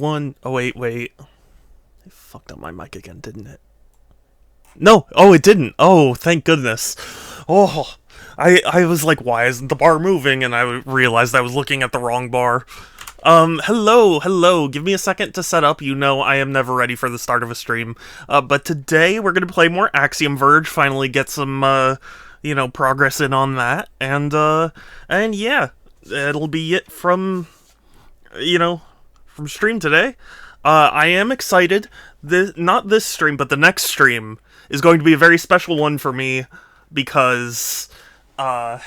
1. Oh, wait. I fucked up my mic again, didn't it? No! Oh, it didn't! Oh, thank goodness. Oh, I was like, why isn't the bar moving? And I realized I was looking at the wrong bar. Hello. Give me a second to set up. You know I am never ready for the start of a stream. But today we're gonna play more Axiom Verge, finally get some, progress in on that. And yeah, it'll be it from stream today. I am excited. Not this stream, but the next stream is going to be a very special one for me because I've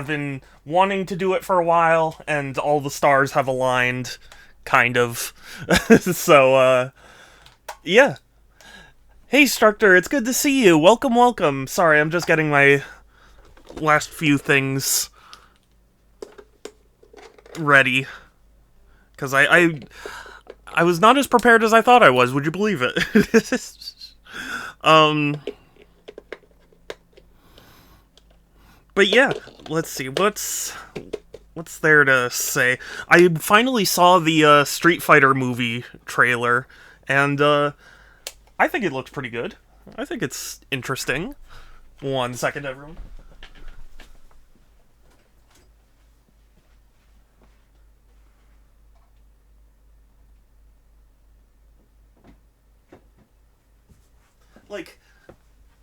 been wanting to do it for a while, and all the stars have aligned, kind of. So, yeah. Hey, Structor, it's good to see you. Welcome. Sorry, I'm just getting my last few things ready. Because I was not as prepared as I thought I was, would you believe it? But yeah, let's see, what's there to say? I finally saw the Street Fighter movie trailer, and I think it looks pretty good. I think it's interesting. 1 second, everyone. Like,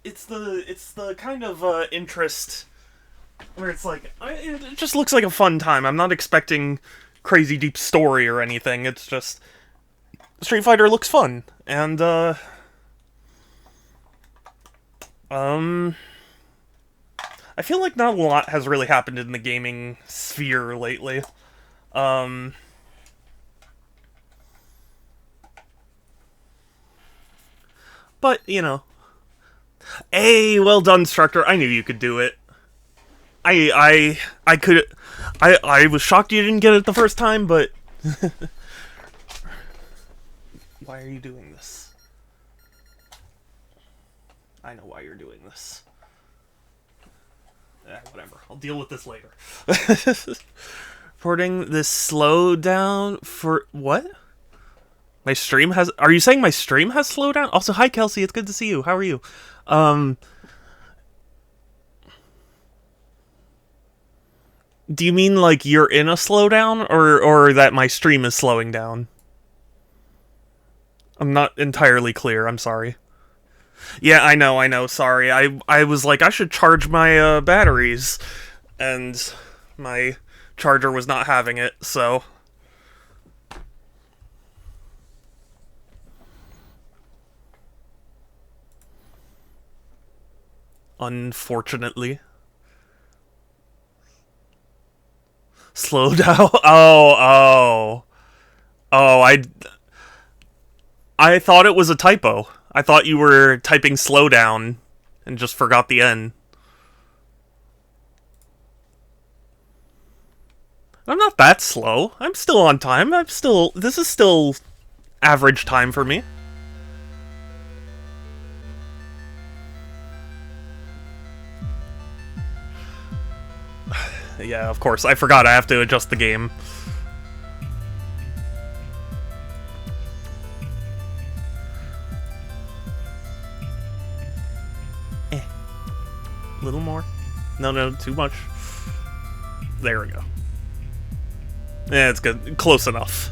it's the kind of interest where it's like, it just looks like a fun time. I'm not expecting crazy deep story or anything. It's just Street Fighter looks fun, and I feel like not a lot has really happened in the gaming sphere lately. But, hey, well done, Structor. I knew you could do it. I was shocked you didn't get it the first time, but why are you doing this? I know why you're doing this. Whatever. I'll deal with this later. Reporting this slowdown for what? My stream has... Are you saying my stream has slowed down? Also, hi, Kelsey. It's good to see you. How are you? Do you mean, like, you're in a slowdown? Or that my stream is slowing down? I'm not entirely clear. I'm sorry. Yeah, I know. Sorry. I was like, I should charge my, batteries. And my charger was not having it, so... Unfortunately. Slow down. Oh, I thought it was a typo. I thought you were typing slow down and just forgot the N. I'm not that slow. I'm still on time. This is still average time for me. Yeah, of course. I forgot I have to adjust the game. A little more. No, too much. There we go. Yeah, it's good. Close enough.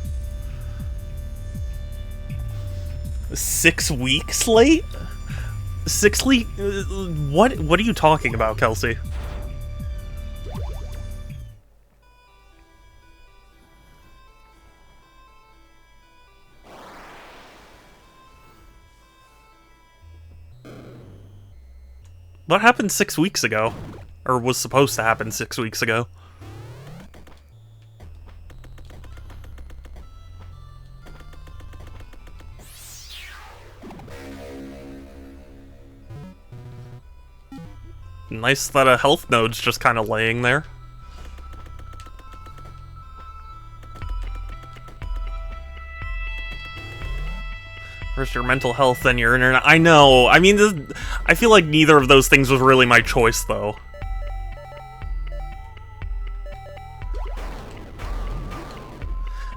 6 weeks late? 6 weeks? What are you talking about, Kelsey? What happened 6 weeks ago? Or was supposed to happen 6 weeks ago? Nice that a health node's just kind of laying there. First your mental health, then your internet. I know. I mean, I feel like neither of those things was really my choice, though.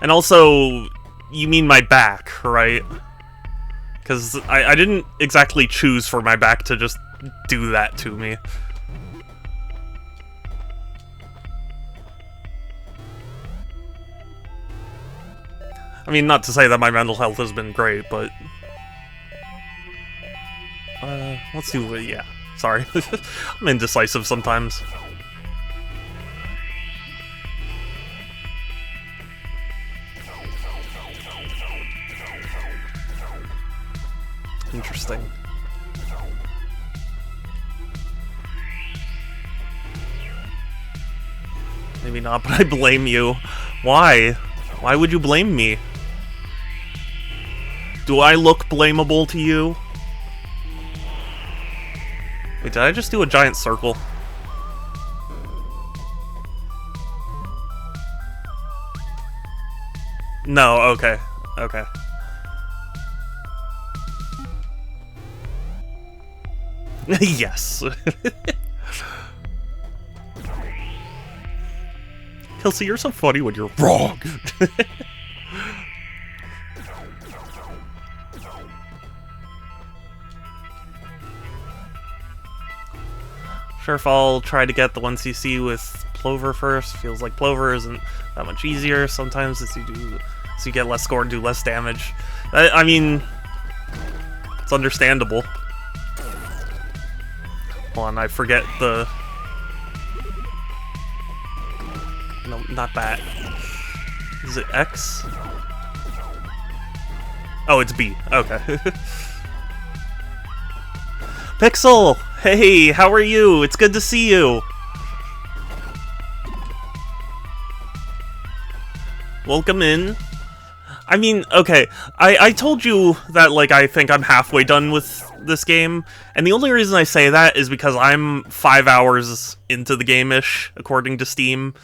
And also, You mean my back, right? Because I didn't exactly choose for my back to just do that to me. I mean, not to say that my mental health has been great, but... let's do... yeah. Sorry. I'm indecisive sometimes. Interesting. Maybe not, but I blame you. Why? Why would you blame me? Do I look blamable to you? Wait, did I just do a giant circle? No, okay. Okay. Yes. Kelsey, you're so funny when you're wrong. Sure, if I'll try to get the 1cc with Plover first. Feels like Plover isn't that much easier sometimes as you get less score and do less damage. I mean, it's understandable. Hold on, I forget the... No, not that. Is it X? Oh, it's B. Okay. Pixel! Hey, how are you? It's good to see you! Welcome in. I mean, okay, I told you that, like, I think I'm halfway done with this game, and the only reason I say that is because I'm 5 hours into the game-ish, according to Steam,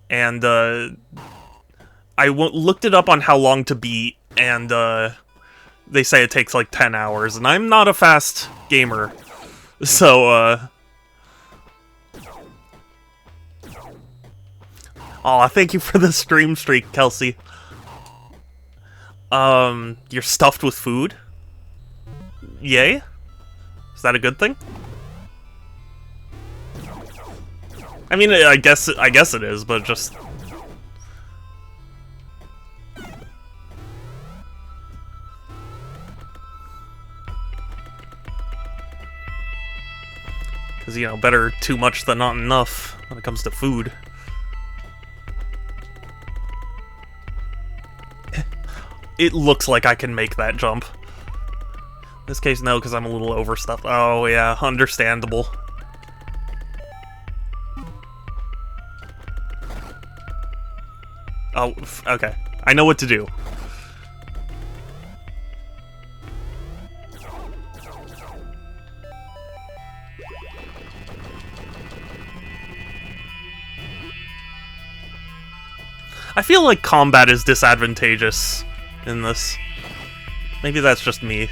and, I looked it up on how long to beat, and, they say it takes, like, 10 hours, and I'm not a fast gamer, so, Aw, thank you for the stream streak, Kelsey. You're stuffed with food? Yay? Is that a good thing? I mean, I guess it is, but just... Because, you know, better too much than not enough when it comes to food. It looks like I can make that jump. In this case, no, because I'm a little overstuffed. Oh, yeah, understandable. Oh, okay. I know what to do. I feel like combat is disadvantageous in this. Maybe that's just me.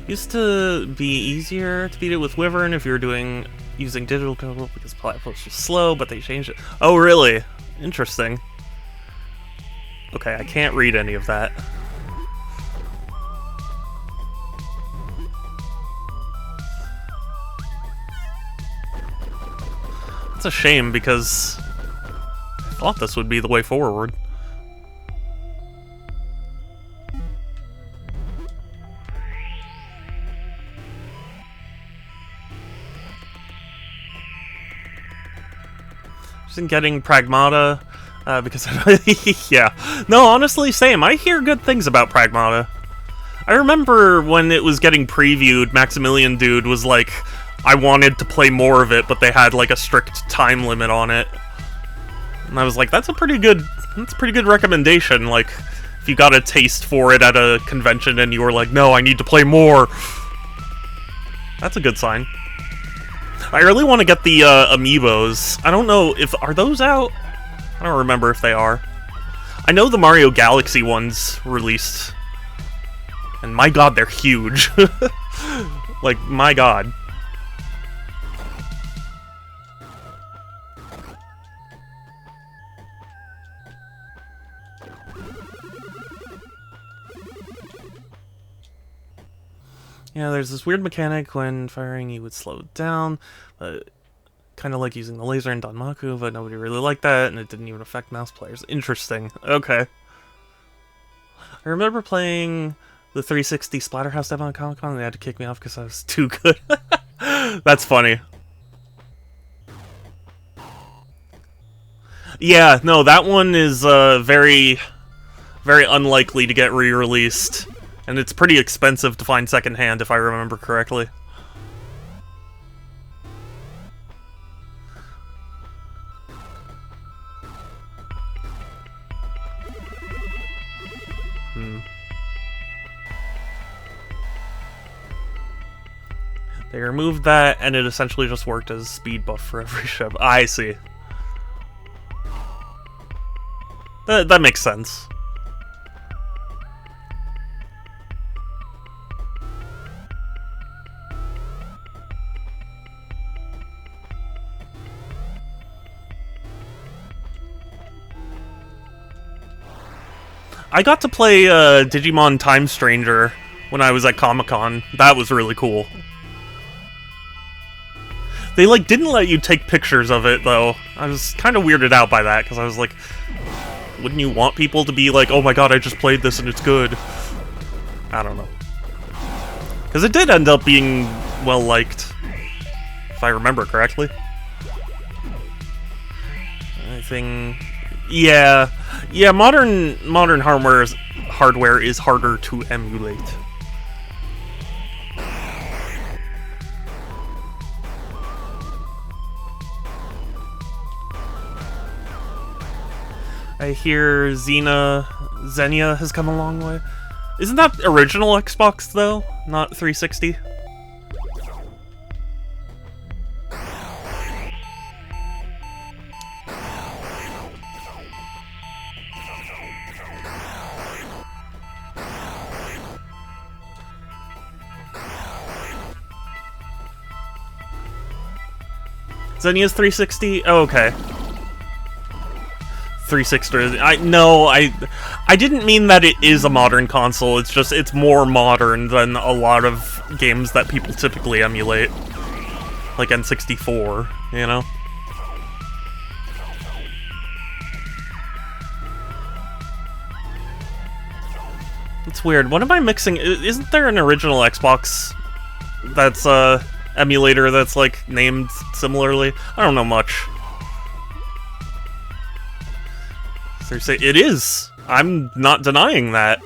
Used to be easier to beat it with Wyvern if you were using digital control because platforms was slow, but they changed it. Oh, really? Interesting. Okay, I can't read any of that. It's a shame because I thought this would be the way forward. Just in getting Pragmata because yeah. No, honestly, same. I hear good things about Pragmata. I remember when it was getting previewed, Maximilian Dude was like, I wanted to play more of it, but they had like a strict time limit on it. And I was like, that's a pretty good recommendation. Like, if you got a taste for it at a convention and you were like, no, I need to play more. That's a good sign. I really want to get the amiibos. I don't know if, are those out? I don't remember if they are. I know the Mario Galaxy one's released. And my god, they're huge. Like, my god. Yeah, there's this weird mechanic when firing you would slow it down, kind of like using the laser in Danmaku, but nobody really liked that, and it didn't even affect mouse players. Interesting. Okay. I remember playing the 360 Splatterhouse demo on Comic-Con, and they had to kick me off because I was too good. That's funny. Yeah, no, that one is very, very unlikely to get re-released. And it's pretty expensive to find secondhand, if I remember correctly. They removed that, and it essentially just worked as speed buff for every ship. I see. That makes sense. I got to play Digimon Time Stranger when I was at Comic-Con. That was really cool. They, like, didn't let you take pictures of it, though. I was kind of weirded out by that, because I was like, wouldn't you want people to be like, oh my god, I just played this and it's good? I don't know. Because it did end up being well-liked, if I remember correctly. Anything... Yeah, modern hardware is harder to emulate. I hear Xenia has come a long way. Isn't that original Xbox though, not 360? Xenia's 360? Oh, okay. 360. I didn't mean that it is a modern console. It's just it's more modern than a lot of games that people typically emulate, like N64. You know. It's weird. What am I mixing? Isn't there an original Xbox that's emulator that's like named similarly? I don't know much. It is. I'm not denying that.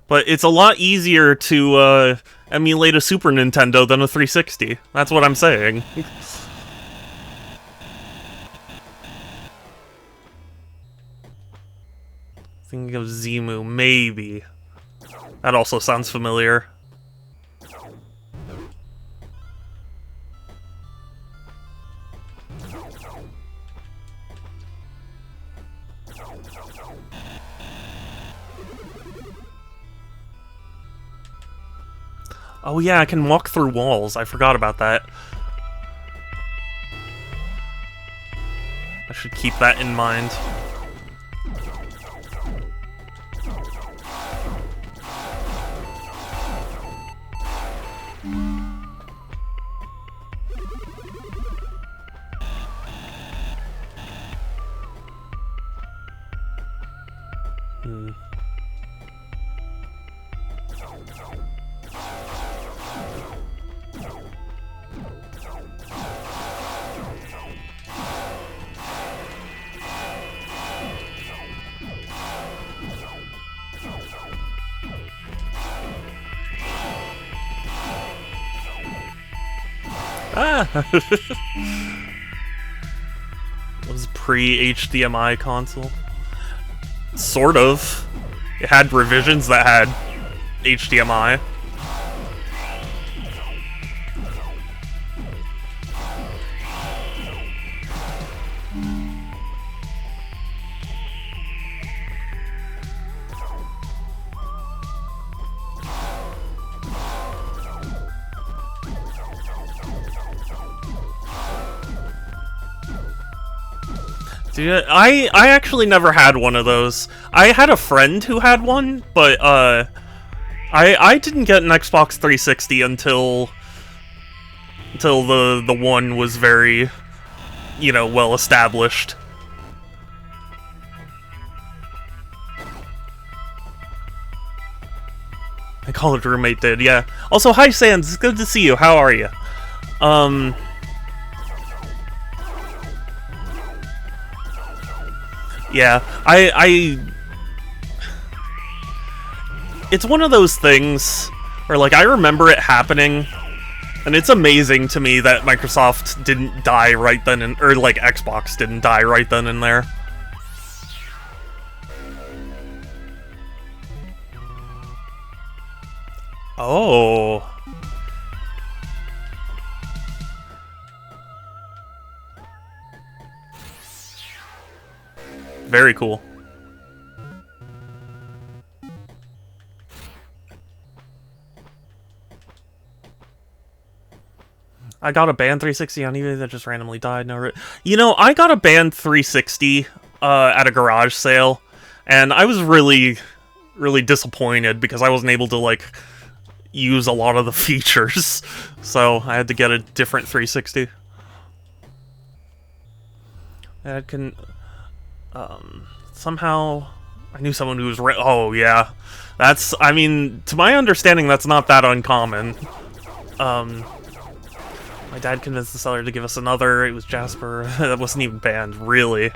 But it's a lot easier to emulate a Super Nintendo than a 360. That's what I'm saying. Thinking of Zemu, maybe. That also sounds familiar. Oh yeah, I can walk through walls. I forgot about that. I should keep that in mind. Ah! It was pre-HDMI console. Sort of. It had revisions that had HDMI. Dude, I actually never had one of those. I had a friend who had one, but I didn't get an Xbox 360 until the one was very, you know, well established. My college roommate did, yeah. Also, hi Sans, it's good to see you. How are you? Yeah, it's one of those things where, like, I remember it happening, and it's amazing to me that Microsoft didn't die right then and, or, like, Xbox didn't die right then and there. Oh. Very cool. I got a band 360 on eBay that just randomly died. No, you know, I got a band 360 at a garage sale, and I was really, really disappointed because I wasn't able to, like, use a lot of the features, so I had to get a different 360. That can, somehow, I knew someone who was oh, yeah. That's, I mean, to my understanding, that's not that uncommon. My dad convinced the seller to give us another. It was Jasper. That wasn't even banned, really.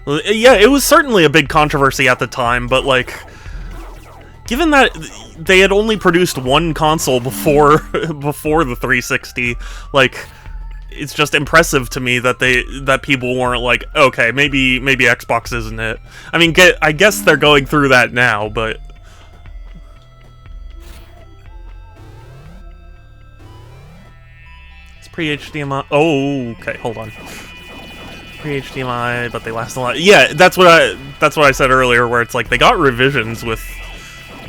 Well, yeah, it was certainly a big controversy at the time, but, like, given that they had only produced one console before the 360, like, it's just impressive to me that people weren't like, okay, maybe Xbox isn't it. I mean, I guess they're going through that now, but it's pre-HDMI. Oh, okay, hold on. Pre-HDMI, but they last a lot. Yeah, that's what I said earlier, where it's like they got revisions with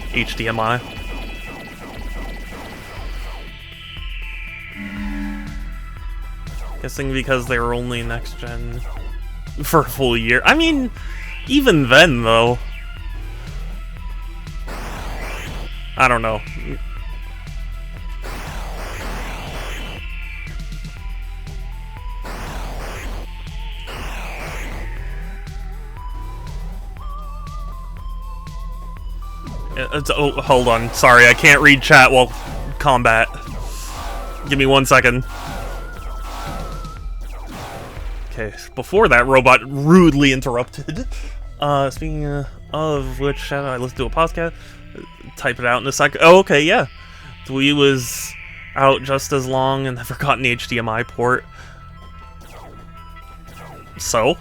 HDMI. Guessing because they were only next gen for a full year. I mean, even then, though, I don't know. Oh, hold on. Sorry, I can't read chat while combat. Give me 1 second. Okay, before that, Robot rudely interrupted. Speaking of which, I listened to a podcast. Type it out in a sec. Oh, okay, yeah. Wii was out just as long and never got an HDMI port. So?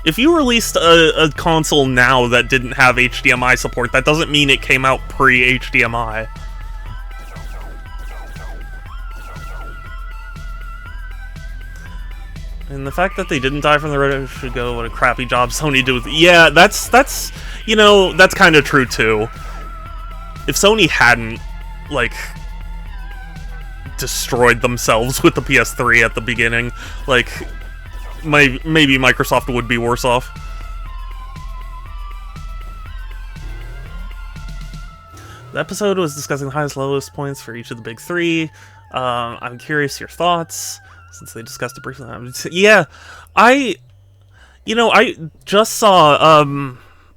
If you released a console now that didn't have HDMI support, that doesn't mean it came out pre-HDMI. And the fact that they didn't die from the red should go, what a crappy job Sony did with it. Yeah, that's you know, that's kind of true too. If Sony hadn't, like, destroyed themselves with the PS3 at the beginning, like, maybe Microsoft would be worse off. The episode was discussing the highest lowest points for each of the big three. I'm curious your thoughts, since they discussed it briefly. Yeah, I just saw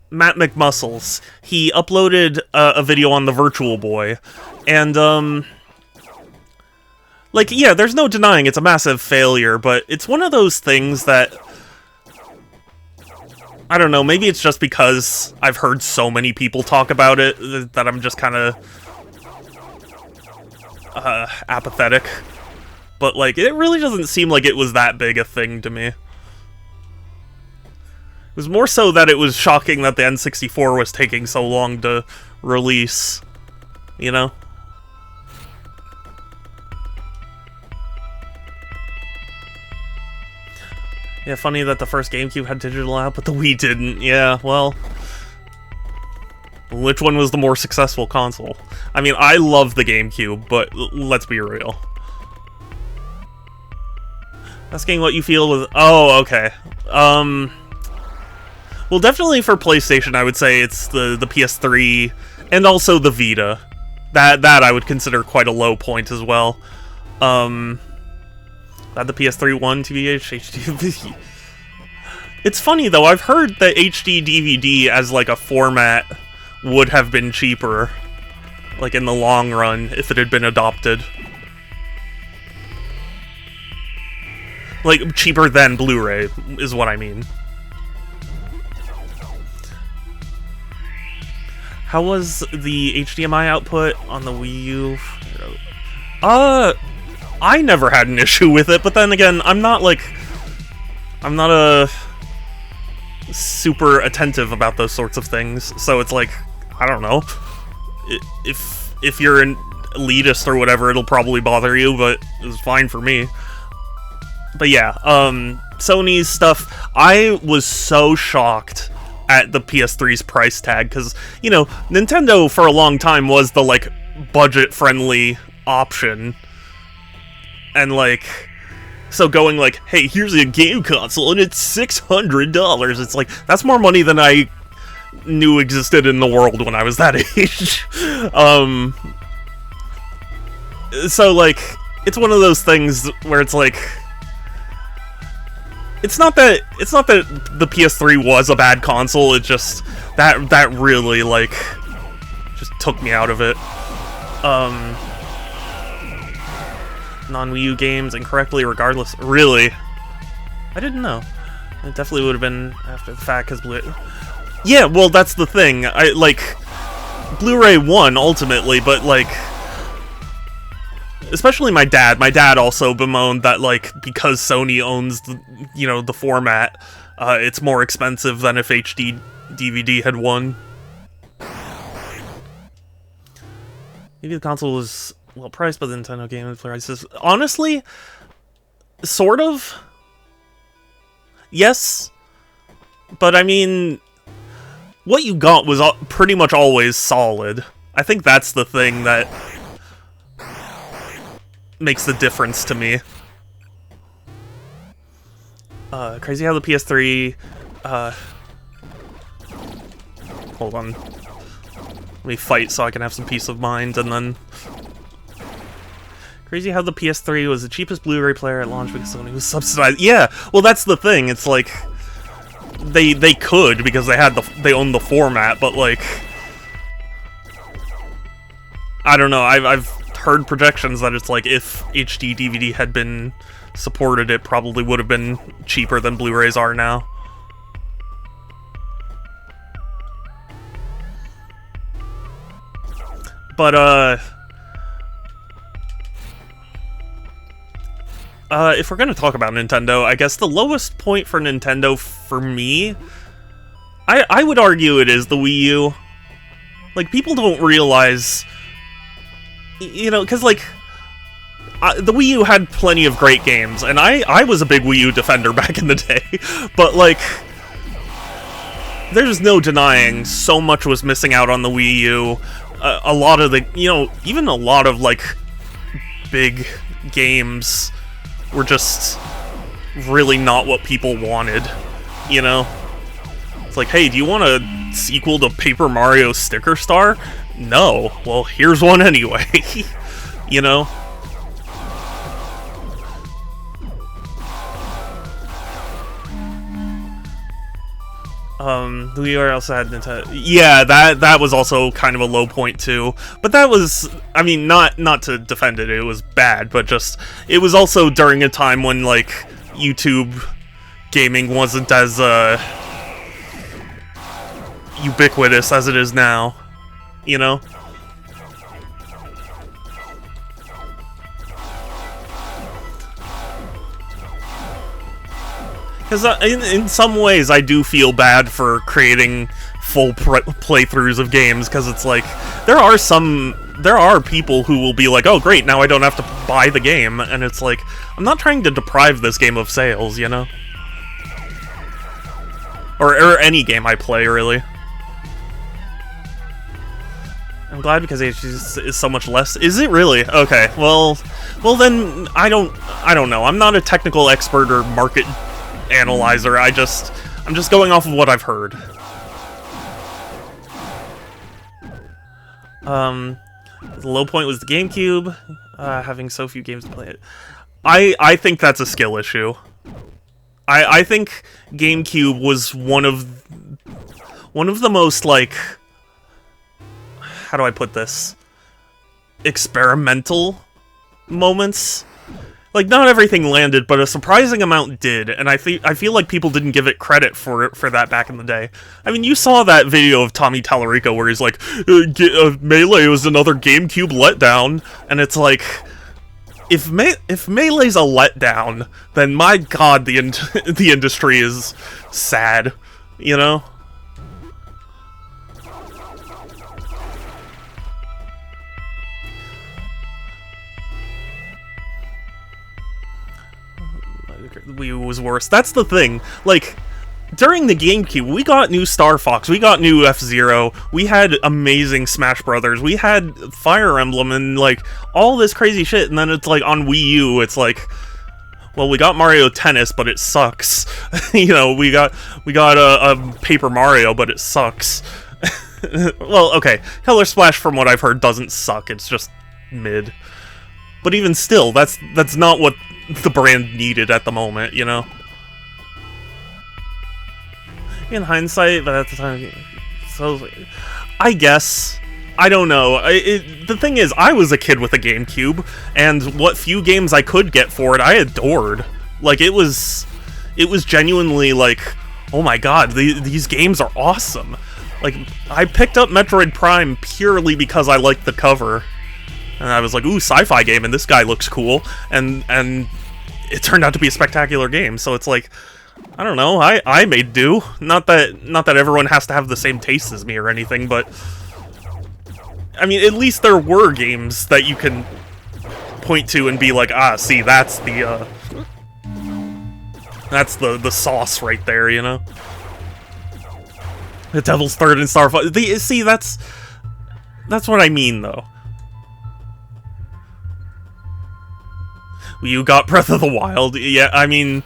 Matt McMuscles. He uploaded a video on the Virtual Boy, and like, yeah, there's no denying it's a massive failure, but it's one of those things that, I don't know, maybe it's just because I've heard so many people talk about it that I'm just kind of apathetic. But, like, it really doesn't seem like it was that big a thing to me. It was more so that it was shocking that the N64 was taking so long to release, you know? Yeah, funny that the first GameCube had digital out, but the Wii didn't. Yeah, well... Which one was the more successful console? I mean, I love the GameCube, but let's be real. Asking what you feel with... Oh, okay. Well, definitely for PlayStation, I would say it's the PS3 and also the Vita. That I would consider quite a low point as well. That the PS3 won TBH HD. It's funny though. I've heard that HD DVD as like a format would have been cheaper, like in the long run, if it had been adopted. Like cheaper than Blu-ray is what I mean. How was the HDMI output on the Wii U? I never had an issue with it, but then again, I'm not a super attentive about those sorts of things, so it's like, I don't know. If you're an elitist or whatever, it'll probably bother you, but it was fine for me. But yeah, Sony's stuff, I was so shocked at the PS3's price tag, because, you know, Nintendo for a long time was the, like, budget-friendly option. And, like, so going, like, hey, here's a game console, and it's $600, it's like, that's more money than I knew existed in the world when I was that age. So, like, it's one of those things where it's like... It's not that the PS3 was a bad console, it just that really like just took me out of it. Non-Wii U games incorrectly regardless. Really? I didn't know. It definitely would have been after the fact, because yeah, well, that's the thing. I like Blu-ray won ultimately, but like especially my dad. My dad also bemoaned that, like, because Sony owns the, you know, the format, it's more expensive than if HD DVD had won. Maybe the console was well priced, but the Nintendo game prices. Honestly, sort of. Yes, but I mean, what you got was pretty much always solid. I think that's the thing that makes the difference to me. Crazy how the PS3, hold on. Let me fight so I can have some peace of mind, and then... Crazy how the PS3 was the cheapest Blu-ray player at launch because Sony was subsidized. Yeah, well, that's the thing. It's like... They could, because they own the format, but, like... I don't know, I've heard projections that it's like if HD DVD had been supported, it probably would have been cheaper than Blu-rays are now. But if we're gonna talk about Nintendo, I guess the lowest point for Nintendo for me, I would argue it is the Wii U. Like, people don't realize, you know, because, like, the Wii U had plenty of great games, and I was a big Wii U defender back in the day, but, like, there's no denying so much was missing out on the Wii U. A lot of the, you know, even a lot of, like, big games were just really not what people wanted, you know? It's like, hey, do you want a sequel to Paper Mario Sticker Star? No. Well, here's one anyway. You know? We also had Nintendo. Yeah, that was also kind of a low point too. But that was, I mean, not to defend it, it was bad, but just, it was also during a time when, like, YouTube gaming wasn't as ubiquitous as it is now, you know? Because in some ways, I do feel bad for creating full playthroughs of games, because it's like, there are people who will be like, oh great, now I don't have to buy the game, and it's like, I'm not trying to deprive this game of sales, you know? Or any game I play, really. I'm glad because HD is so much less. Is it really? Okay, well then, I don't know. I'm not a technical expert or market analyzer, I'm just going off of what I've heard. The low point was the GameCube, having so few games to play it. I think that's a skill issue. I think GameCube was one of the most, like, how do I put this? Experimental moments. Like, not everything landed, but a surprising amount did, and I feel like people didn't give it credit for that back in the day. I mean, you saw that video of Tommy Tallarico where he's like, Melee was another GameCube letdown, and it's like, if Melee's a letdown, then my god, the industry is sad, you know? Wii U was worse. That's the thing. Like, during the GameCube, we got new Star Fox, we got new F-Zero, we had amazing Smash Brothers, we had Fire Emblem, and, like, all this crazy shit, and then it's like, on Wii U, it's like, well, we got Mario Tennis, but it sucks. You know, we got a Paper Mario, but it sucks. Well, okay, Color Splash, from what I've heard, doesn't suck, it's just mid. But even still, that's not what the brand needed at the moment, you know? In hindsight, but at the time, so I guess, I don't know. The thing is, I was a kid with a GameCube, and what few games I could get for it, I adored. Like, it was genuinely like, oh my god, these games are awesome. Like, I picked up Metroid Prime purely because I liked the cover. And I was like, ooh, sci-fi game, and this guy looks cool, and it turned out to be a spectacular game, so it's like, I don't know, I made do. Not that everyone has to have the same taste as me or anything, but, I mean, at least there were games that you can point to and be like, ah, see, that's the sauce right there, you know? The Devil's Third and Star Fox, see, that's what I mean, though. You got Breath of the Wild. Yeah, I mean,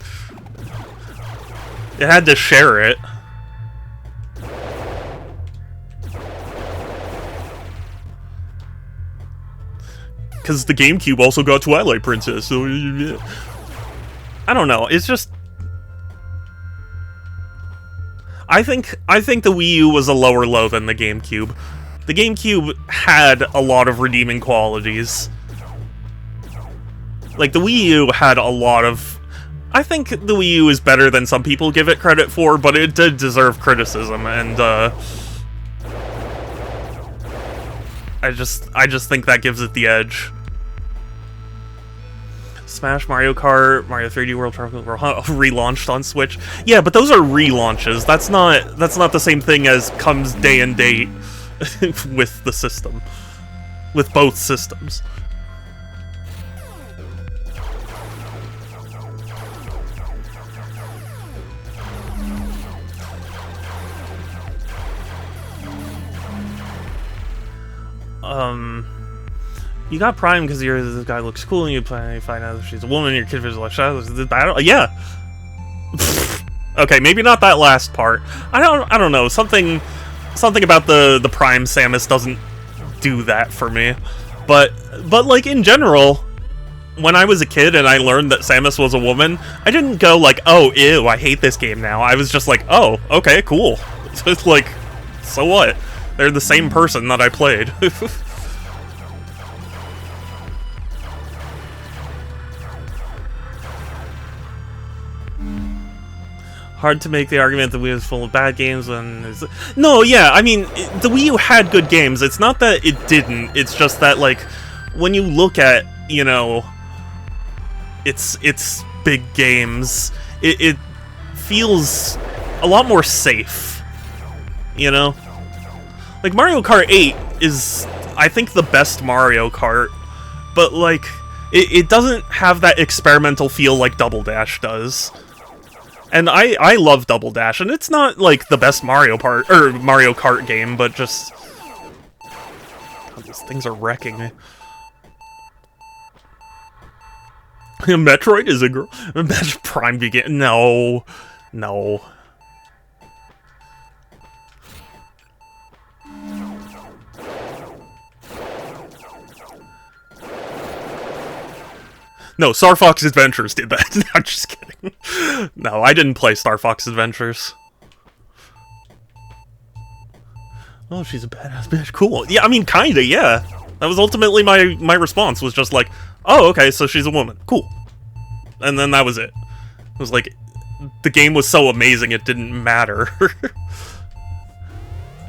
it had to share it. Because the GameCube also got Twilight Princess, so I don't know, it's just, I think the Wii U was a lower low than the GameCube. The GameCube had a lot of redeeming qualities. Like, the Wii U had a lot of... I think the Wii U is better than some people give it credit for, but it did deserve criticism, and, I just think that gives it the edge. Smash, Mario Kart, Mario 3D World Tropical were relaunched on Switch. Yeah, but those are relaunches. That's not the same thing as comes day and date with the system. With both systems. You got Prime because this guy looks cool, and you find out if she's a woman, your kid visualizes the battle. Yeah. Okay, maybe not that last part. I don't know. Something about the Prime Samus doesn't do that for me. But like in general, when I was a kid and I learned that Samus was a woman, I didn't go like, oh, ew, I hate this game now. I was just like, oh, okay, cool. So it's like, so what? They're the same person that I played. Hard to make the argument that Wii is full of bad games when... No, yeah, I mean, the Wii U had good games. It's not that it didn't. It's just that, like, when you look at, you know, its big games, it feels a lot more safe, you know? Like, Mario Kart 8 is, I think, the best Mario Kart, but, like, it doesn't have that experimental feel like Double Dash does. And I love Double Dash, and it's not, like, the best Mario Kart game, but just... God, these things are wrecking me. Metroid is a girl. Prime begin. No. No. No, Star Fox Adventures did that. I'm just kidding. No, I didn't play Star Fox Adventures. Oh, she's a badass bitch. Cool. Yeah, I mean, kinda, yeah. That was ultimately my response, was just like, oh, okay, so she's a woman. Cool. And then that was it. It was like, the game was so amazing it didn't matter.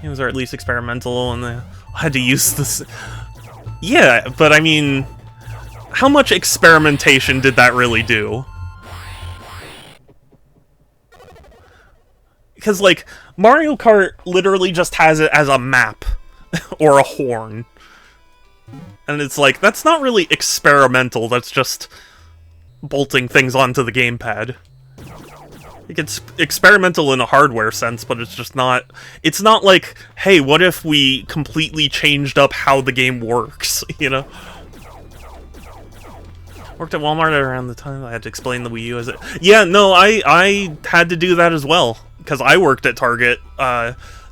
Games are at least experimental, and I had to use this... Yeah, but I mean... How much experimentation did that really do? Because, like, Mario Kart literally just has it as a map. Or a horn. And it's like, that's not really experimental, that's just bolting things onto the gamepad. It's experimental in a hardware sense, but it's just not... It's not like, hey, what if we completely changed up how the game works, you know? Worked at Walmart around the time I had to explain the Wii U as it... Yeah, no, I had to do that as well, because I worked at Target,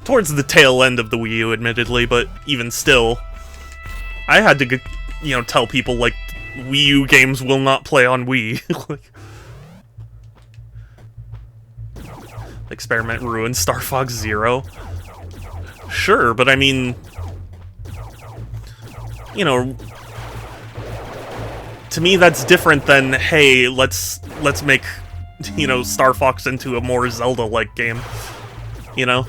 towards the tail end of the Wii U, admittedly, but even still, I had to, you know, tell people, like, Wii U games will not play on Wii. Like, Experiment ruined Star Fox Zero. Sure, but I mean... You know... To me, that's different than, hey, let's make, you know, Star Fox into a more Zelda-like game. You know?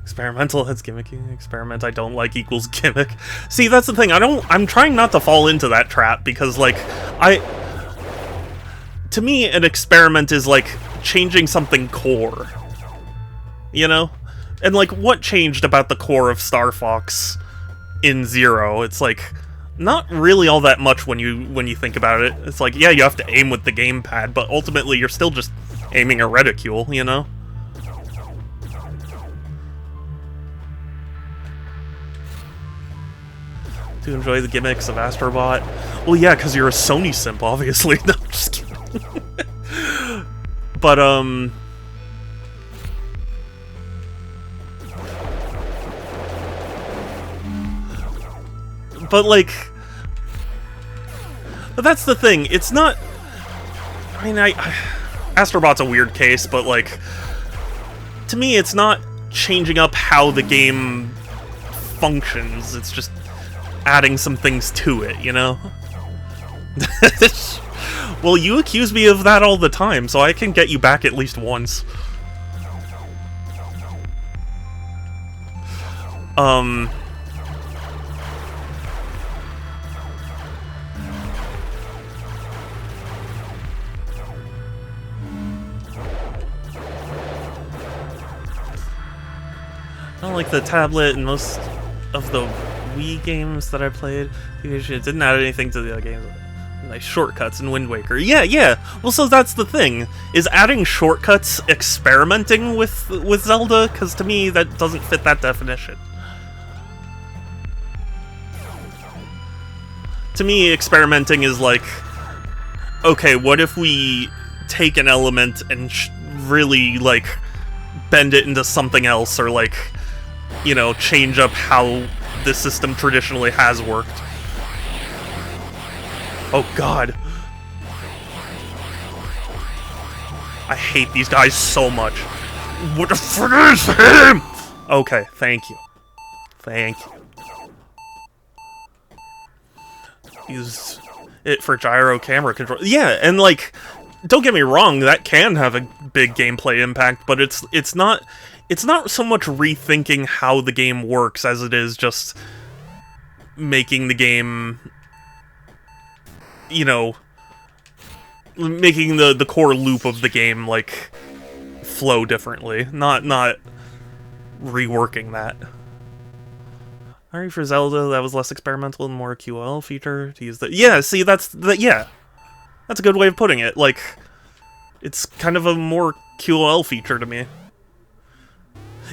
Experimental, that's gimmicky. Experiment I don't like equals gimmick. See, that's the thing, I'm trying not to fall into that trap, because, like, to me, an experiment is, like, changing something core. You know? And, like, what changed about the core of Star Fox in Zero? It's, like, not really all that much when you think about it. It's like, yeah, you have to aim with the gamepad, but ultimately you're still just aiming a reticule, you know? To enjoy the gimmicks of Astrobot. Well, yeah, because you're a Sony simp, obviously. No, I'm just kidding. But, But, like... But that's the thing, it's not... I mean, Astrobot's a weird case, but, like... To me, it's not changing up how the game functions, it's just adding some things to it, you know? Well, you accuse me of that all the time, so I can get you back at least once. I don't like the tablet and most of the Wii games that I played. It didn't add anything to the other games. Like shortcuts in Wind Waker. Yeah. Well, so that's the thing. Is adding shortcuts experimenting with Zelda? Because to me, that doesn't fit that definition. To me, experimenting is like, okay, what if we take an element and really, like, bend it into something else, or, like, you know, change up how the system traditionally has worked. Oh god. I hate these guys so much. What the frick is him? Okay, thank you. Thank you. Use it for gyro camera control. Yeah, and like, don't get me wrong, that can have a big gameplay impact, but it's not so much rethinking how the game works as it is just making the game, you know, making the core loop of the game, like, flow differently, not reworking that. Alright, for Zelda, that was less experimental and more QL feature to use the... Yeah, see, that's a good way of putting it. Like, it's kind of a more QL feature to me.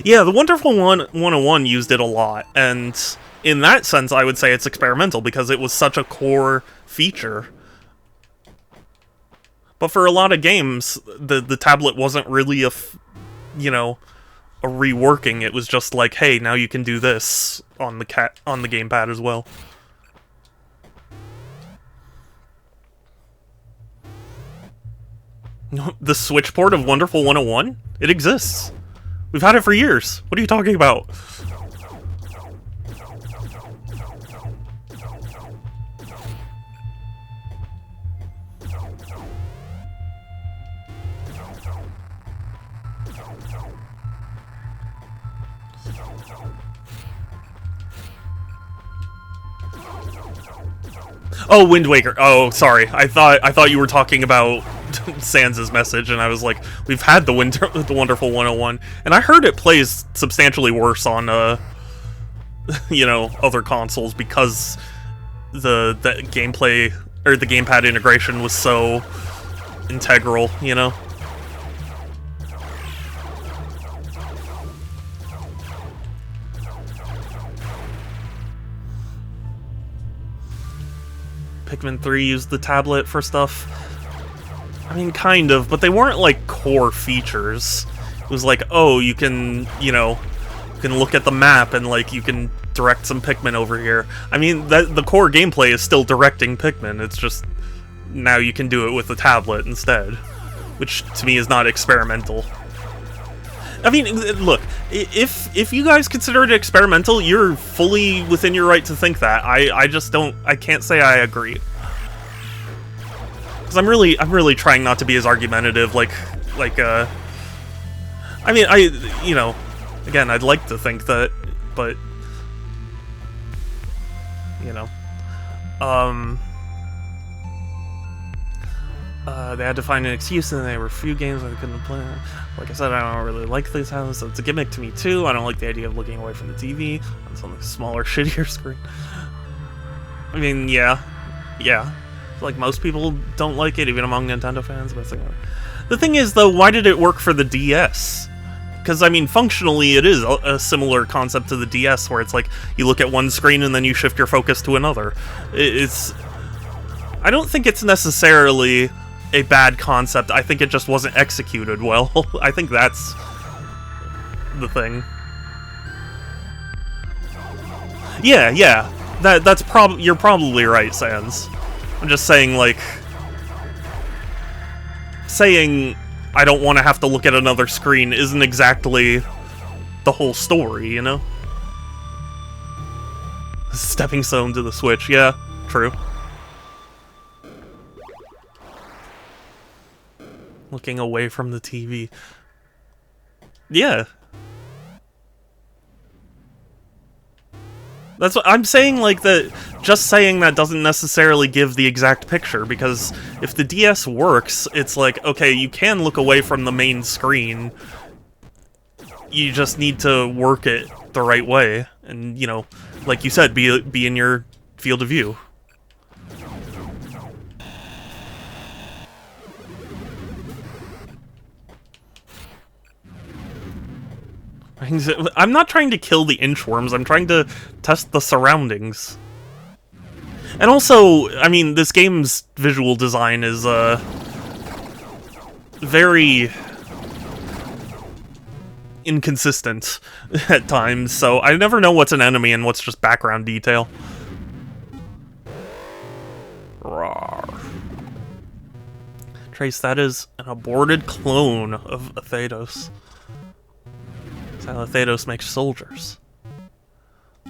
Yeah, the Wonderful 101 used it a lot, and in that sense, I would say it's experimental, because it was such a core feature. But for a lot of games, the tablet wasn't really a reworking. It was just like, hey, now you can do this on the gamepad as well. The Switch port of Wonderful 101? It exists. We've had it for years. What are you talking about? Oh, Wind Waker. Oh, sorry. I thought you were talking about Sans' message, and I was like, we've had the Wonderful 101, and I heard it plays substantially worse on, other consoles because the gameplay, or the gamepad integration was so integral, you know? Pikmin 3 used the tablet for stuff. I mean, kind of, but they weren't, like, core features. It was like, oh, you can, you can look at the map and, like, you can direct some Pikmin over here. I mean, the core gameplay is still directing Pikmin. It's just, now you can do it with the tablet instead. Which, to me, is not experimental. I mean, look, if you guys consider it experimental, you're fully within your right to think that. I just don't, I can't say I agree. Because I'm really trying not to be as argumentative, like, I mean, again, I'd like to think that, but, they had to find an excuse, and there were few games I couldn't play. Like I said, I don't really like this house, so it's a gimmick to me too. I don't like the idea of looking away from the TV on some smaller, shittier screen. I mean, yeah. Like, most people don't like it, even among Nintendo fans. But the thing is, though, why did it work for the DS? Because, I mean, functionally, it is a similar concept to the DS, where it's like, you look at one screen and then you shift your focus to another. I don't think it's necessarily a bad concept. I think it just wasn't executed well. I think that's the thing. Yeah. You're probably right, Sans. I'm just saying, like, saying I don't want to have to look at another screen isn't exactly the whole story, you know? Stepping stone to the Switch, yeah, true. Looking away from the TV. Yeah. That's what I'm saying, like, just saying that doesn't necessarily give the exact picture, because if the DS works, it's like, okay, you can look away from the main screen. You just need to work it the right way, and, like you said, be in your field of view. I'm not trying to kill the inchworms, I'm trying to test the surroundings. And also, I mean, this game's visual design is, very inconsistent at times, so I never know what's an enemy and what's just background detail. Rawr. Trace, that is an aborted clone of Athedos. Athedos makes soldiers.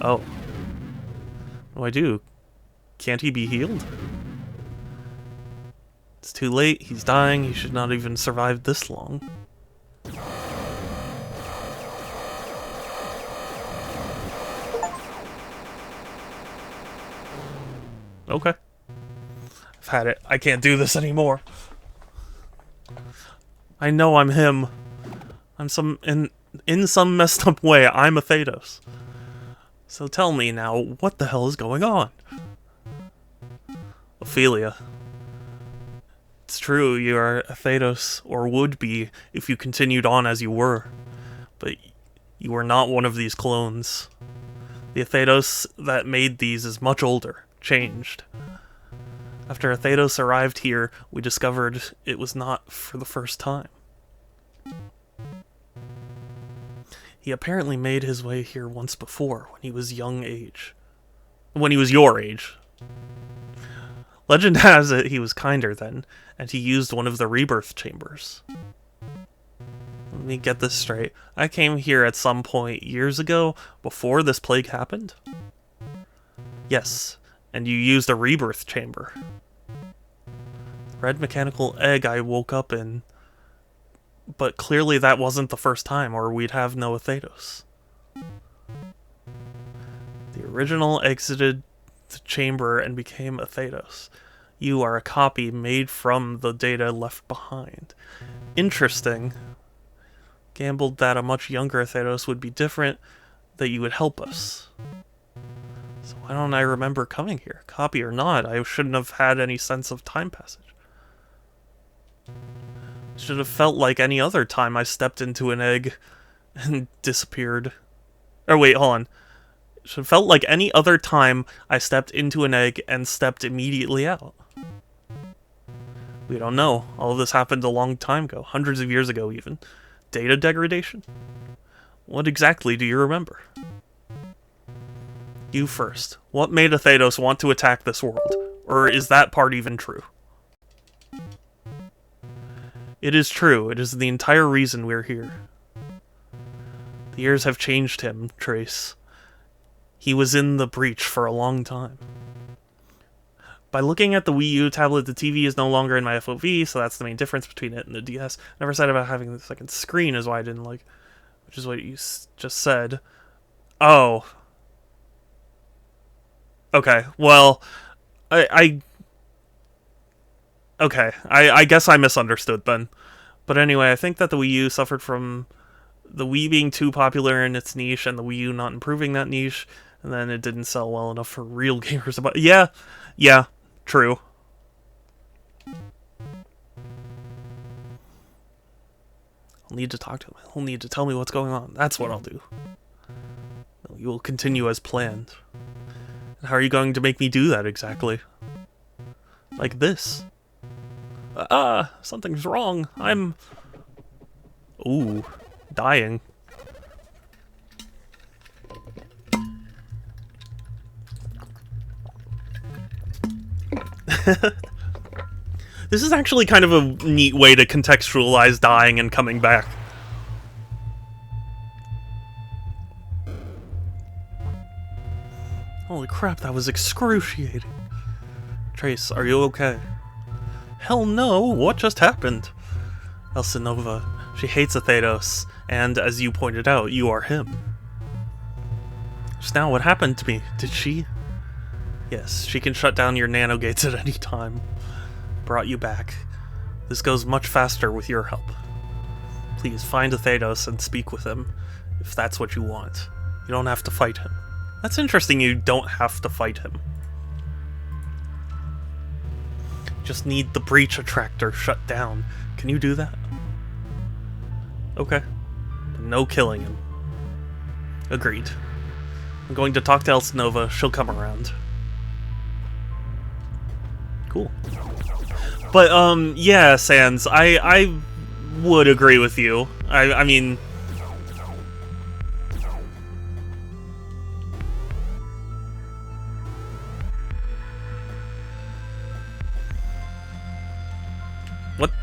Oh. What do I do? Can't he be healed? It's too late, he's dying, he should not even survive this long. Okay. I've had it. I can't do this anymore. I know I'm him. I'm in some messed up way, I'm a Thedos. So tell me now, what the hell is going on? Ophelia. It's true, you are a Thedos, or would be, if you continued on as you were. But you are not one of these clones. The Thedos that made these is much older, changed. After Thedos arrived here, we discovered it was not for the first time. He apparently made his way here once before, when he was your age. Legend has it he was kinder then, and he used one of the rebirth chambers. Let me get this straight. I came here at some point years ago, before this plague happened? Yes, and you used a rebirth chamber. Red mechanical egg I woke up in. But clearly that wasn't the first time, or we'd have no Thedos. The original exited the chamber and became a Thedos. You are a copy made from the data left behind. Interesting. Gambled that a much younger Thedos would be different, that you would help us. So why don't I remember coming here? Copy or not, I shouldn't have had any sense of time passage. Should have felt like any other time I stepped into an egg and disappeared. Or wait, hold on. Should have felt like any other time I stepped into an egg and stepped immediately out. We don't know. All of this happened a long time ago. Hundreds of years ago, even. Data degradation? What exactly do you remember? You first. What made a Thedos want to attack this world? Or is that part even true? It is true. It is the entire reason we're here. The years have changed him, Trace. He was in the breach for a long time. By looking at the Wii U tablet, the TV is no longer in my FOV, so that's the main difference between it and the DS. Never said about having the second screen is why I didn't like, which is what you just said. Oh. Okay, well, Okay, I guess I misunderstood then. But anyway, I think that the Wii U suffered from the Wii being too popular in its niche and the Wii U not improving that niche, and then it didn't sell well enough for real gamers. But yeah, true. I'll need to talk to him. He'll need to tell me what's going on. That's what I'll do. You will continue as planned. And how are you going to make me do that exactly? Like this. Something's wrong. I'm... Ooh, dying. This is actually kind of a neat way to contextualize dying and coming back. Holy crap, that was excruciating. Trace, are you okay? Hell no, what just happened? Elsinova, she hates a Thedos, and as you pointed out, you are him. Just now, what happened to me? Did she? Yes, she can shut down your nanogates at any time. Brought you back. This goes much faster with your help. Please find a Thedos and speak with him, if that's what you want. You don't have to fight him. That's interesting, you don't have to fight him. Just need the breach attractor shut down. Can you do that? Okay. No killing him. Agreed. I'm going to talk to Elsinova. She'll come around. Cool. But, yeah, Sans, I would agree with you. I mean...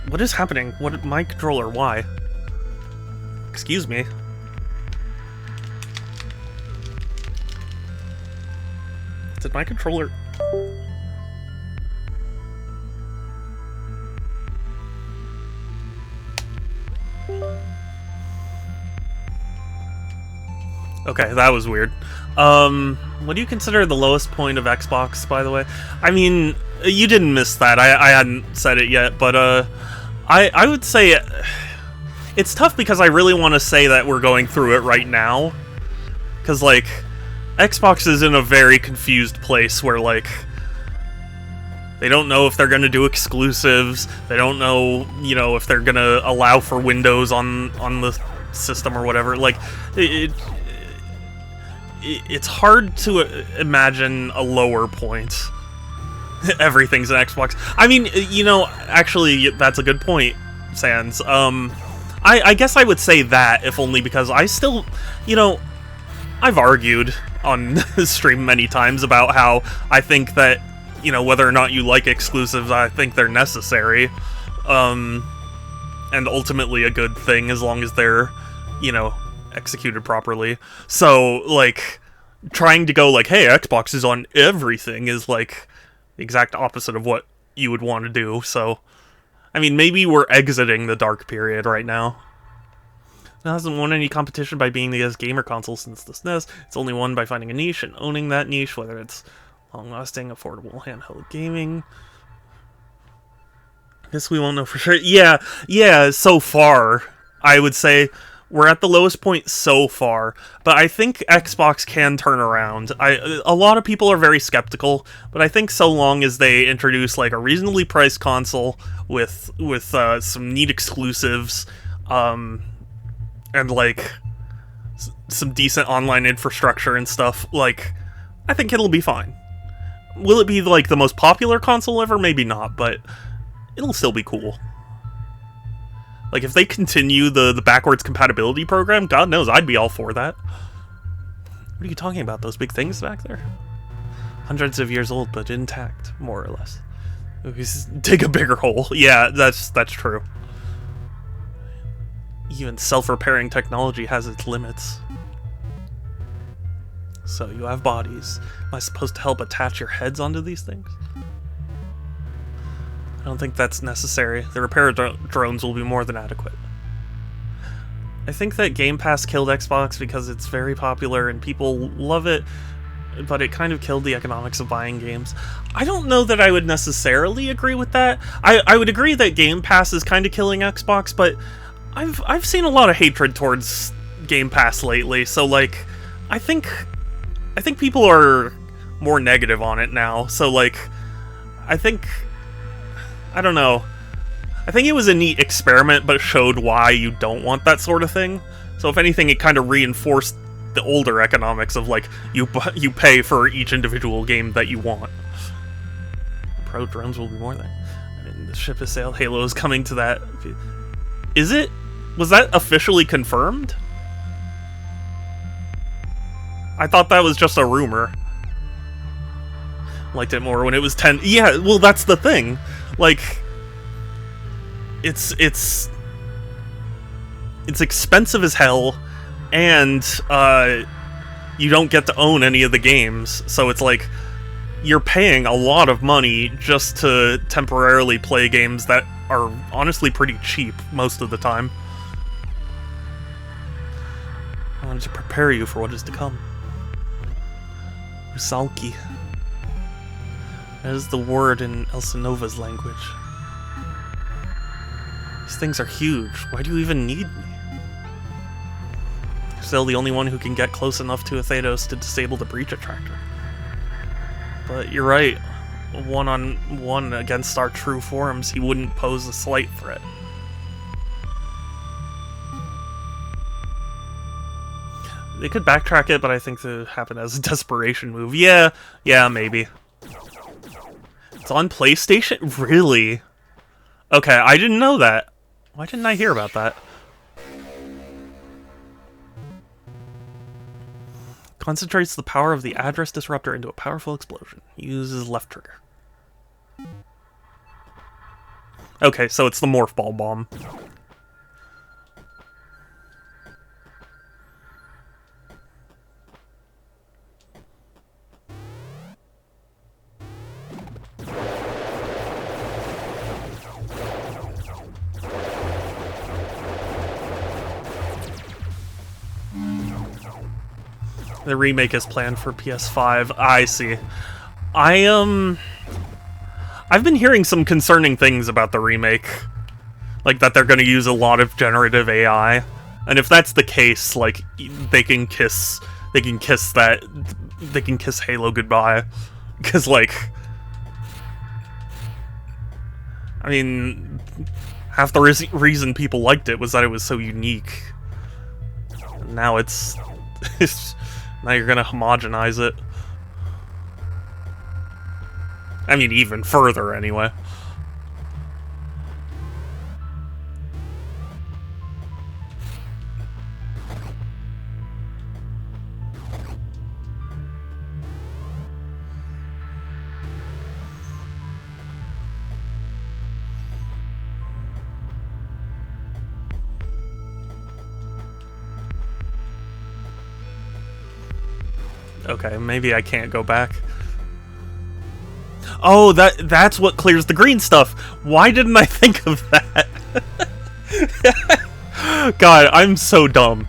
What is happening? What, my controller, why? Excuse me. Did my controller... Okay, that was weird. What do you consider the lowest point of Xbox, by the way? I mean, you didn't miss that. I hadn't said it yet, but, I would say... It's tough because I really want to say that we're going through it right now. Because, like, Xbox is in a very confused place where, like... They don't know if they're going to do exclusives. They don't know, you know, if they're going to allow for Windows on the system or whatever. Like, it's hard to imagine a lower point. Everything's an Xbox. I mean, you know, actually, that's a good point, Sans. I guess I would say that, if only because I still, you know, I've argued on stream many times about how I think that, you know, whether or not you like exclusives, I think they're necessary, and ultimately a good thing as long as they're, you know, executed properly. So, like, trying to go like, hey, Xbox is on everything is, like, the exact opposite of what you would want to do, so... I mean, maybe we're exiting the dark period right now. It hasn't won any competition by being the best gamer console since the SNES. It's only won by finding a niche and owning that niche, whether it's long-lasting, affordable handheld gaming. Guess we won't know for sure. Yeah, so far, I would say we're at the lowest point so far, but I think Xbox can turn around. A lot of people are very skeptical, but I think so long as they introduce like a reasonably priced console with some neat exclusives, and like some decent online infrastructure and stuff, like, I think it'll be fine. Will it be like the most popular console ever? Maybe not, but it'll still be cool. Like, if they continue the backwards compatibility program, God knows, I'd be all for that. What are you talking about? Those big things back there? Hundreds of years old, but intact, more or less. Dig a bigger hole. Yeah, that's true. Even self-repairing technology has its limits. So, you have bodies. Am I supposed to help attach your heads onto these things? I don't think that's necessary. The repair drones will be more than adequate. I think that Game Pass killed Xbox because it's very popular and people love it, but it kind of killed the economics of buying games. I don't know that I would necessarily agree with that. I would agree that Game Pass is kind of killing Xbox, but I've seen a lot of hatred towards Game Pass lately, so like I think people are more negative on it now. So like I don't know. I think it was a neat experiment, but showed why you don't want that sort of thing. So if anything, it kind of reinforced the older economics of, like, you pay for each individual game that you want. Pro drones will be more than... I mean, the ship has sailed. Halo is coming to that. Is it? Was that officially confirmed? I thought that was just a rumor. Liked it more when it was 10... Yeah, well, that's the thing. Like, it's expensive as hell, and you don't get to own any of the games, so it's like you're paying a lot of money just to temporarily play games that are honestly pretty cheap most of the time. I wanted to prepare you for what is to come. Rusalki. That is the word in Elsinova's language. These things are huge. Why do you even need me? You're still the only one who can get close enough to Athedos to disable the breach attractor. But you're right. One-on-one against our true forms, he wouldn't pose a slight threat. They could backtrack it, but I think it happened as a desperation move. Yeah, maybe. It's on PlayStation? Really? Okay, I didn't know that. Why didn't I hear about that? Concentrates the power of the address disruptor into a powerful explosion. Uses left trigger. Okay, so it's the morph ball bomb. The remake is planned for PS5. I see. I've been hearing some concerning things about the remake. Like that they're gonna use a lot of generative AI. And if that's the case, like, they can kiss Halo goodbye. Because, like, I mean, half the reason people liked it was that it was so unique. Now it's now you're gonna homogenize it. I mean, even further, anyway. Okay, maybe I can't go back. Oh, that's what clears the green stuff. Why didn't I think of that? God, I'm so dumb.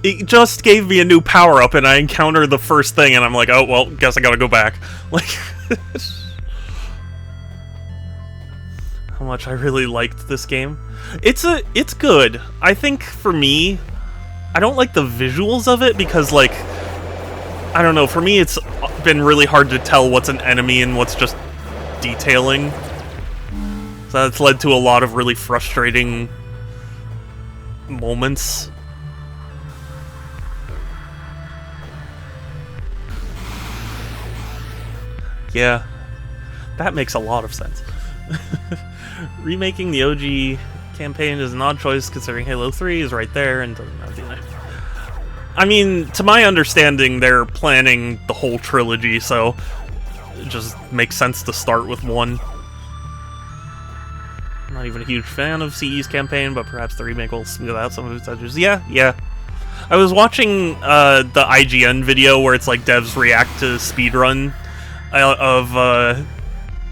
It just gave me a new power-up, and I encounter the first thing, and I'm like, oh, well, guess I gotta go back. Like, how much I really liked this game. It's good. I think, for me, I don't like the visuals of it, because, like, I don't know, for me it's been really hard to tell what's an enemy and what's just detailing. So that's led to a lot of really frustrating moments. Yeah, that makes a lot of sense. Remaking the OG campaign is an odd choice considering Halo 3 is right there and doesn't have the... I mean, to my understanding, they're planning the whole trilogy, so it just makes sense to start with one. I'm not even a huge fan of CE's campaign, but perhaps the remake will smooth out some of its edges. Yeah. I was watching the IGN video where it's like devs react to speedrun of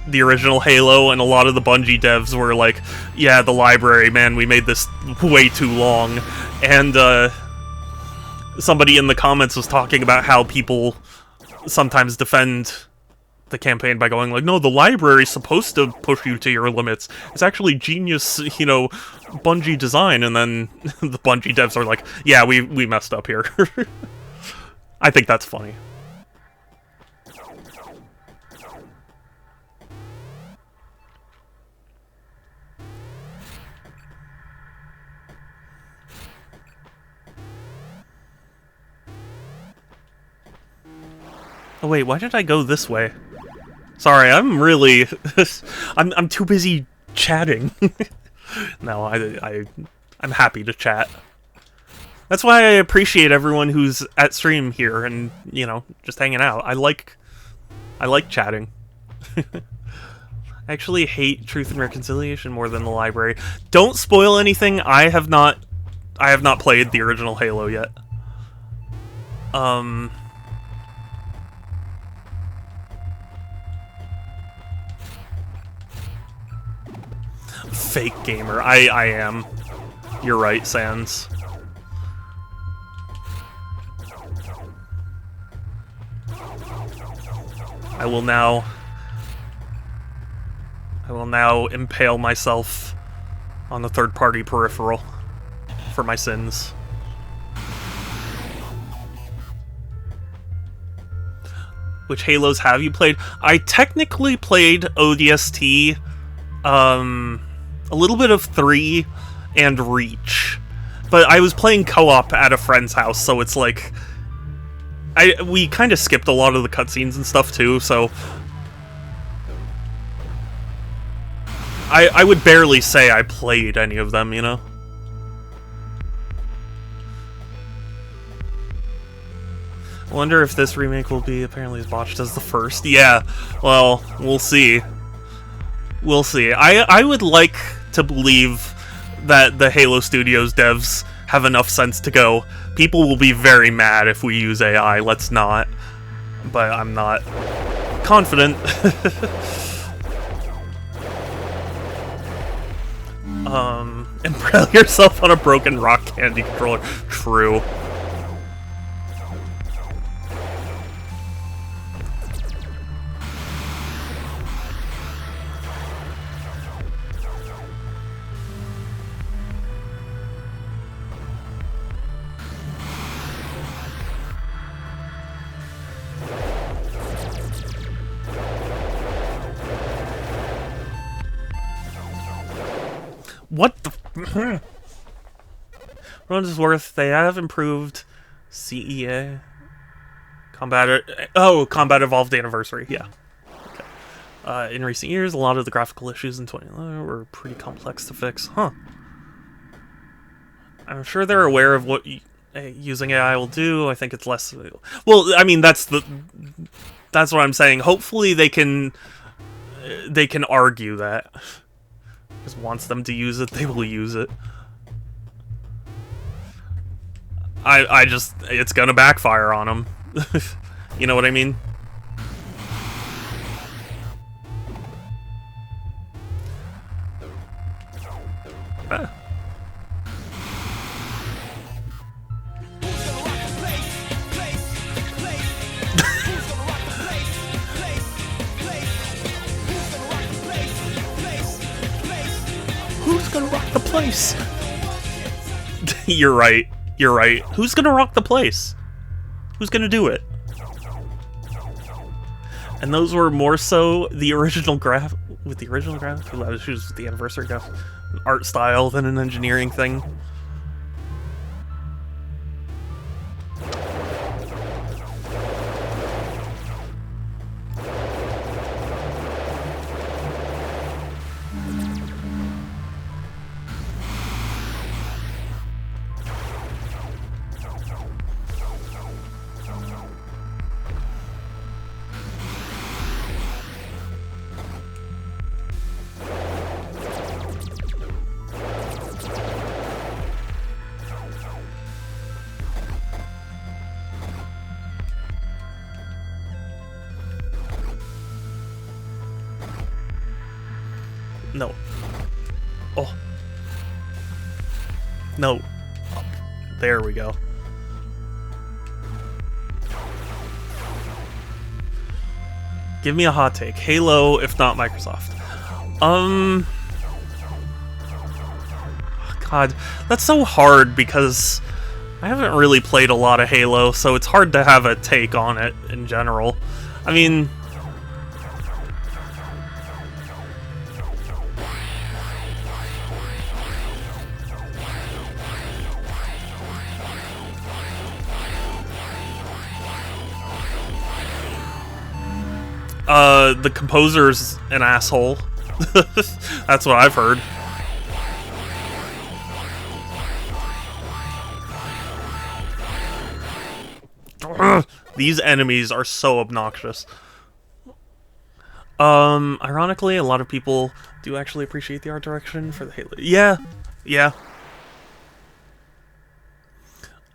the original Halo, and a lot of the Bungie devs were like, yeah, the library, man, we made this way too long. And somebody in the comments was talking about how people sometimes defend the campaign by going like, no, the library's supposed to push you to your limits. It's actually genius, you know, Bungie design. And then the Bungie devs are like, yeah, we messed up here. I think that's funny. Oh wait, why did I go this way? Sorry, I'm really... I'm too busy chatting. No, I'm happy to chat. That's why I appreciate everyone who's at stream here and, you know, just hanging out. I like chatting. I actually hate Truth and Reconciliation more than the library. Don't spoil anything. I have not played the original Halo yet. Fake gamer. I am. You're right, Sans. I will now impale myself on the third-party peripheral for my sins. Which Halos have you played? I technically played ODST, a little bit of 3 and Reach, but I was playing co-op at a friend's house, so it's like we kind of skipped a lot of the cutscenes and stuff too, so I would barely say I played any of them, you know? I wonder if this remake will be apparently as botched as the first. Yeah, well, we'll see. We'll see. I would like to believe that the Halo Studios devs have enough sense to go, people will be very mad if we use AI, let's not. But I'm not confident. Impale yourself on a broken rock candy controller. True. What is worth? They have improved CEA. Combat Evolved Anniversary. Yeah. In recent years, a lot of the graphical issues in 2011 were pretty complex to fix. Huh. I'm sure they're aware of what using AI will do. I think it's less... Well, I mean, that's what I'm saying. Hopefully they can argue that. Just wants them to use it, they will use it. I just... It's gonna backfire on them. You know what I mean? Ah. Who's gonna rock the place? You're right. You're right. Who's gonna rock the place? Who's gonna do it? And those were more so the original with the original graphic, who allowed to choose the anniversary graphic, art style than an engineering thing. No. Oh. No. There we go. Give me a hot take. Halo, if not Microsoft. God, that's so hard because I haven't really played a lot of Halo, so it's hard to have a take on it in general. I mean... the composer's an asshole. That's what I've heard. Ugh, these enemies are so obnoxious. Ironically, a lot of people do actually appreciate the art direction for the Halo. Yeah, yeah.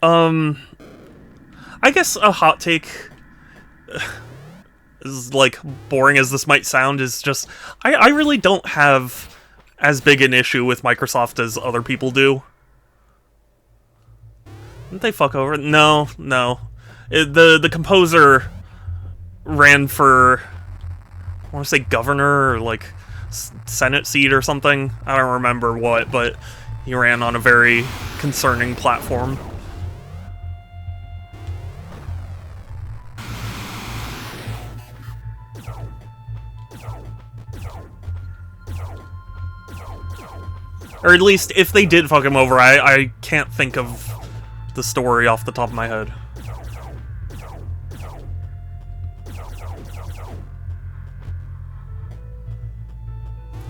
I guess a hot take... as like boring as this might sound, is just I really don't have as big an issue with Microsoft as other people do. Didn't they fuck over? No. The composer ran for, I want to say governor or like Senate seat or something. I don't remember what, but he ran on a very concerning platform. Or at least, if they did fuck him over, I can't think of the story off the top of my head.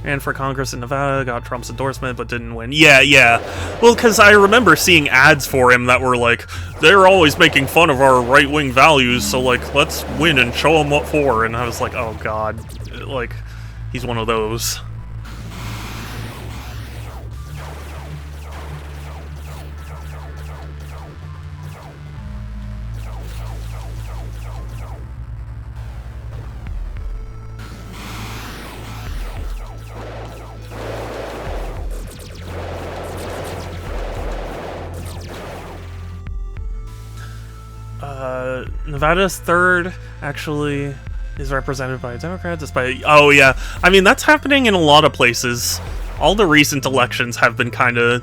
And for Congress in Nevada, got Trump's endorsement, but didn't win. Yeah. Well, because I remember seeing ads for him that were like, they're always making fun of our right-wing values, so, like, let's win and show them what for. And I was like, oh, God. Like, he's one of those. Nevada's third, actually, is represented by a Democrat, despite... Oh, yeah. I mean, that's happening in a lot of places. All the recent elections have been kind of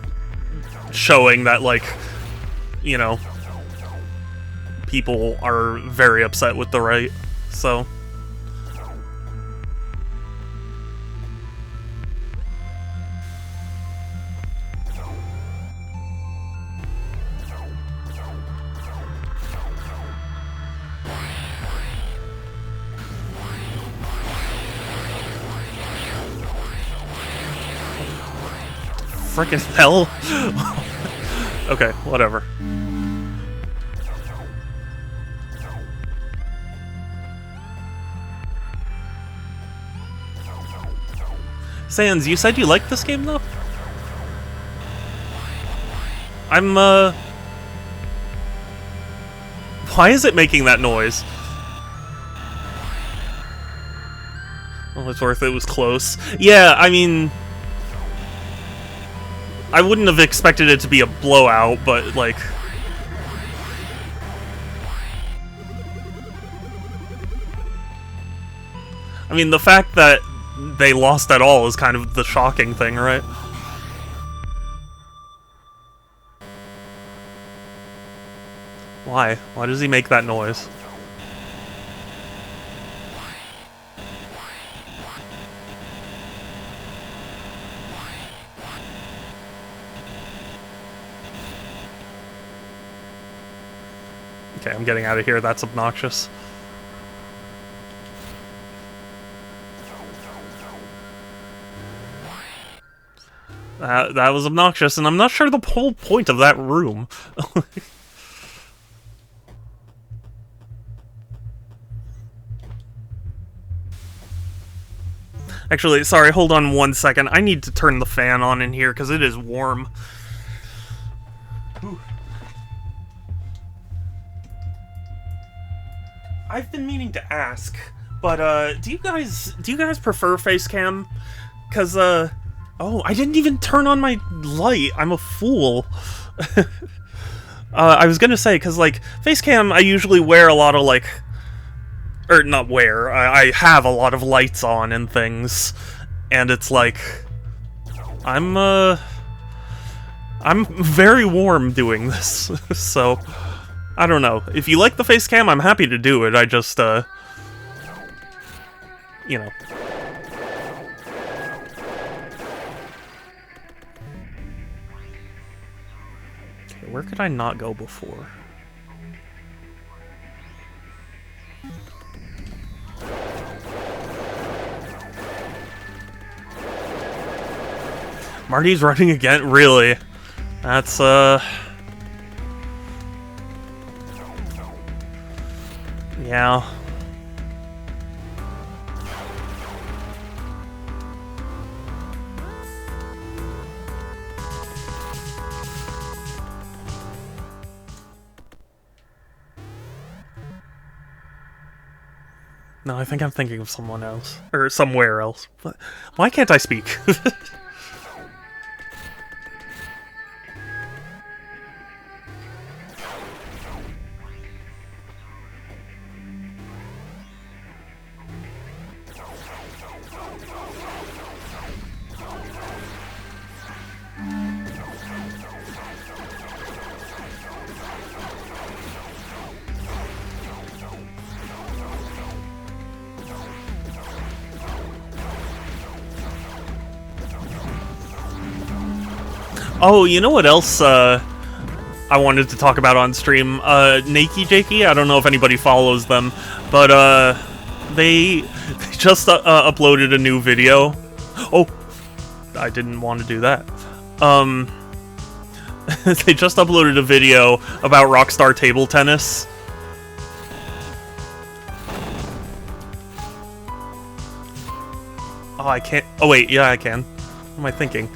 showing that, like, you know, people are very upset with the right, so... frickin' hell? Okay, whatever. Sans, you said you liked this game, though? Why is it making that noise? Well, it's worth it. It was close. Yeah, I mean... I wouldn't have expected it to be a blowout, but, like... I mean, the fact that they lost at all is kind of the shocking thing, right? Why? Why does he make that noise? Okay, I'm getting out of here. That's obnoxious. That was obnoxious, and I'm not sure the whole point of that room. Actually, sorry, hold on 1 second. I need to turn the fan on in here, because it is warm. Whew. I've been meaning to ask, but, do you guys prefer Facecam? Because, oh, I didn't even turn on my light. I'm a fool. I was gonna say, because, like, Facecam, I usually wear a lot of, like... Or, not wear. I have a lot of lights on and things. And it's like... I'm very warm doing this. So, I don't know. If you like the Facecam, I'm happy to do it. I just, you know... Where could I not go before? Marty's running again? Really? That's, yeah. No, I think I'm thinking of someone else. Or somewhere else. But why can't I speak? Oh, you know what else, I wanted to talk about on stream? Nakey Jakey, I don't know if anybody follows them, but, they just, uploaded a new video. Oh, I didn't want to do that. They just uploaded a video about Rockstar Table Tennis. Oh, I can't... Oh, wait, yeah, I can. What am I thinking?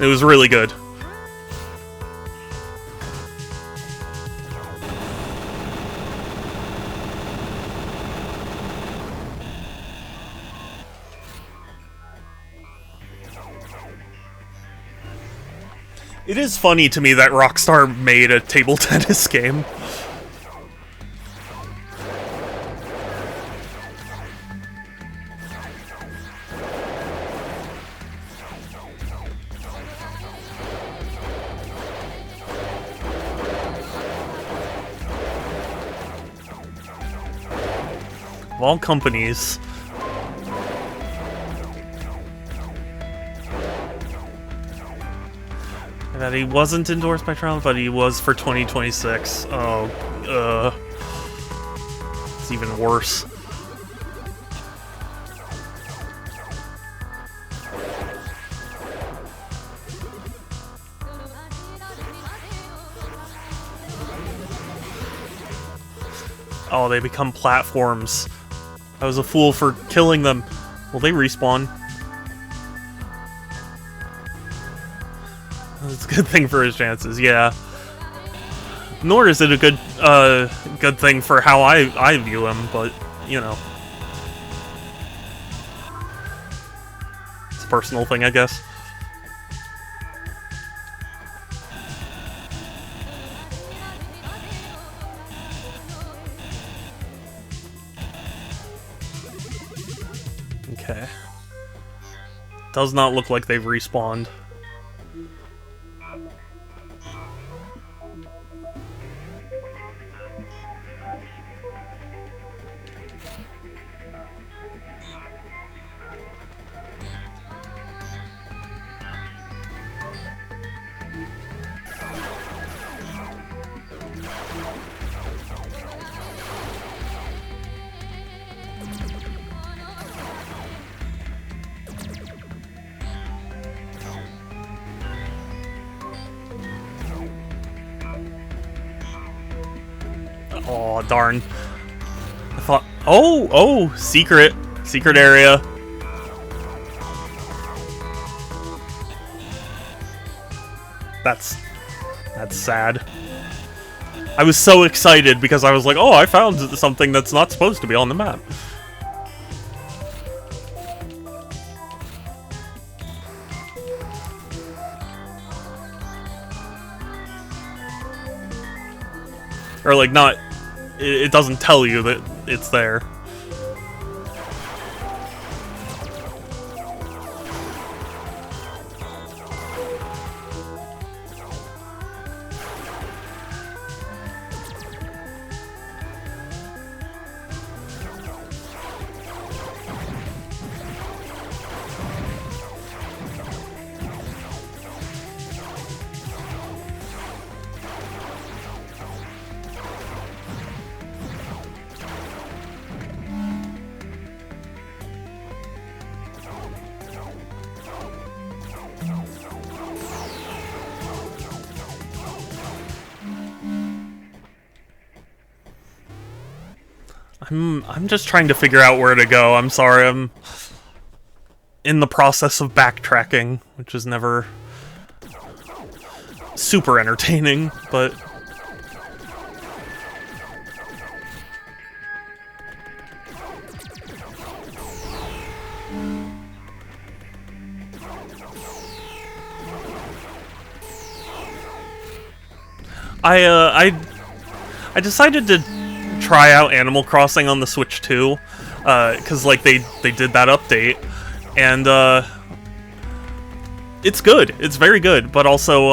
It was really good. It is funny to me that Rockstar made a table tennis game. Of all companies. That he wasn't endorsed by Toronto, but he was for 2026. Oh, it's even worse. Oh, they become platforms. I was a fool for killing them. Will they respawn? That's a good thing for his chances, yeah. Nor is it a good thing for how I view him, but, you know. It's a personal thing, I guess. Okay. Does not look like they've respawned. Oh, darn. I thought... Oh! Secret area. That's sad. I was so excited because I was like, oh, I found something that's not supposed to be on the map. Or, like, not... It doesn't tell you that it's there. I'm just trying to figure out where to go. I'm sorry, I'm in the process of backtracking, which is never super entertaining, but... I decided to try out Animal Crossing on the Switch too, because like they did that update, and it's good. It's very good, but also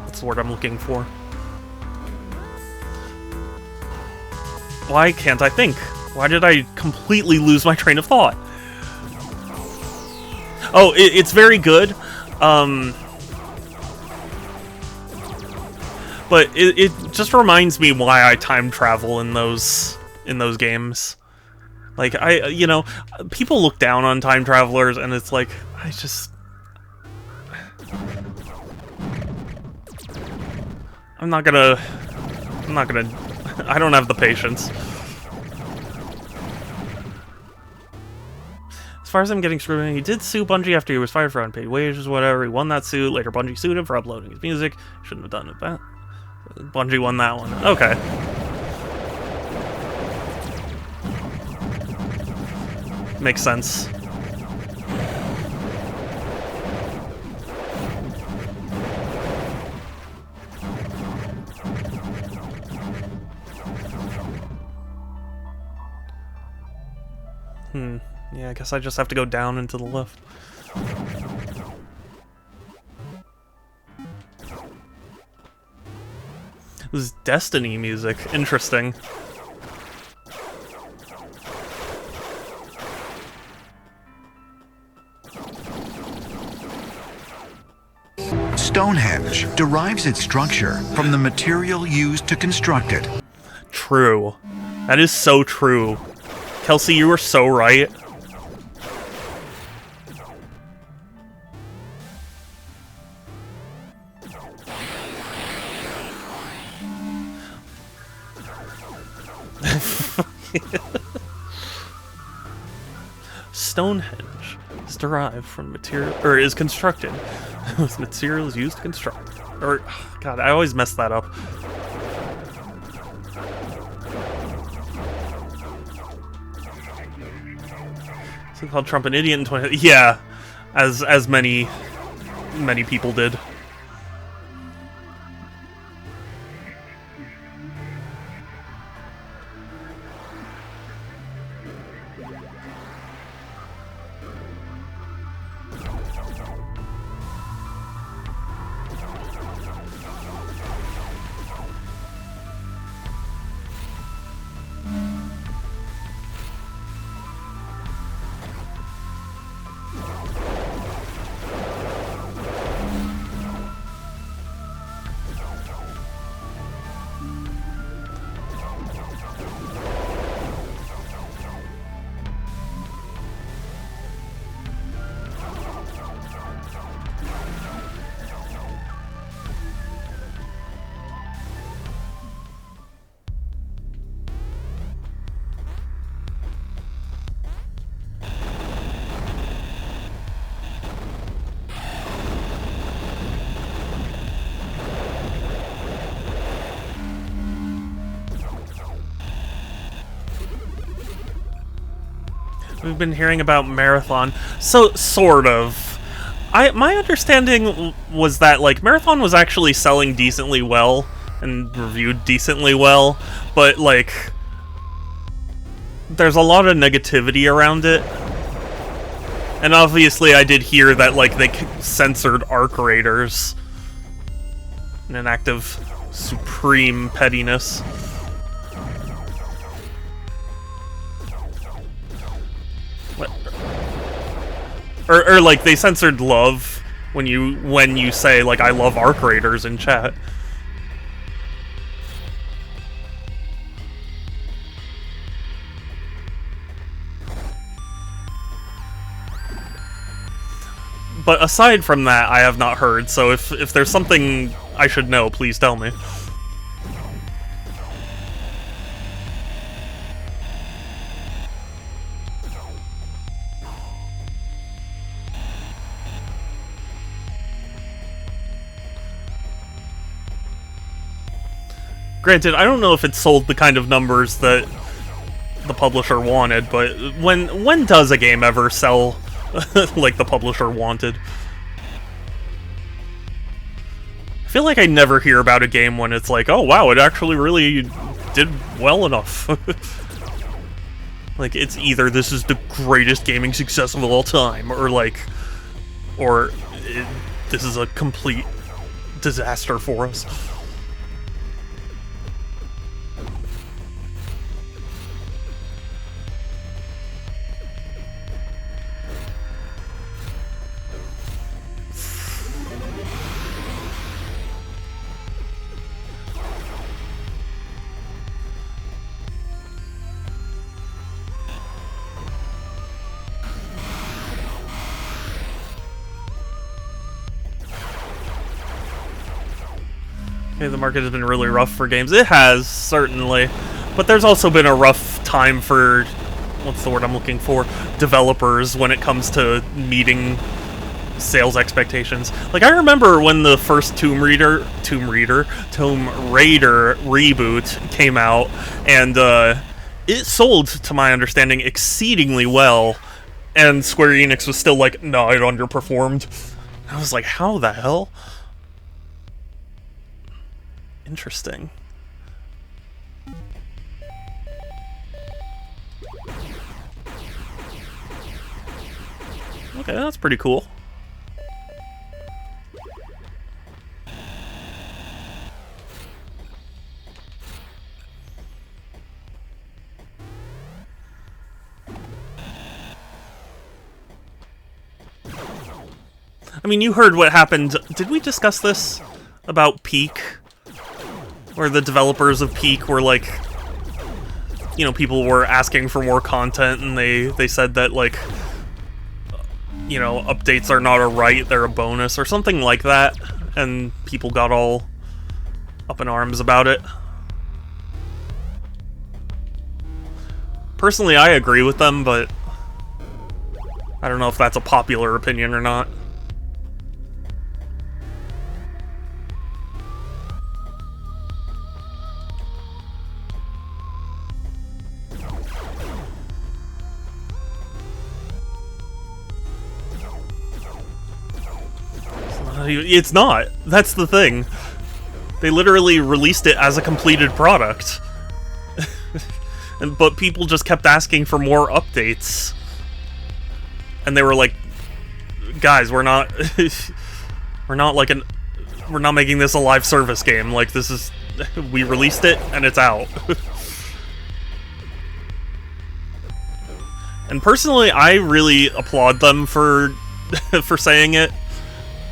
what's the word I'm looking for? Why can't I think? Why did I completely lose my train of thought? Oh, it's very good. But it just reminds me why I time travel in those games. Like, you know, people look down on time travelers, and it's like, I'm not gonna, I don't have the patience. As far as I'm getting screwed, he did sue Bungie after he was fired for unpaid wages, whatever. He won that suit. Later, Bungie sued him for uploading his music. Shouldn't have done it, but Bungie won that one. Okay. Makes sense. Yeah, I guess I just have to go down and to the left. This is Destiny music. Interesting. Stonehenge derives its structure from the material used to construct it. True. That is so true. Kelsey, you were so right. Stonehenge is derived from material, or is constructed with materials used to construct. Or, God, I always mess that up. So called Trump an idiot in 20. Yeah, as many people did. We've been hearing about Marathon. So, sort of. My understanding was that, like, Marathon was actually selling decently well and reviewed decently well, but, like, there's a lot of negativity around it. And obviously I did hear that, like, they censored arc raiders in an act of supreme pettiness. Or like they censored love when you say like I love arc raiders in chat. But aside from that, I have not heard. So if there's something I should know, please tell me. Granted, I don't know if it sold the kind of numbers that the publisher wanted, but when does a game ever sell like the publisher wanted? I feel like I never hear about a game when it's like, oh wow, it actually really did well enough. Like, it's either this is the greatest gaming success of all time, or like, this is a complete disaster for us. The market has been really rough for games. It has, certainly. But there's also been a rough time for, what's the word I'm looking for, developers when it comes to meeting sales expectations. Like, I remember when the first Tomb Raider reboot came out, and it sold, to my understanding, exceedingly well, and Square Enix was still like, no, it underperformed. I was like, how the hell? Interesting. Okay, that's pretty cool. I mean, you heard what happened. Did we discuss this about Peak? Where the developers of Peak were like, you know, people were asking for more content, and they said that, like, you know, updates are not a right, they're a bonus, or something like that, and people got all up in arms about it. personally, I agree with them, but I don't know if that's a popular opinion or not. It's not. That's the thing. They literally released it as a completed product. But people just kept asking for more updates. And they were like, guys, we're not we're not making this a live service game. Like, this is, we released it and it's out. And personally, I really applaud them for for saying it.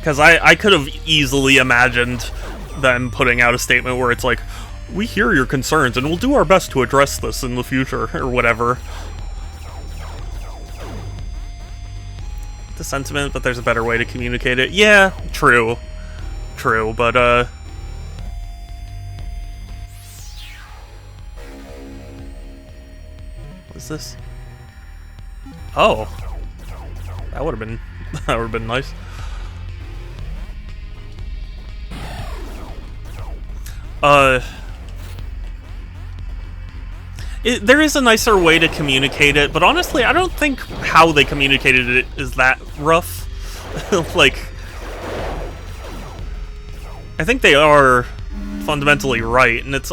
Because I could have easily imagined them putting out a statement where it's like, we hear your concerns and we'll do our best to address this in the future, or whatever. The sentiment, but there's a better way to communicate it. Yeah, true. True, but, what's this? Oh. That would've been nice. There is a nicer way to communicate it, but honestly, I don't think how they communicated it is that rough. Like, I think they are fundamentally right, and it's...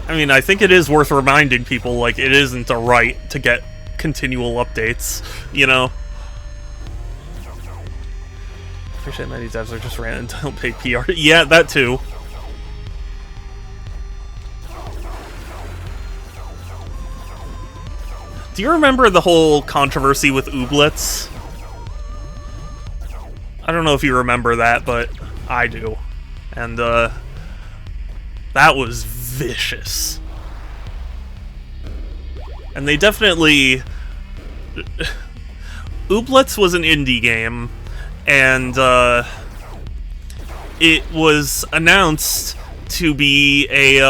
I mean, I think it is worth reminding people, like, it isn't a right to get continual updates, you know? Appreciate many devs are just ran and don't pay PR. Yeah, that too. Do you remember the whole controversy with ooblets? I don't know if you remember that, but I do. And, that was vicious. And they definitely... Ooblets was an indie game, and, it was announced to be a,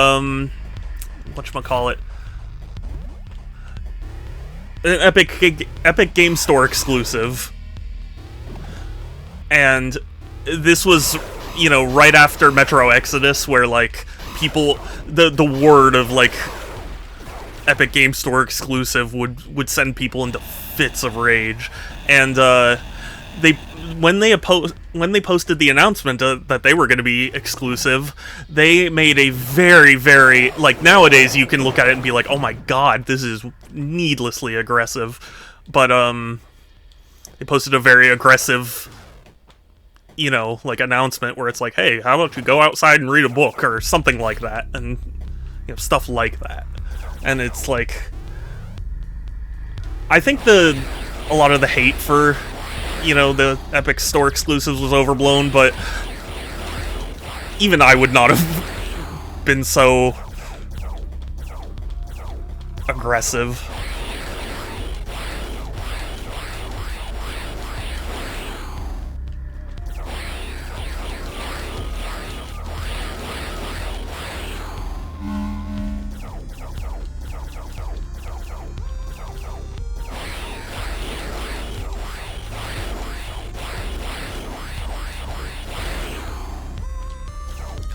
whatchamacallit? An Epic Game Store exclusive. And this was, you know, right after Metro Exodus, where, like, people... The word of, like, Epic Game Store exclusive would send people into fits of rage. And, when they posted the announcement that they were going to be exclusive, they made a very, very... Like, nowadays you can look at it and be like, oh my god, this is needlessly aggressive. But, they posted a very aggressive, you know, like, announcement where it's like, hey, how about you go outside and read a book, or something like that, and, you know, stuff like that. And it's like... I think a lot of the hate for... you know, the Epic Store exclusives was overblown, but even I would not have been so aggressive.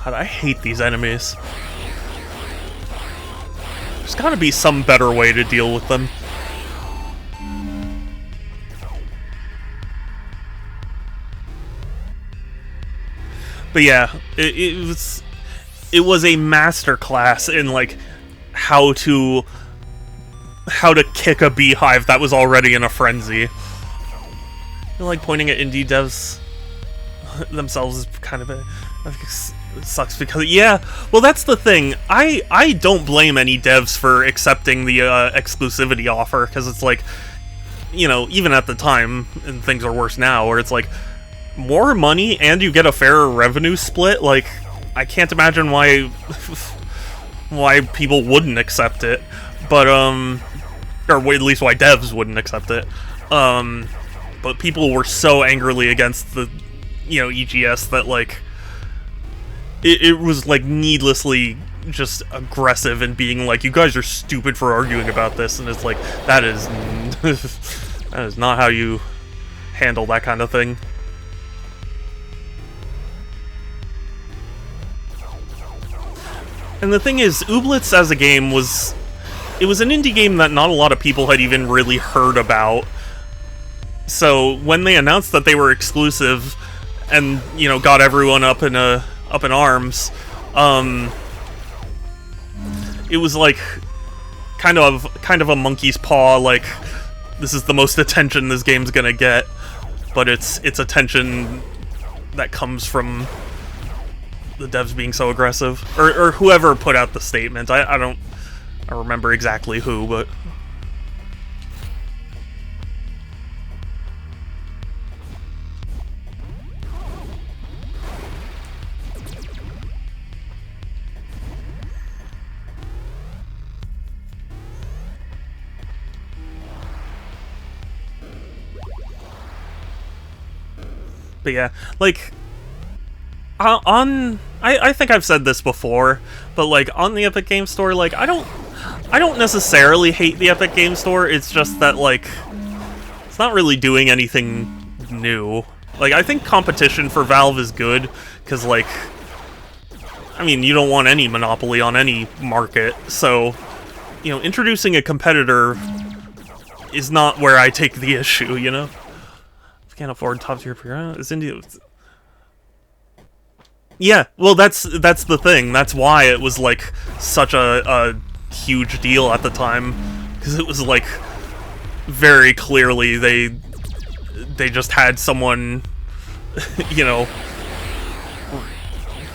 God, I hate these enemies. There's gotta be some better way to deal with them. But yeah, it was a masterclass in, like, how to kick a beehive that was already in a frenzy. I feel like pointing at indie devs themselves is kind of a... It sucks because, yeah, well, that's the thing. I don't blame any devs for accepting the exclusivity offer, because it's like, you know, even at the time, and things are worse now, where it's like, more money and you get a fairer revenue split, like, I can't imagine why people wouldn't accept it, but, or at least why devs wouldn't accept it, but people were so angrily against the, you know, EGS that, like, it was, like, needlessly just aggressive and being like, you guys are stupid for arguing about this, and it's like, that is that is not how you handle that kind of thing. And the thing is, Ooblets as a game was... It was an indie game that not a lot of people had even really heard about. So when they announced that they were exclusive and, you know, got everyone up in arms, it was like kind of a monkey's paw, like, this is the most attention this game's gonna get, but it's attention that comes from the devs being so aggressive, or whoever put out the statement. I don't remember exactly who, but yeah, like, I think I've said this before, but like on the Epic Game Store, like I don't necessarily hate the Epic Game Store. It's just that like it's not really doing anything new. Like, I think competition for Valve is good because, like, I mean, you don't want any monopoly on any market, so, you know, introducing a competitor is not where I take the issue, you know? Can't afford top tier PR. Is India? Yeah, well, that's the thing. That's why it was like such a huge deal at the time, because it was like very clearly they just had someone, you know,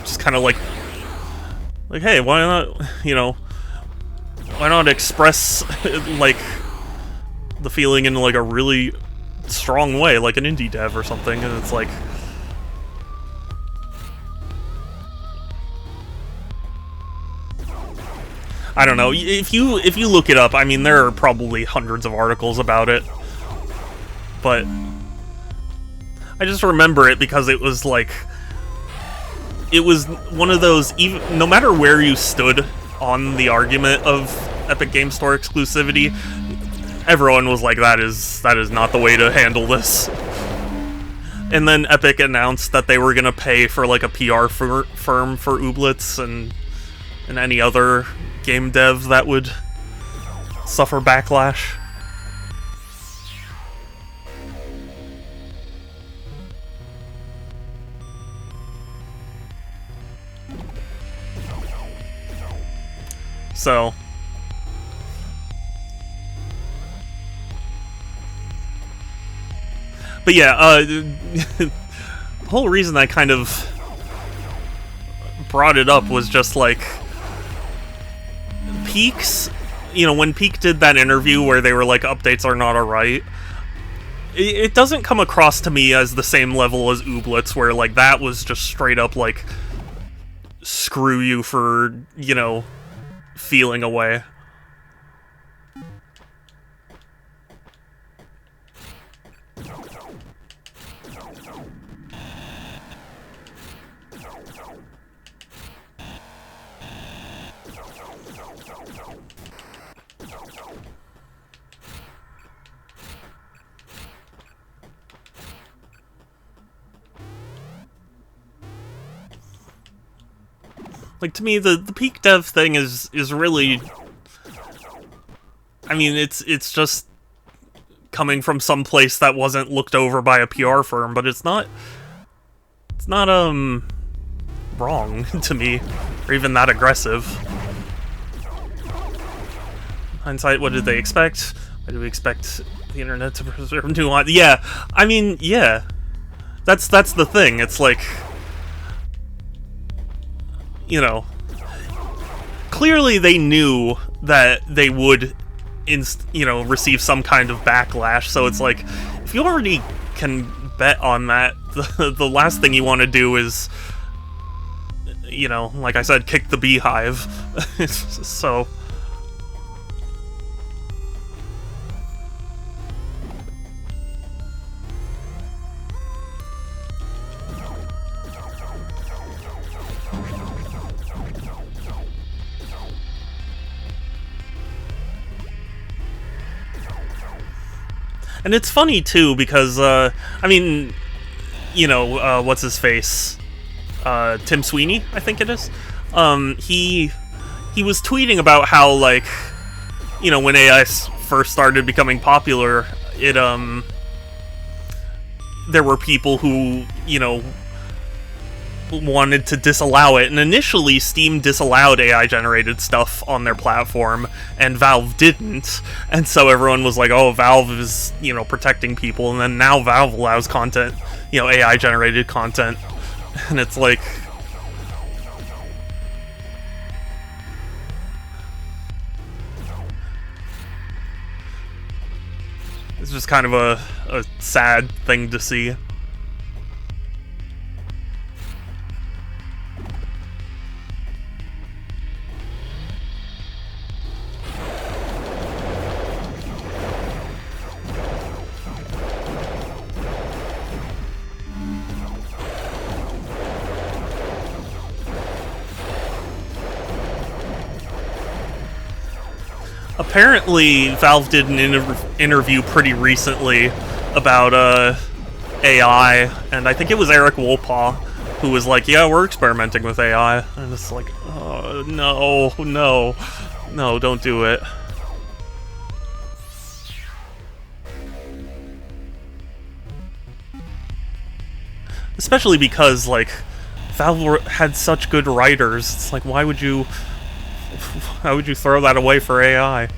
just kind of like, hey, why not, you know, why not express like the feeling in like a really strong way, like an indie dev or something, and it's like, I don't know. If you look it up, I mean, there are probably hundreds of articles about it, but I just remember it because it was like, it was one of those, even no matter where you stood on the argument of Epic Game Store exclusivity, everyone was like, that is not the way to handle this. And then Epic announced that they were gonna pay for like a PR firm for Ooblets and any other game dev that would suffer backlash. So, but yeah, the whole reason I kind of brought it up was just like, Peak's, you know, when Peak did that interview where they were like, updates are not alright, it doesn't come across to me as the same level as Ooblets, where like that was just straight up like, screw you for, you know, feeling away. Like, to me, the Peak Dev thing is really, I mean, it's just coming from some place that wasn't looked over by a PR firm, but it's not wrong to me, or even that aggressive. Hindsight, what did they expect? Why do we expect the internet to preserve nuance? Yeah, I mean, yeah. That's the thing. It's like, you know, clearly they knew that they would, you know, receive some kind of backlash, so it's like, if you already can bet on that, the last thing you want to do is, you know, like I said, kick the beehive. So, And it's funny too because I mean, you know, what's his face? Tim Sweeney, I think it is. He was tweeting about how, like, you know, when AI first started becoming popular, it there were people who, you know, wanted to disallow it, and initially Steam disallowed AI-generated stuff on their platform, and Valve didn't, and so everyone was like, oh, Valve is, you know, protecting people, and then now Valve allows content, you know, AI-generated content, and it's like... It's just kind of a sad thing to see. Apparently, Valve did an interview pretty recently about AI, and I think it was Eric Wolpaw who was like, yeah, we're experimenting with AI. And it's like, oh, no, no, no, don't do it. Especially because, like, Valve had such good writers. It's like, why would you throw that away for AI?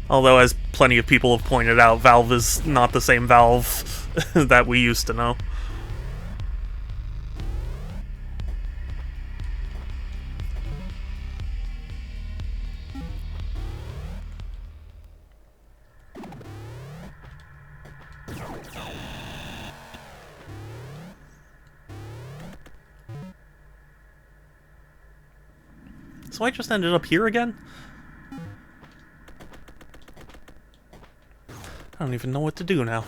Although, as plenty of people have pointed out, Valve is not the same Valve that we used to know. So I just ended up here again? I don't even know what to do now.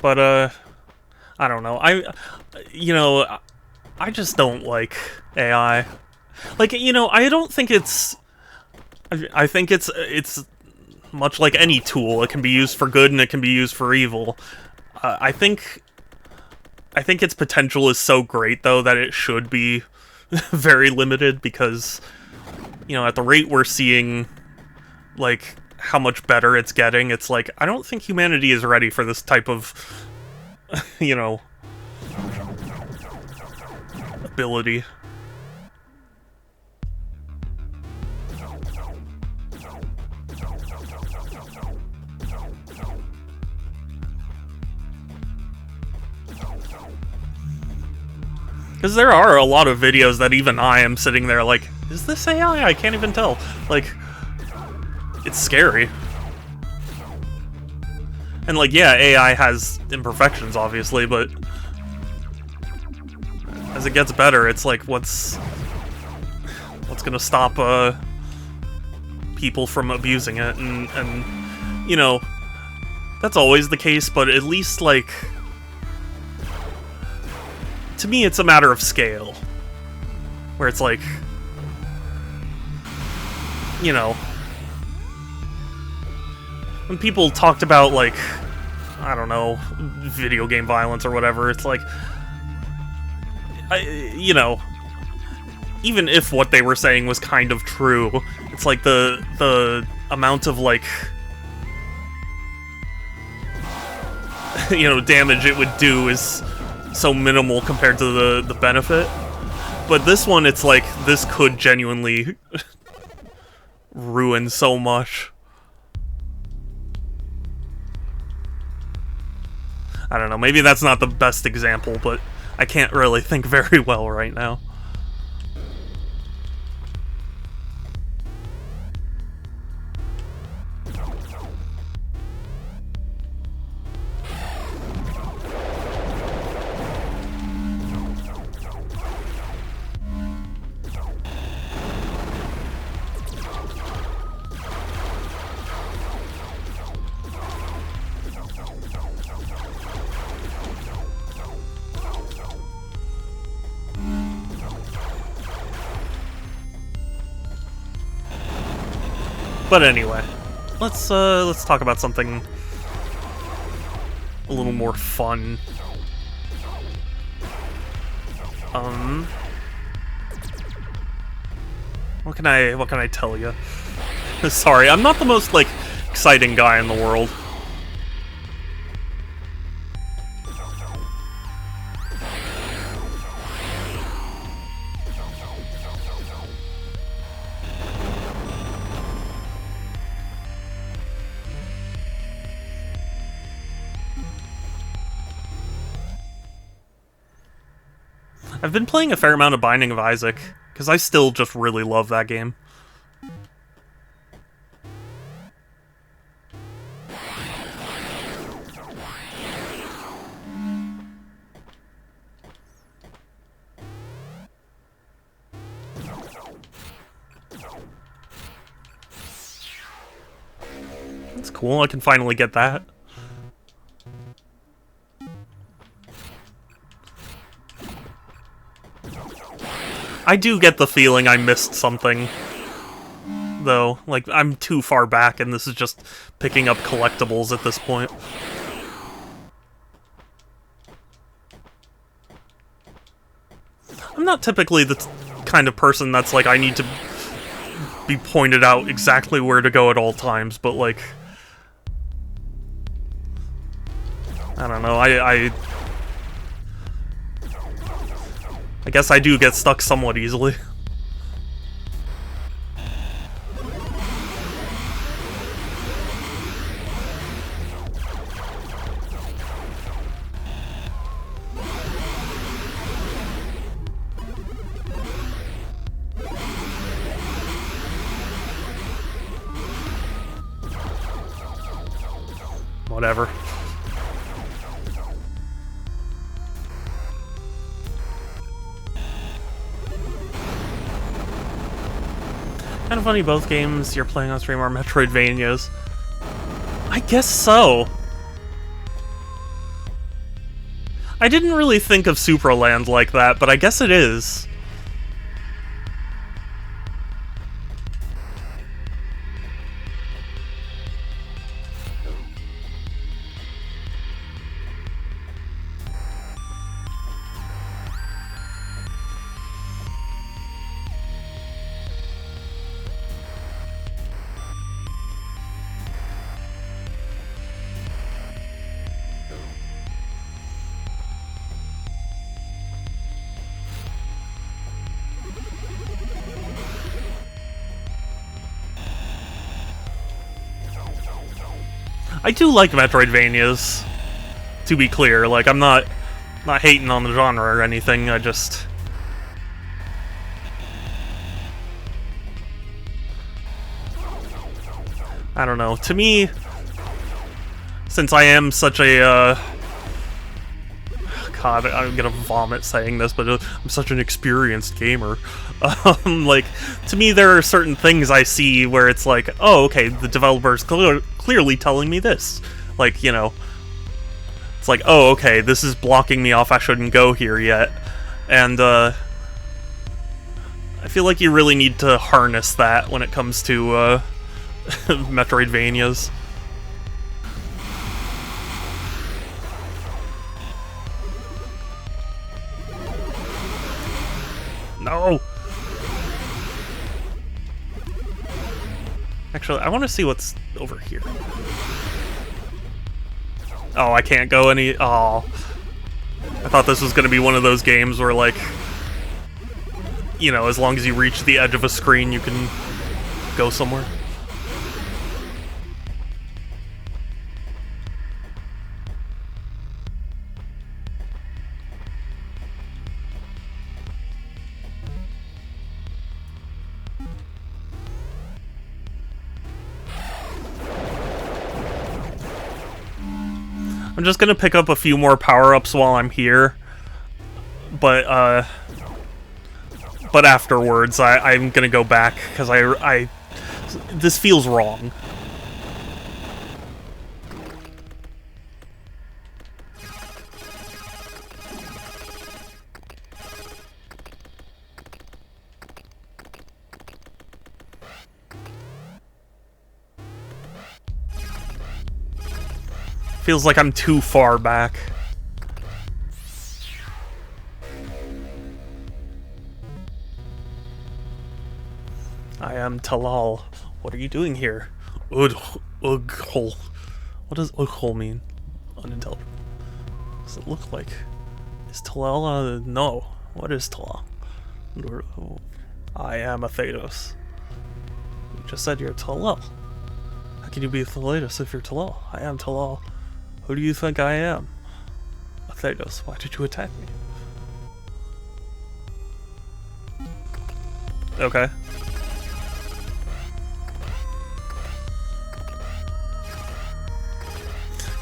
But, I don't know. I just don't like AI. Like, you know, I don't think it's... I think it's much like any tool. It can be used for good and it can be used for evil. I think its potential is so great, though, that it should be very limited, because, you know, at the rate we're seeing, like, how much better it's getting, it's like, I don't think humanity is ready for this type of, you know, ability. Because there are a lot of videos that even I am sitting there like, is this AI? I can't even tell. Like, it's scary. And, like, yeah, AI has imperfections, obviously, but as it gets better, it's like, what's gonna stop people from abusing it? And you know, that's always the case, but at least, like, to me, it's a matter of scale, where it's like, you know, when people talked about, like, I don't know, video game violence or whatever, it's like, you know, even if what they were saying was kind of true, it's like the amount of, like, you know, damage it would do is so minimal compared to the benefit. But this one, it's like, this could genuinely ruin so much. I don't know, maybe that's not the best example, but I can't really think very well right now. But anyway, let's talk about something a little more fun. What can I tell you? Sorry, I'm not the most, like, exciting guy in the world. I've been playing a fair amount of Binding of Isaac, because I still just really love that game. That's cool, I can finally get that. I do get the feeling I missed something, though. Like, I'm too far back, and this is just picking up collectibles at this point. I'm not typically the kind of person that's like, I need to be pointed out exactly where to go at all times, but like... I don't know, I guess I do get stuck somewhat easily. Whatever. Kind of funny, both games you're playing on stream are Metroidvanias. I guess so. I didn't really think of Supraland like that, but I guess it is. I do like Metroidvanias, to be clear. Like, I'm not hating on the genre or anything, I just... I don't know. To me, since I am such a, God, I'm gonna vomit saying this, but I'm such an experienced gamer. Like, to me, there are certain things I see where it's like, oh, okay, the developer's clearly telling me this. Like, you know, it's like, oh, okay, this is blocking me off, I shouldn't go here yet. And, I feel like you really need to harness that when it comes to, Metroidvanias. No! Actually, I want to see what's over here. Oh, I can't go any... Oh. I thought this was going to be one of those games where, like... You know, as long as you reach the edge of a screen, you can go somewhere. I'm just gonna pick up a few more power-ups while I'm here, but afterwards I'm gonna go back, because this feels wrong. Feels like I'm too far back. I am Talal. What are you doing here? Ughol. What does Ughol mean? Unintelligible. What does it look like? Is Talal no. What is Talal? I am a Thedos. You just said you're Talal. How can you be a Thedos if you're Talal? I am Talal. Who do you think I am? A Thedos. Why did you attack me? Okay.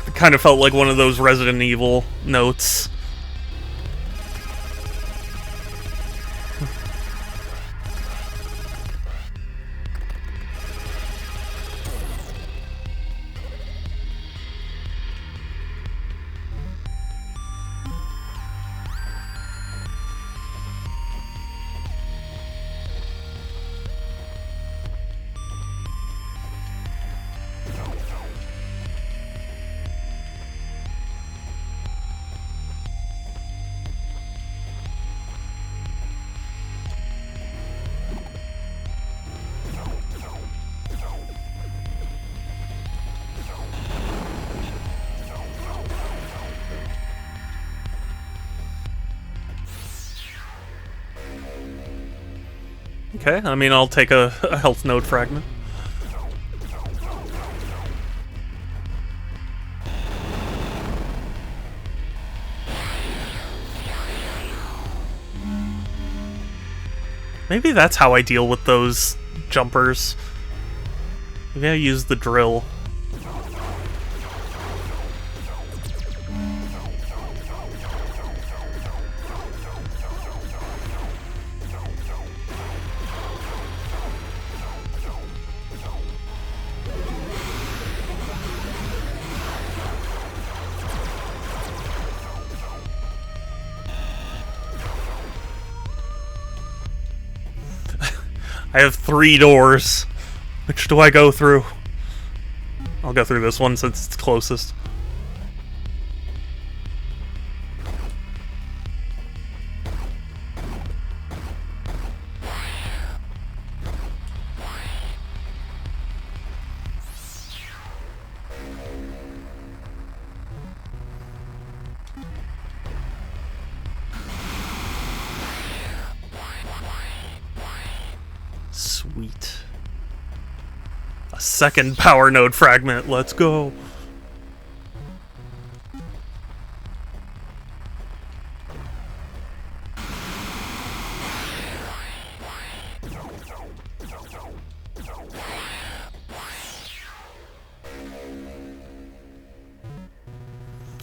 It kind of felt like one of those Resident Evil notes. Okay, I mean, I'll take a health node fragment. Maybe that's how I deal with those jumpers. Maybe I use the drill. I have 3 doors. Which do I go through? I'll go through this one since it's closest. Sweet. A second power node fragment. Let's go.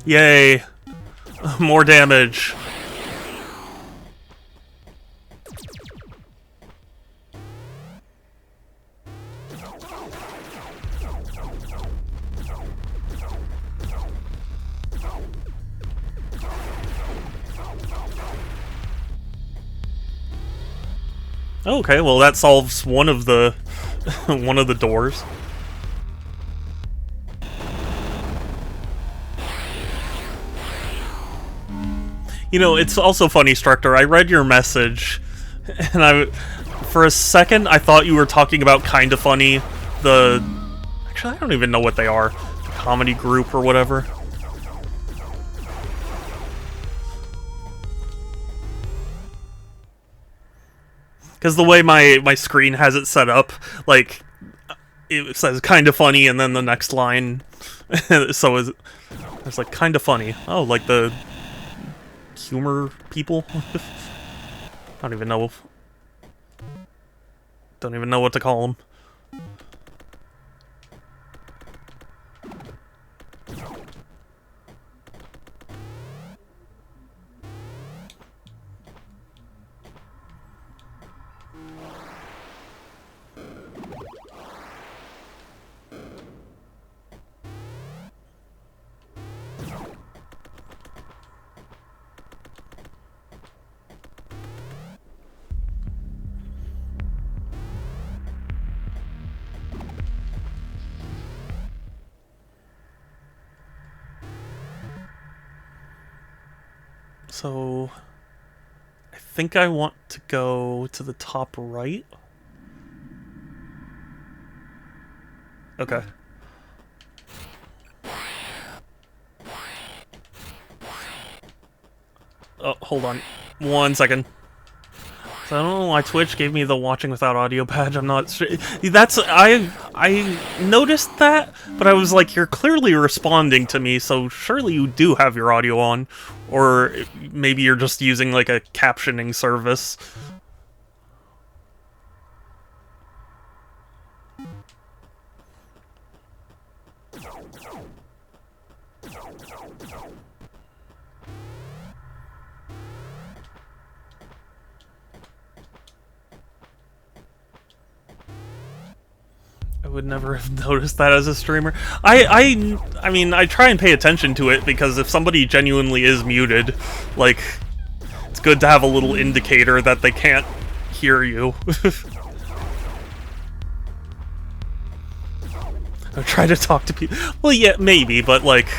Yay. More damage. Okay, well that solves one of the one of the doors. You know, it's also funny, Structor. I read your message, and for a second I thought you were talking about Kinda Funny, actually I don't even know what they are, comedy group or whatever. Because the way my screen has it set up, like, it says Kinda Funny and then the next line. So it's like Kinda Funny. Oh, like the humor people? I don't even know what to call them. So I think I want to go to the top right. Okay. Oh, hold on. 1 second. So I don't know why Twitch gave me the watching without audio badge. I'm not sure. That's I noticed that, but I was like, you're clearly responding to me, so surely you do have your audio on, or maybe you're just using like a captioning service. I would never have noticed that as a streamer. I mean, I try and pay attention to it because if somebody genuinely is muted, like, it's good to have a little indicator that they can't hear you. I try to talk to people. Well, yeah, maybe, but like,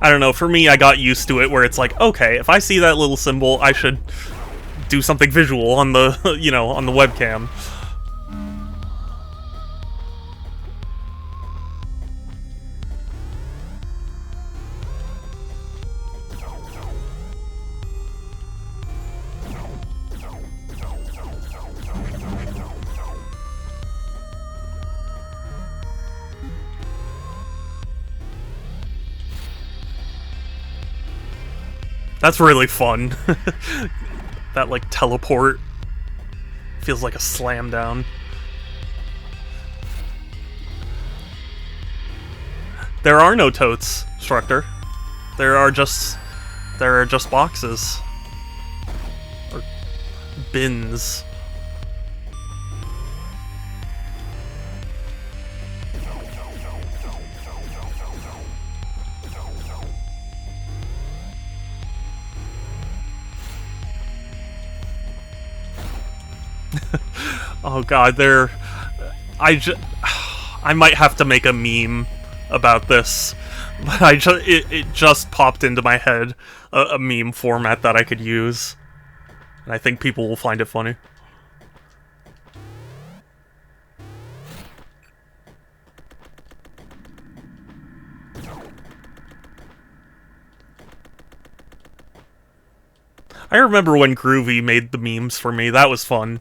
I don't know. For me, I got used to it where it's like, okay, if I see that little symbol, I should do something visual on the, you know, on the webcam. That's really fun. That, like, teleport feels like a slam down. There are no totes, Structor. There are just boxes. Or bins. Oh god, I might have to make a meme about this, but it just popped into my head, a meme format that I could use, and I think people will find it funny. I remember when Groovy made the memes for me. That was fun.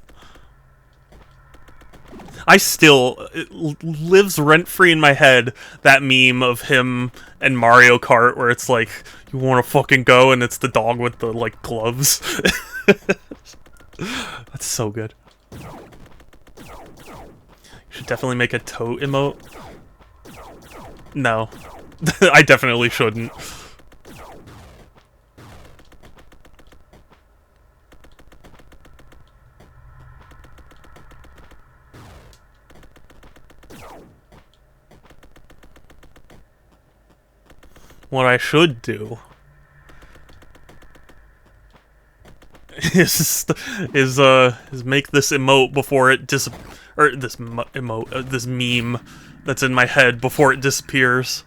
It lives rent-free in my head, that meme of him and Mario Kart where it's like, you wanna fucking go, and it's the dog with the, like, gloves. That's so good. You should definitely make a tote emote. No. I definitely shouldn't. What I should do is make this emote before it this meme that's in my head before it disappears.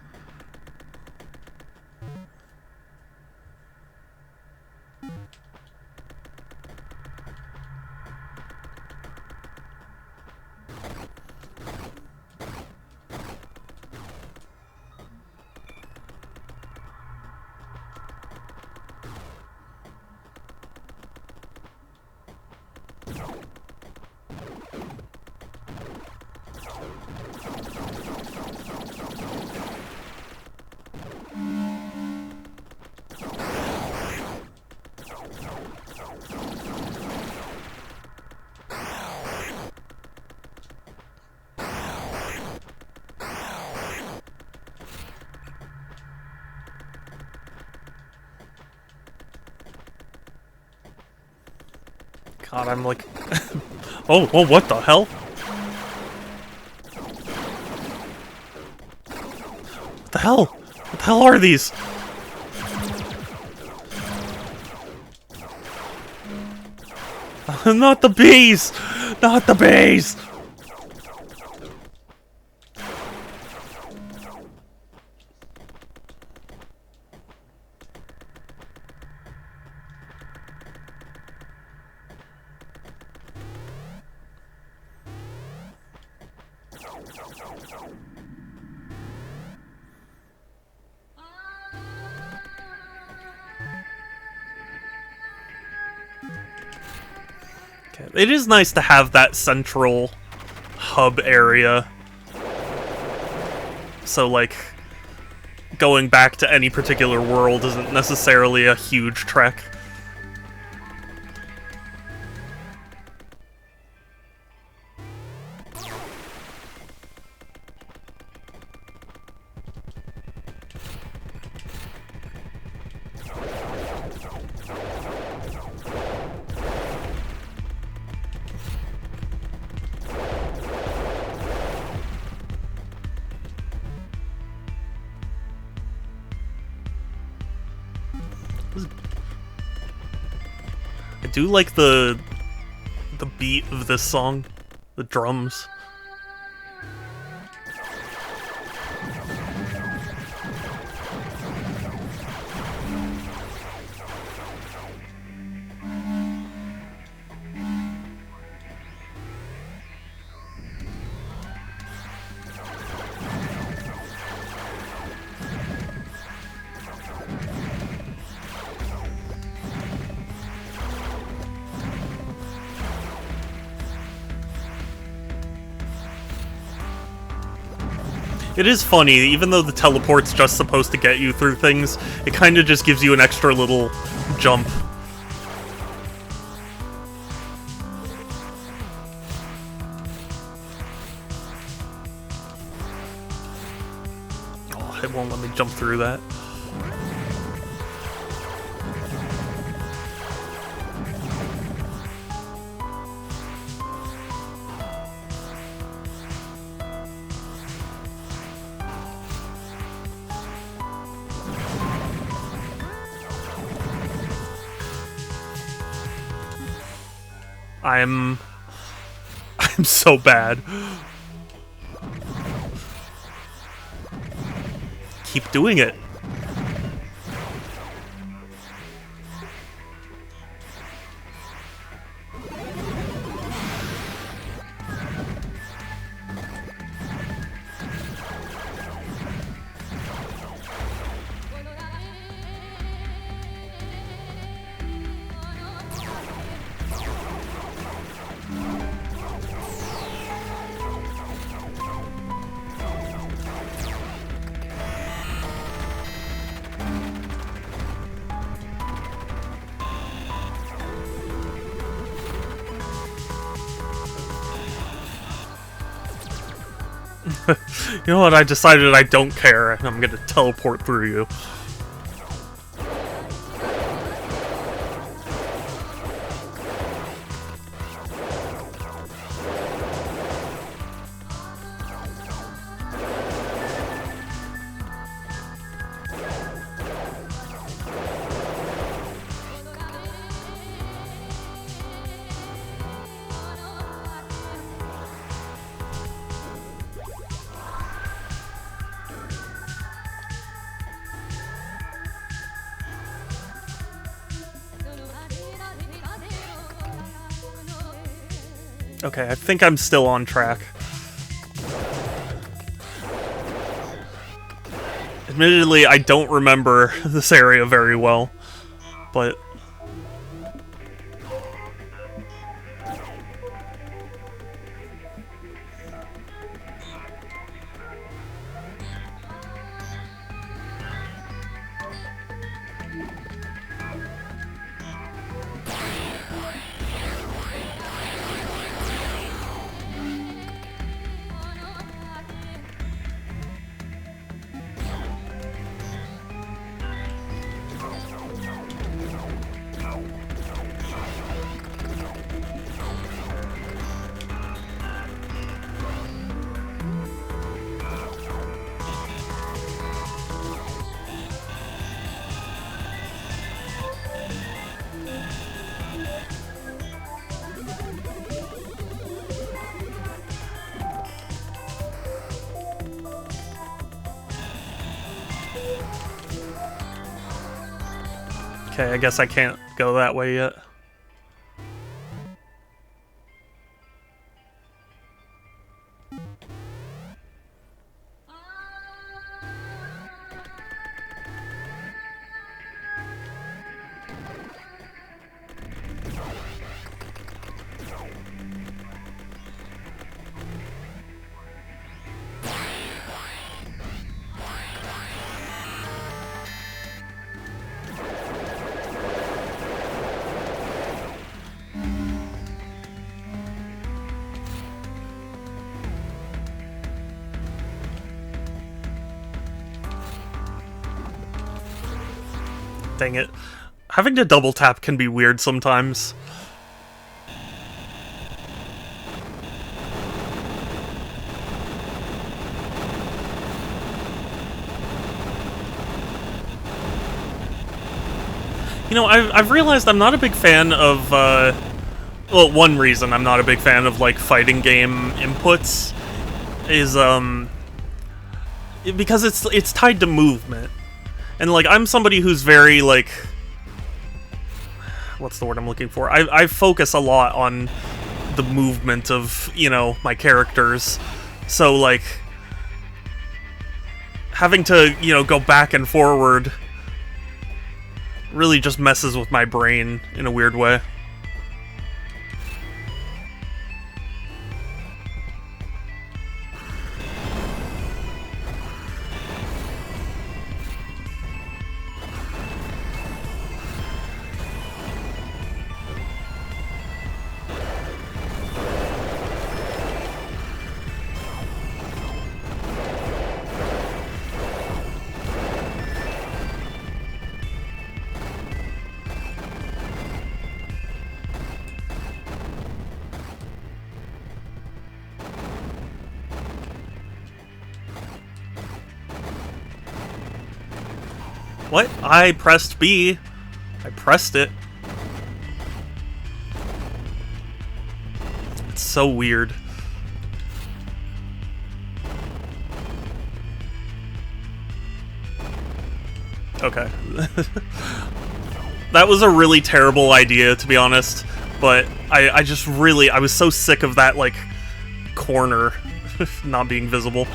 God, I'm like... oh, what the hell? What the hell? What the hell are these? Not the bees! Not the bees! Okay. It is nice to have that central hub area. So, like, going back to any particular world isn't necessarily a huge trek. I do like the beat of this song, the drums. It is funny, even though the teleport's just supposed to get you through things, it kind of just gives you an extra little jump. Oh, it won't let me jump through that. I'm so bad. Keep doing it. You know what, I decided I don't care, and I'm gonna teleport through you. Okay, I think I'm still on track. Admittedly, I don't remember this area very well, but... Okay, I guess I can't go that way yet. Dang it. Having to double tap can be weird sometimes. You know, I've realized I'm not a big fan of, well, one reason I'm not a big fan of, like, fighting game inputs is, because it's tied to movement. And, like, I'm somebody who's very, like... What's the word I'm looking for? I focus a lot on the movement of, you know, my characters. So, like... having to, you know, go back and forward... really just messes with my brain in a weird way. What? I pressed B. I pressed it. It's so weird. Okay. That was a really terrible idea, to be honest. But I just really... I was so sick of that, like, corner not being visible.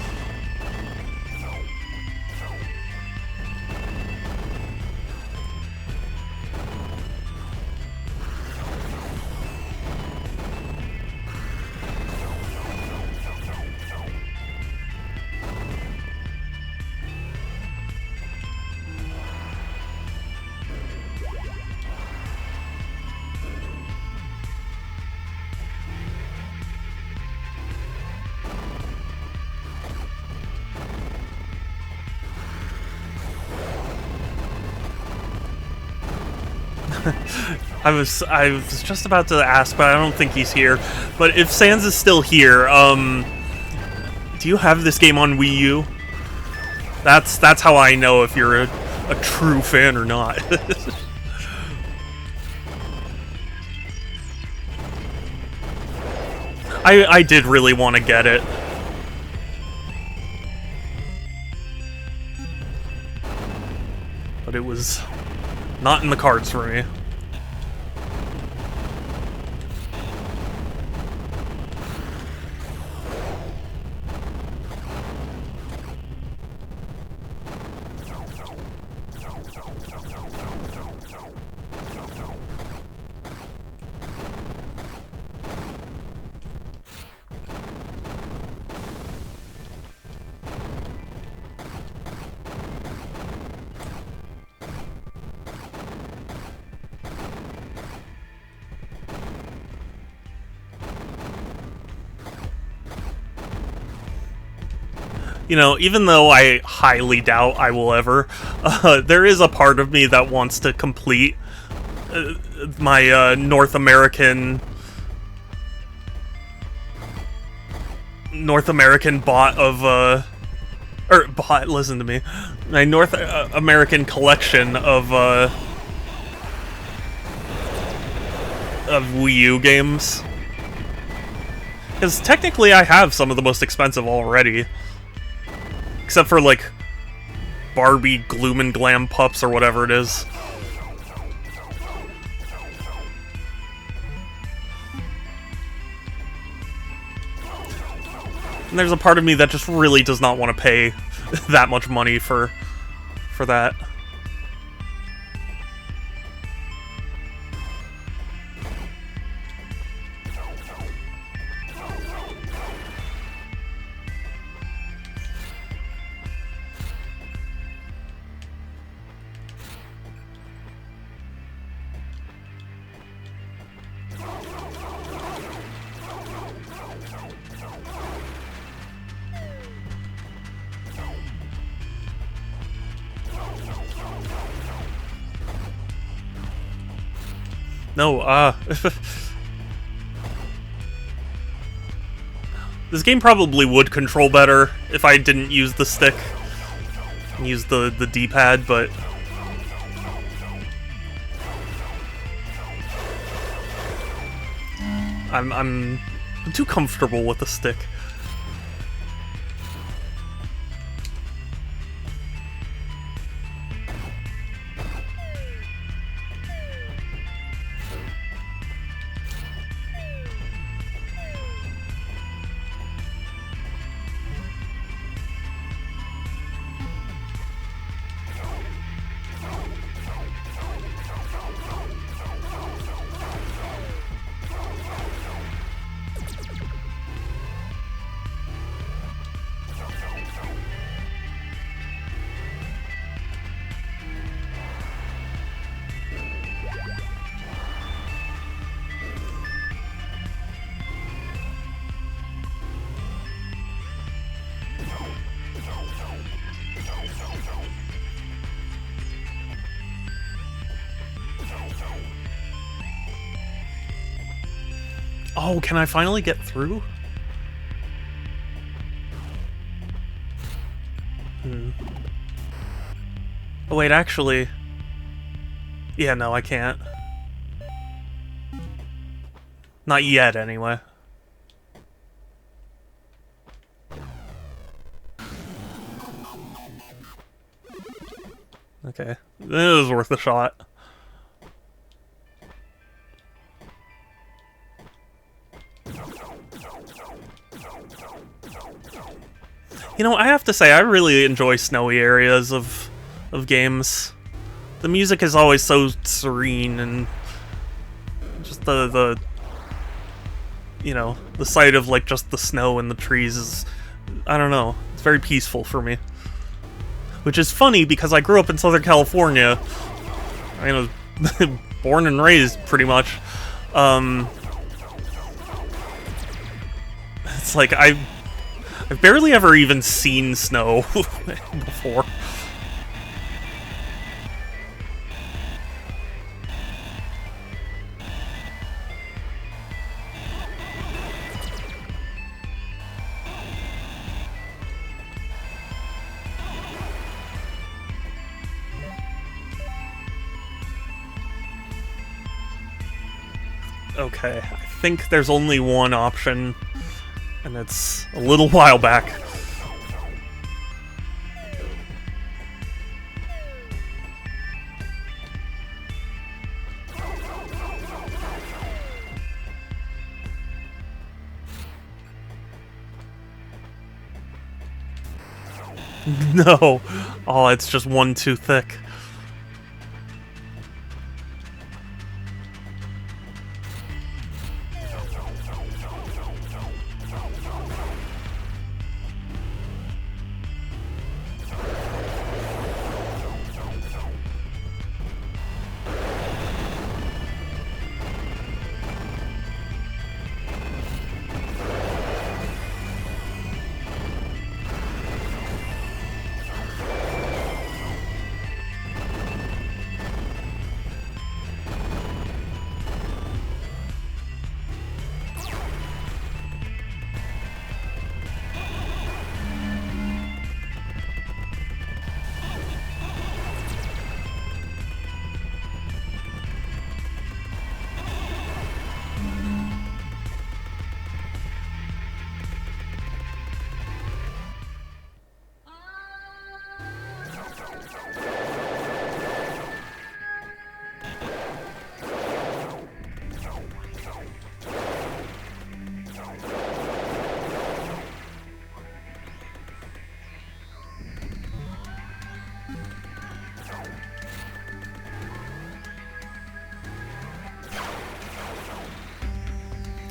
I was just about to ask, but I don't think he's here. But if Sans is still here, do you have this game on Wii U? That's how I know if you're a true fan or not. I did really want to get it. But it was not in the cards for me. You know, even though I highly doubt I will ever, there is a part of me that wants to complete my North American bot of, or bot, listen to me, my North American collection of Wii U games. Because technically I have some of the most expensive already. Except for, like, Barbie Gloom and Glam Pups or whatever it is. And there's a part of me that just really does not want to pay that much money for that. No, this game probably would control better if I didn't use the stick. Use the D-pad, but... I'm too comfortable with the stick. Oh, can I finally get through? Oh wait, actually... Yeah, no, I can't. Not yet, anyway. Okay. It was worth a shot. You know, I have to say, I really enjoy snowy areas of games. The music is always so serene, and just the you know, the sight of, like, just the snow and the trees is, I don't know, it's very peaceful for me. Which is funny, because I grew up in Southern California. I was born and raised, pretty much. It's like, I've barely ever even seen snow before. Okay, I think there's only one option, and it's a little while back. No! Oh, it's just one too thick.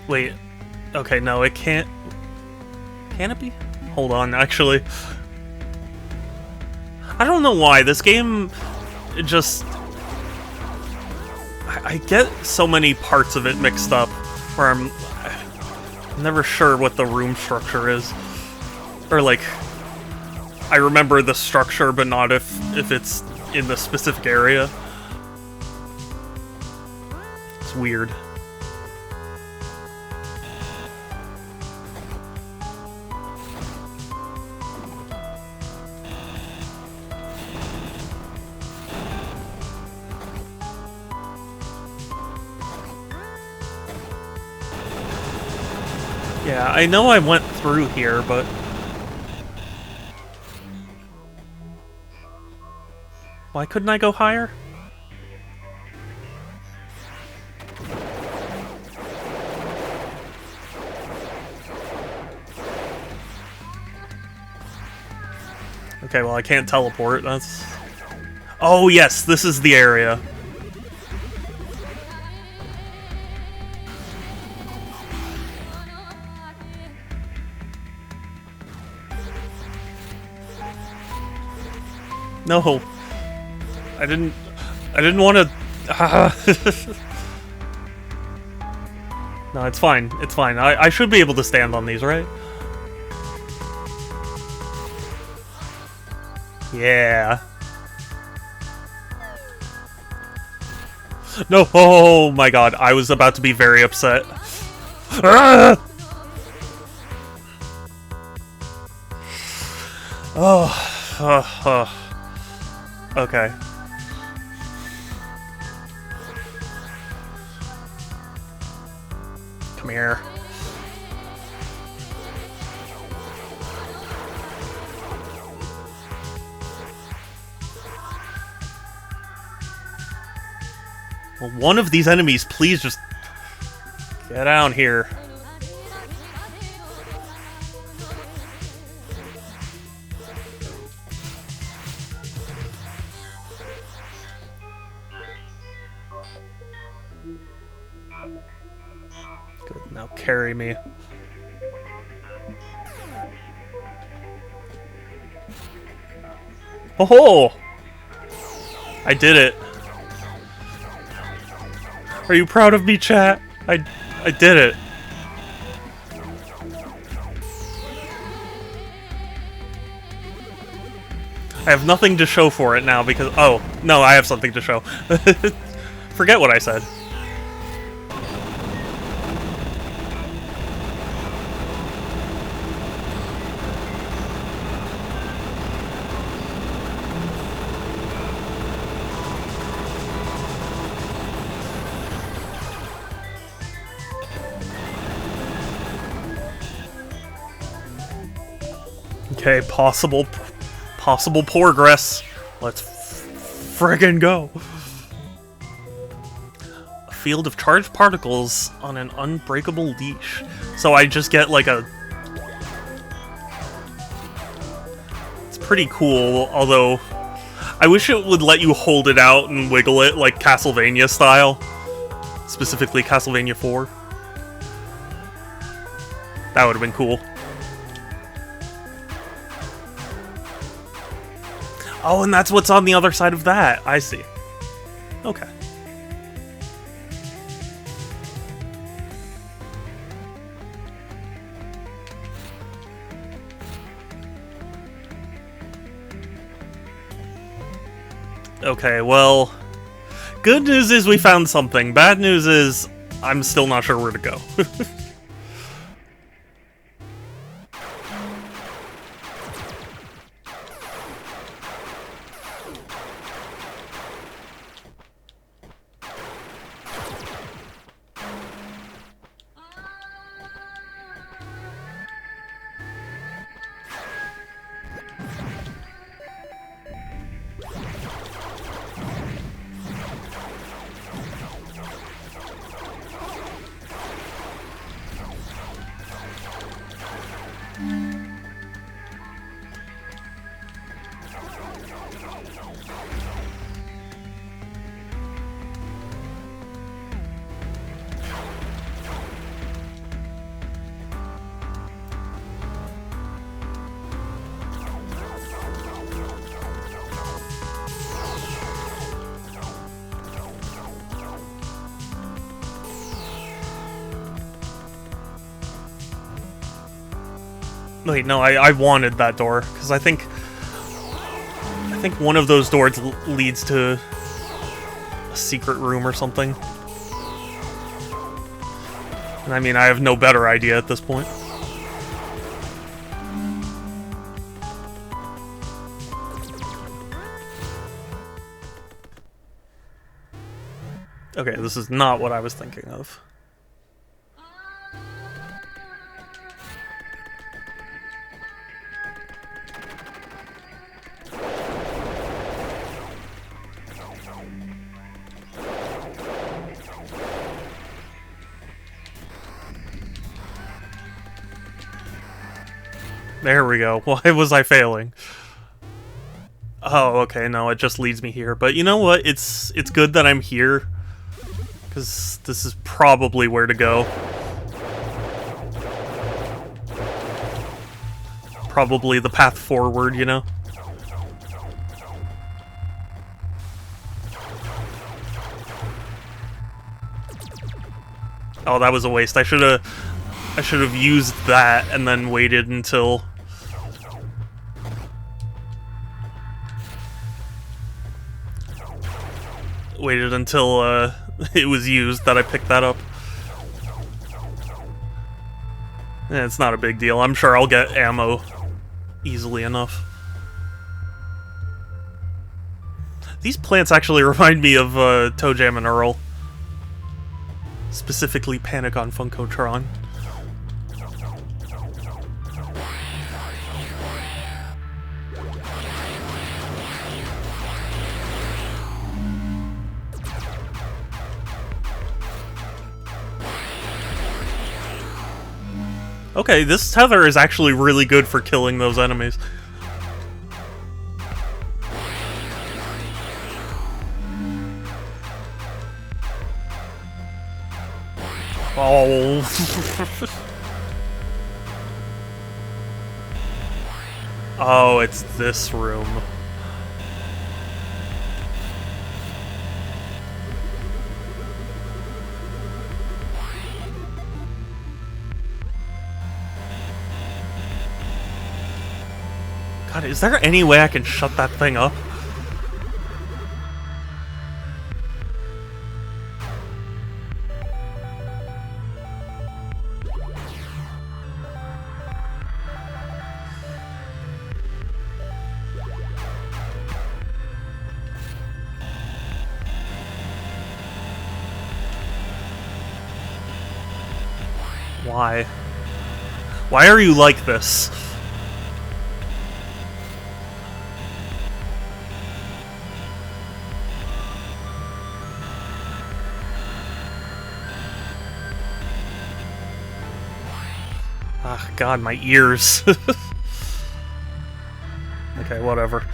Wait, okay, no, it can't... Can it be? Hold on, actually. I don't know why, this game... It just... I get so many parts of it mixed up, where I'm never sure what the room structure is. Or, like... I remember the structure, but not if it's in the specific area. It's weird. Yeah, I know I went through here, but... Why couldn't I go higher? Okay, well I can't teleport, that's... Oh yes, this is the area. No, I didn't want to. No, it's fine. It's fine. I should be able to stand on these, right? Yeah. No. Oh my god, I was about to be very upset. Ah! Oh. Okay. Come here. Well, one of these enemies, please just get down here. Good, now carry me. Oh! I did it. Are you proud of me, chat? I did it. I have nothing to show for it now because... Oh, no, I have something to show. Forget what I said. Okay, possible progress. Let's friggin' go. A field of charged particles on an unbreakable leash. So I just get like a... It's pretty cool, although I wish it would let you hold it out and wiggle it like Castlevania style. Specifically Castlevania 4. That would have been cool. Oh, and that's what's on the other side of that. I see. Okay. Okay, well... Good news is we found something. Bad news is I'm still not sure where to go. Wait, no, I wanted that door, because I think one of those doors leads to a secret room or something. I mean, I have no better idea at this point. Okay, this is not what I was thinking of. There we go. Why was I failing? Oh, okay, no, it just leads me here. But you know what? It's good that I'm here, because this is probably where to go. Probably the path forward, you know? Oh, that was a waste. I should have used that and then waited until... it was used that I picked that up. It's not a big deal. I'm sure I'll get ammo easily enough. These plants actually remind me of Toe Jam and Earl. Specifically Panic on Funkotron. Okay, this tether is actually really good for killing those enemies. Oh. Oh, it's this room. God, is there any way I can shut that thing up? Why? Why are you like this? Ah, God, my ears. Okay, whatever.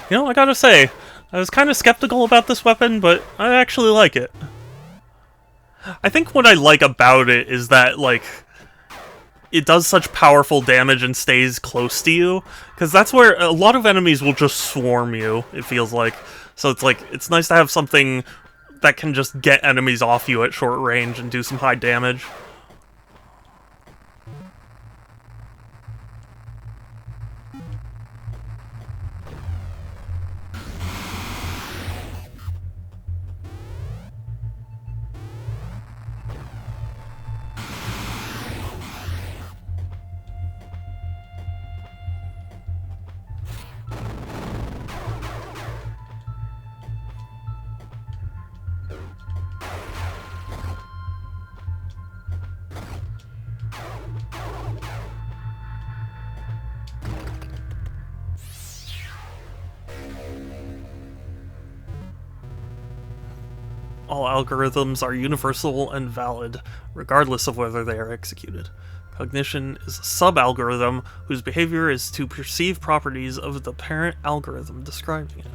You know, I gotta say, I was kind of skeptical about this weapon, but I actually like it. I think what I like about it is that, like, it does such powerful damage and stays close to you, because that's where a lot of enemies will just swarm you, it feels like. So it's like, it's nice to have something that can just get enemies off you at short range and do some high damage. All algorithms are universal and valid, regardless of whether they are executed. Cognition is a sub-algorithm whose behavior is to perceive properties of the parent algorithm describing it.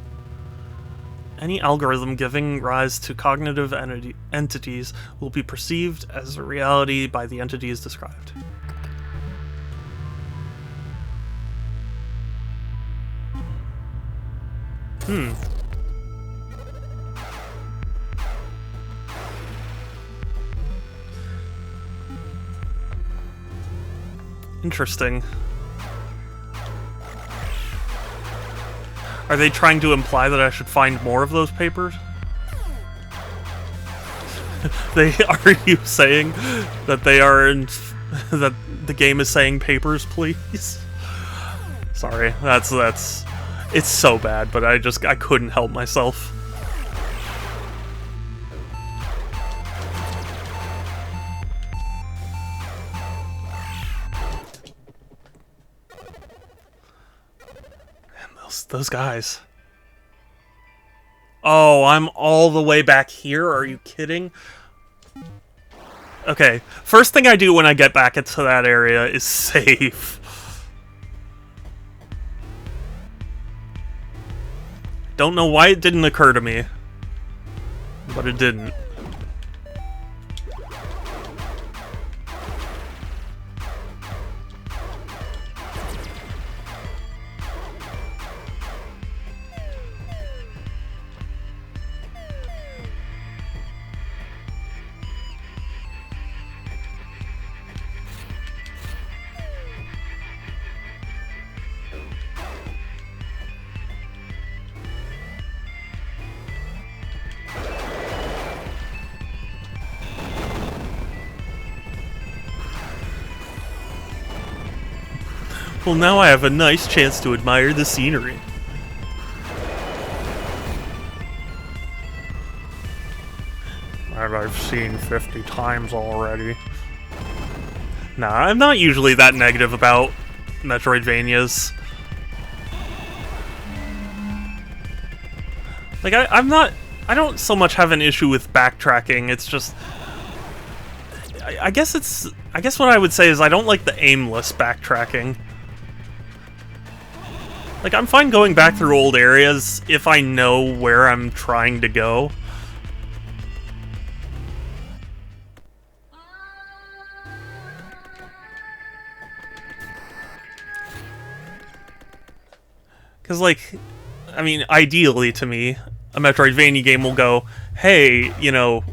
Any algorithm giving rise to cognitive entities will be perceived as a reality by the entities described. Interesting. Are they trying to imply that I should find more of those papers? Are you saying that they are in... that the game is saying papers, please? Sorry, that's... It's so bad, but I couldn't help myself. Those guys. Oh, I'm all the way back here? Are you kidding? Okay, first thing I do when I get back into that area is save. Don't know why it didn't occur to me, but it didn't. Well, now I have a nice chance to admire the scenery. That I've seen 50 times already. Nah, I'm not usually that negative about Metroidvanias. Like, I don't so much have an issue with backtracking, it's just... I guess what I would say is I don't like the aimless backtracking. Like, I'm fine going back through old areas if I know where I'm trying to go. Because, like, I mean, ideally to me, a Metroidvania game will go, hey, you know,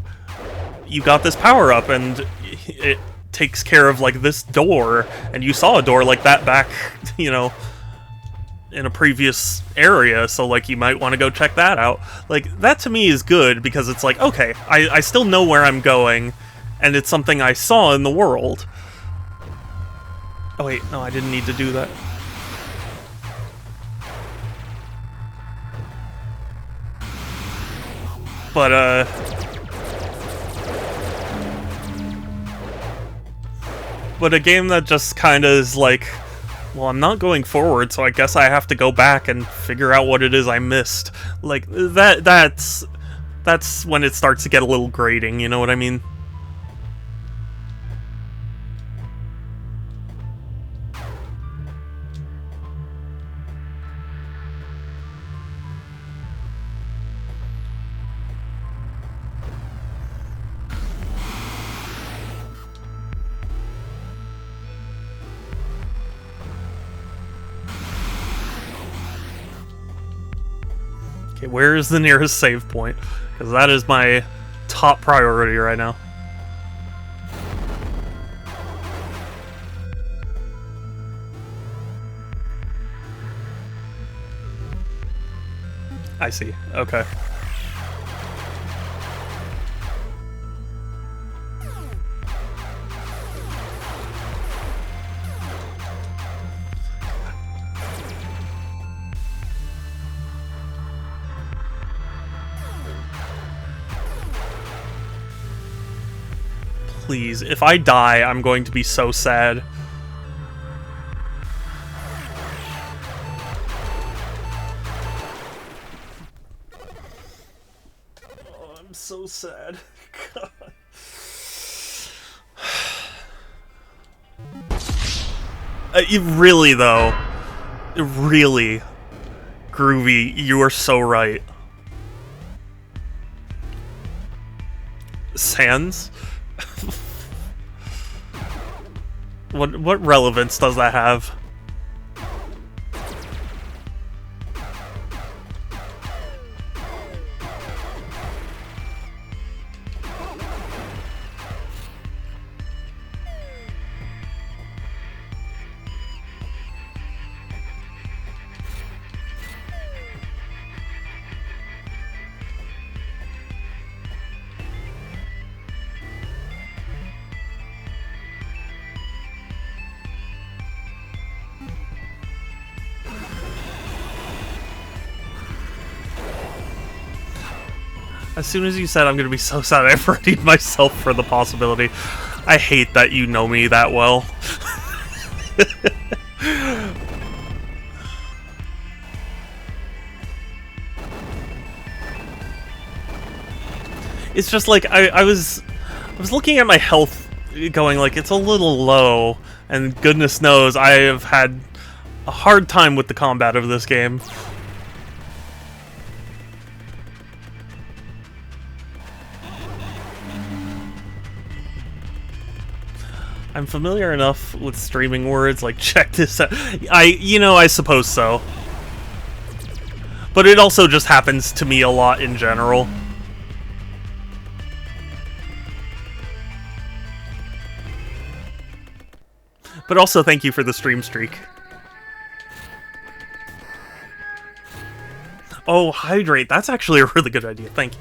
you got this power-up and it takes care of, like, this door, and you saw a door like that back, you know, in a previous area, so, like, you might want to go check that out. Like, that to me is good, because it's like, okay, I still know where I'm going, and it's something I saw in the world. Oh wait, no, I didn't need to do that. But a game that just kind of is like, well, I'm not going forward, so I guess I have to go back and figure out what it is I missed. Like, that's when it starts to get a little grating, you know what I mean? Okay, where is the nearest save point? Because that is my top priority right now. I see. Okay. Please, if I die, I'm going to be so sad. Oh, I'm so sad. God. Really, though. Really. Groovy, you are so right. Sans? What relevance does that have? As soon as you said I'm gonna be so sad, I've readied myself for the possibility. I hate that you know me that well. It's just like I was looking at my health, going like it's a little low, and goodness knows I have had a hard time with the combat of this game. I'm familiar enough with streaming words like check this out. I suppose so. But it also just happens to me a lot in general. But also thank you for the stream streak. Oh, hydrate. That's actually a really good idea. Thank you.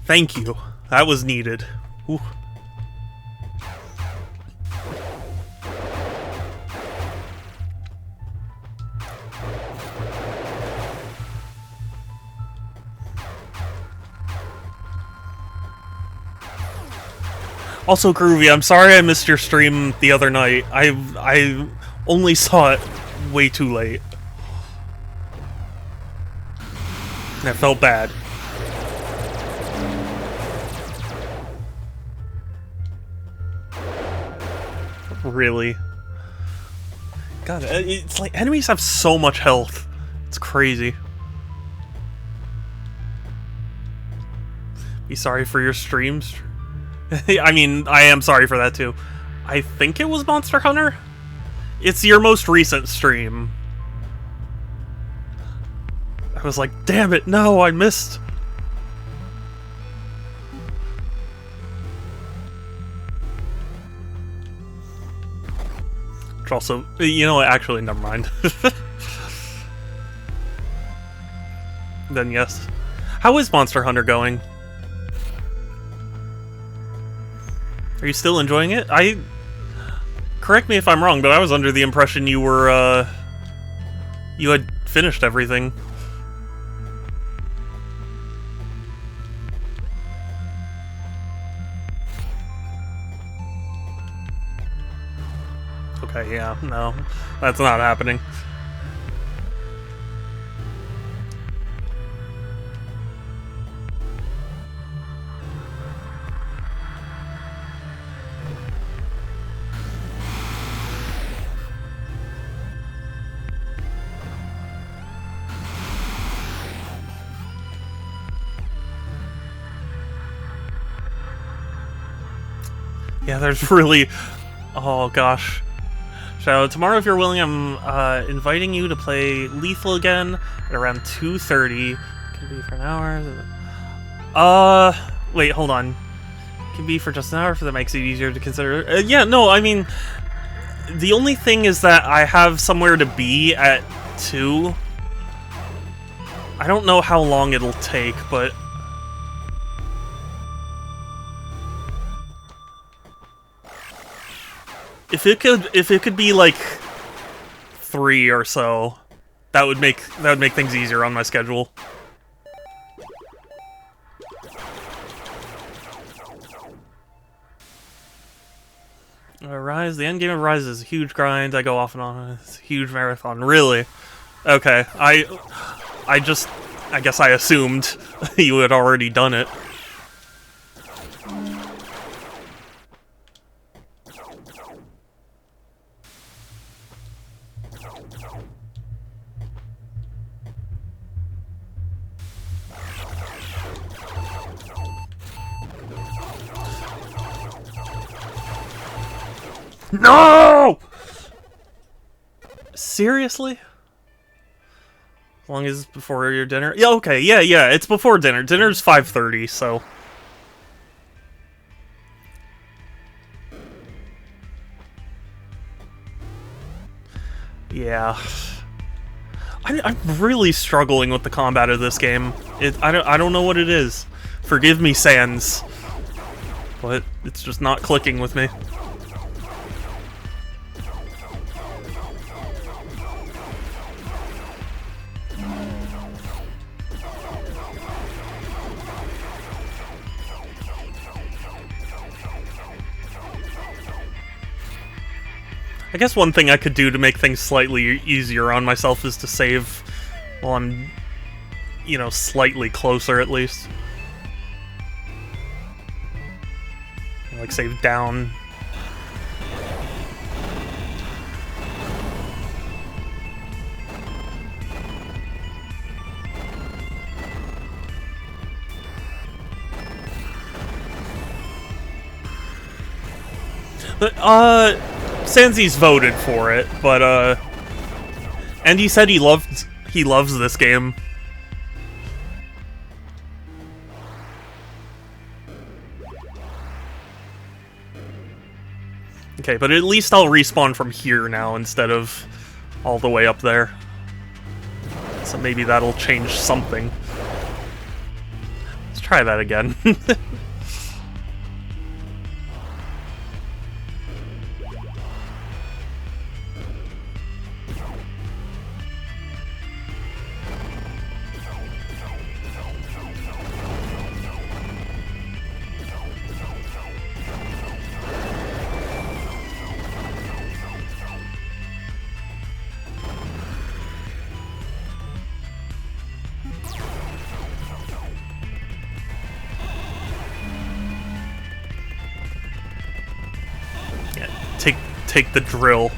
Thank you. That was needed. Ooh. Also, Groovy, I'm sorry I missed your stream the other night. I only saw it way too late. And I felt bad. Really? God, it's like enemies have so much health. It's crazy. Be sorry for your streams. I mean, I am sorry for that too. I think it was Monster Hunter? It's your most recent stream. I was like, damn it, no, I missed. Which also, you know what, actually, never mind. Then yes. How is Monster Hunter going? Are you still enjoying it? Correct me if I'm wrong, but I was under the impression you were, you had finished everything. Okay, yeah, no. That's not happening. Yeah, there's really... Oh, gosh. So, tomorrow, if you're willing, I'm inviting you to play Lethal again at around 2:30. Can be for an hour. Wait, hold on. Can be for just an hour if that makes it easier to consider. Yeah, no, I mean... The only thing is that I have somewhere to be at 2. I don't know how long it'll take, but... If it could be like 3 or so, that would make things easier on my schedule. Rise, the end game of Rise is a huge grind. I go off and on. It's a huge marathon. Really? Okay. I guess I assumed you had already done it. No! Seriously? As long as it's before your dinner? Yeah, okay, yeah, it's before dinner. Dinner's 5:30, so... Yeah. I'm really struggling with the combat of this game. I don't know what it is. Forgive me, Sans. But it's just not clicking with me. I guess one thing I could do to make things slightly easier on myself is to save while I'm, you know, slightly closer at least. Like, save down. But, Sanzi's voted for it, but, and he said he loves this game. Okay, but at least I'll respawn from here now instead of all the way up there. So maybe that'll change something. Let's try that again. Take the drill.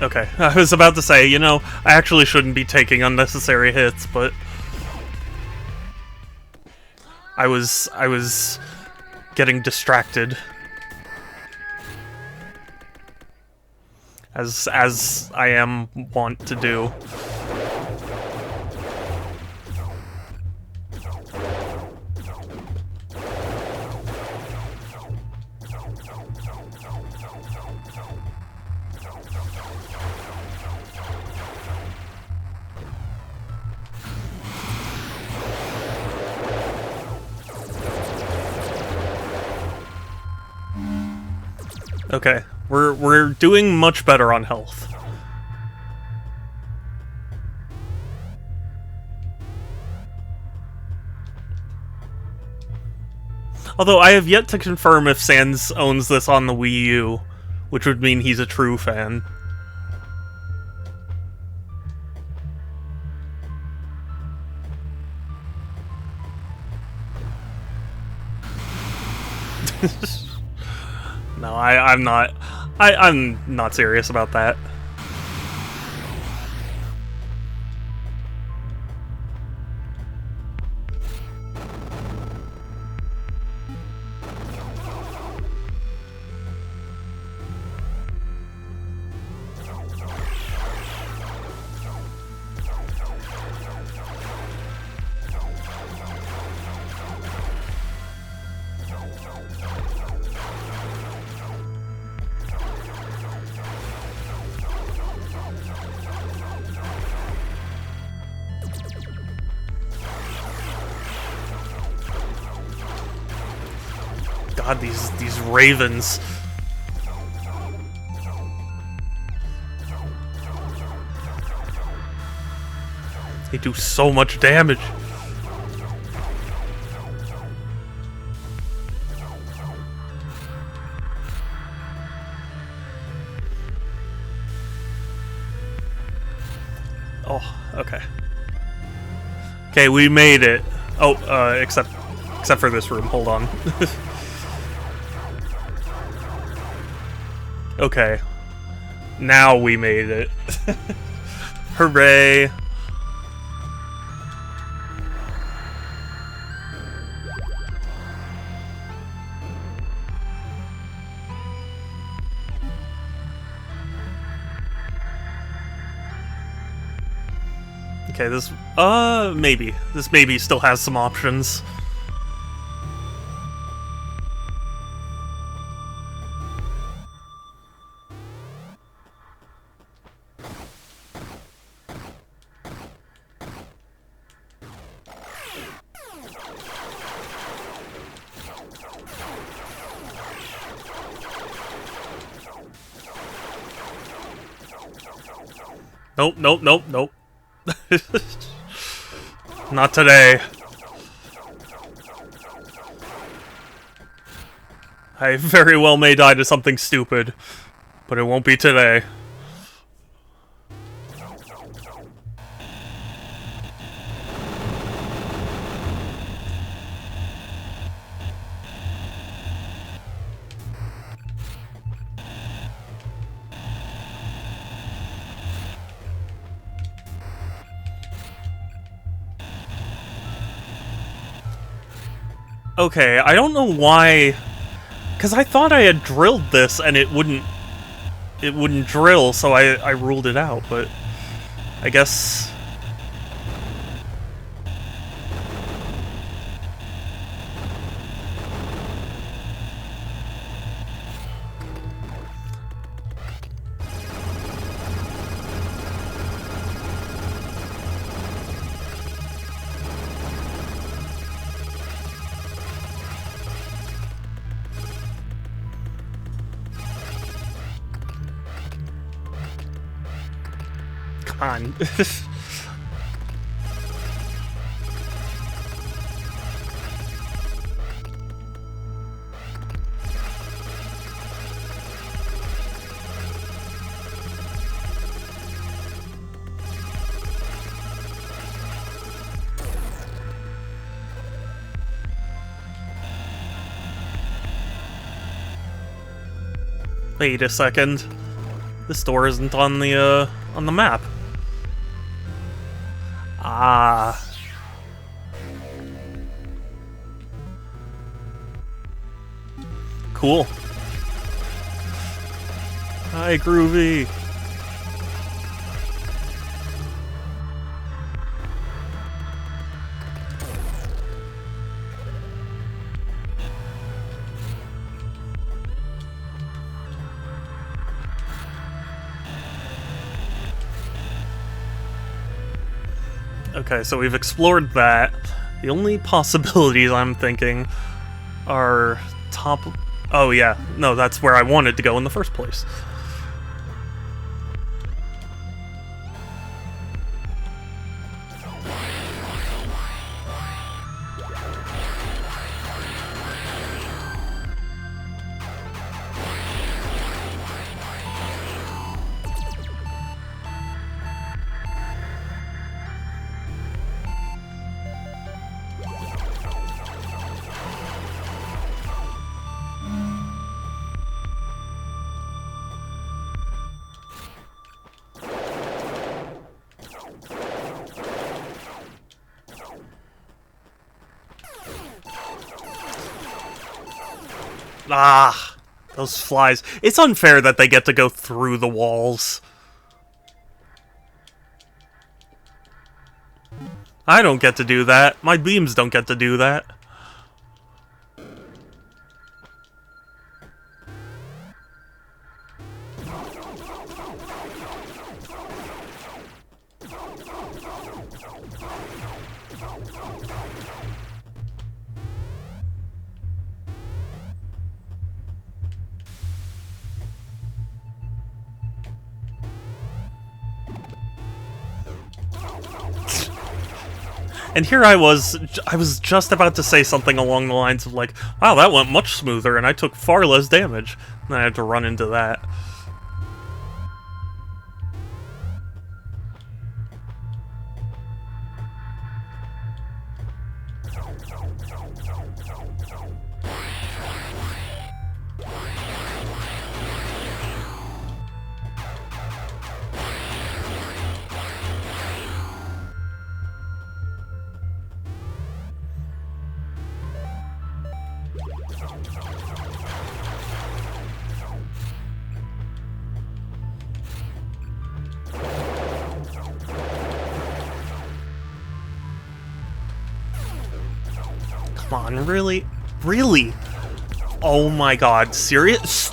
Okay, I was about to say, you know, I actually shouldn't be taking unnecessary hits, but I was getting distracted. As I am wont to do. Okay, we're doing much better on health. Although I have yet to confirm if Sans owns this on the Wii U, which would mean he's a true fan. No, I'm not. I'm not serious about that. God, these ravens. They do so much damage. Oh, okay. Okay, we made it. Oh, except for this room. Hold on. Okay. Now we made it. Hooray. Okay, this, maybe. This maybe still has some options. Nope, nope, nope, nope. Not today. I very well may die to something stupid, but it won't be today. Okay, I don't know why, because I thought I had drilled this and it wouldn't drill, so I ruled it out, but I guess... Come on. Wait a second. This door isn't on the map. Ah. Cool. Hi, Groovy. Okay, so we've explored that. The only possibilities I'm thinking are top... Oh yeah, no, that's where I wanted to go in the first place. Ah, those flies. It's unfair that they get to go through the walls. I don't get to do that. My beams don't get to do that. And here I was just about to say something along the lines of like, wow, that went much smoother and I took far less damage. And I had to run into that. Come on, really? Really? Oh my god, serious?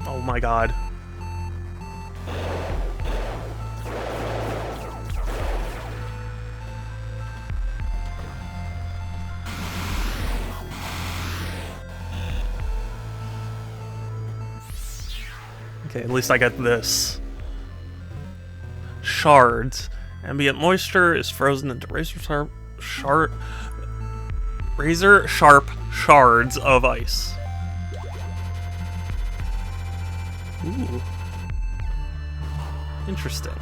Oh my god. Okay, at least I get this. Shards. Ambient moisture is frozen into razor sharp. Razor sharp shards of ice. Ooh. Interesting.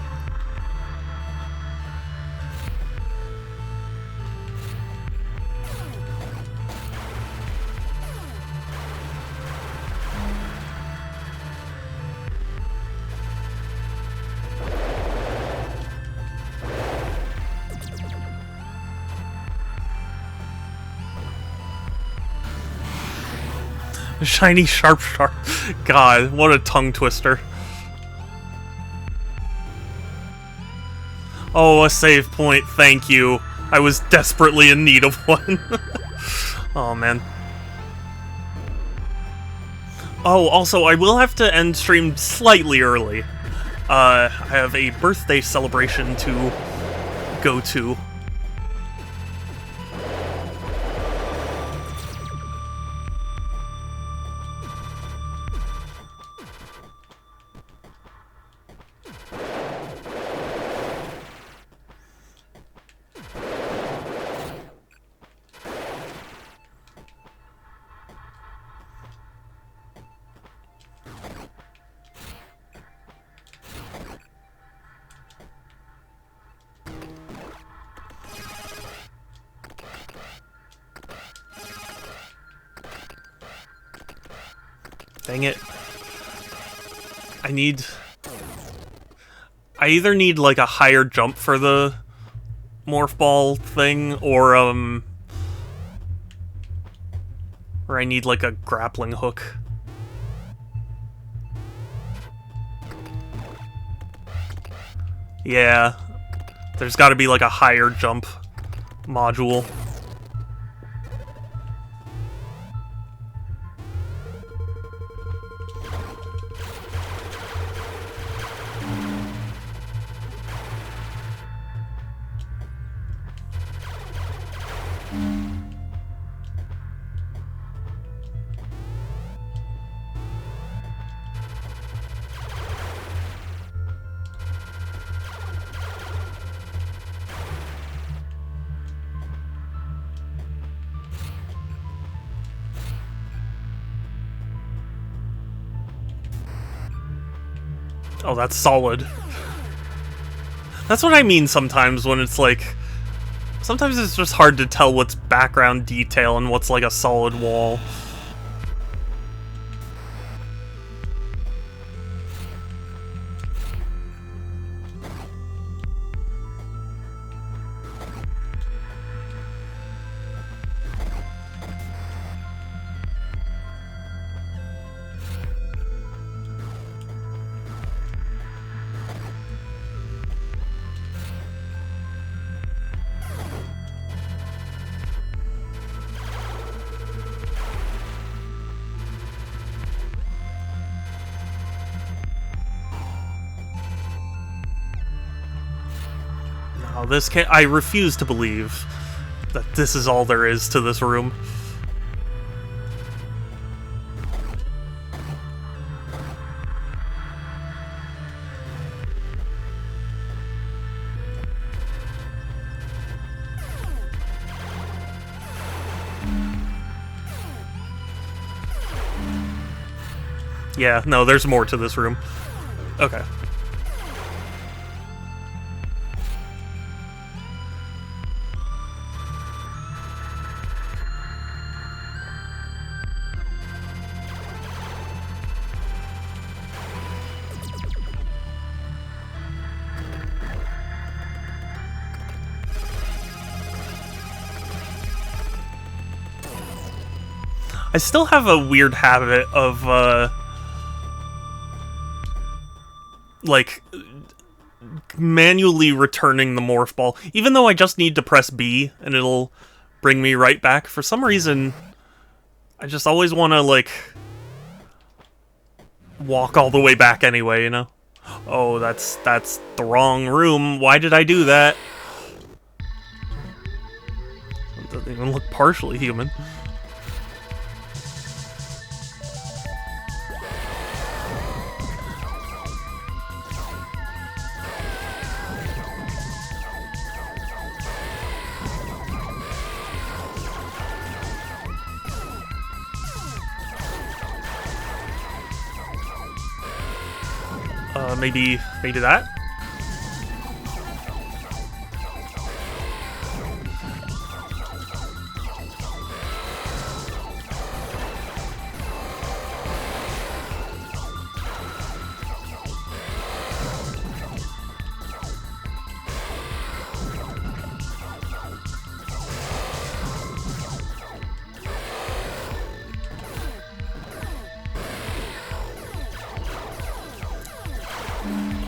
Shiny sharp sharp. God, what a tongue twister. Oh, a save point, thank you. I was desperately in need of one. Oh, man. Oh, also, I will have to end stream slightly early. I have a birthday celebration to go to. Dang it. I either need, like, a higher jump for the morph ball thing, or I need, like, a grappling hook. Yeah. There's gotta be, like, a higher jump module. Oh, that's solid. That's what I mean sometimes when it's like... Sometimes it's just hard to tell what's background detail and what's like a solid wall. No, this can't... I refuse to believe that this is all there is to this room. Yeah, no, there's more to this room. Okay. I still have a weird habit of, like, manually returning the morph ball. Even though I just need to press B and it'll bring me right back. For some reason, I just always want to, like, walk all the way back anyway, you know? Oh, that's the wrong room. Why did I do that? It doesn't even look partially human. Maybe that?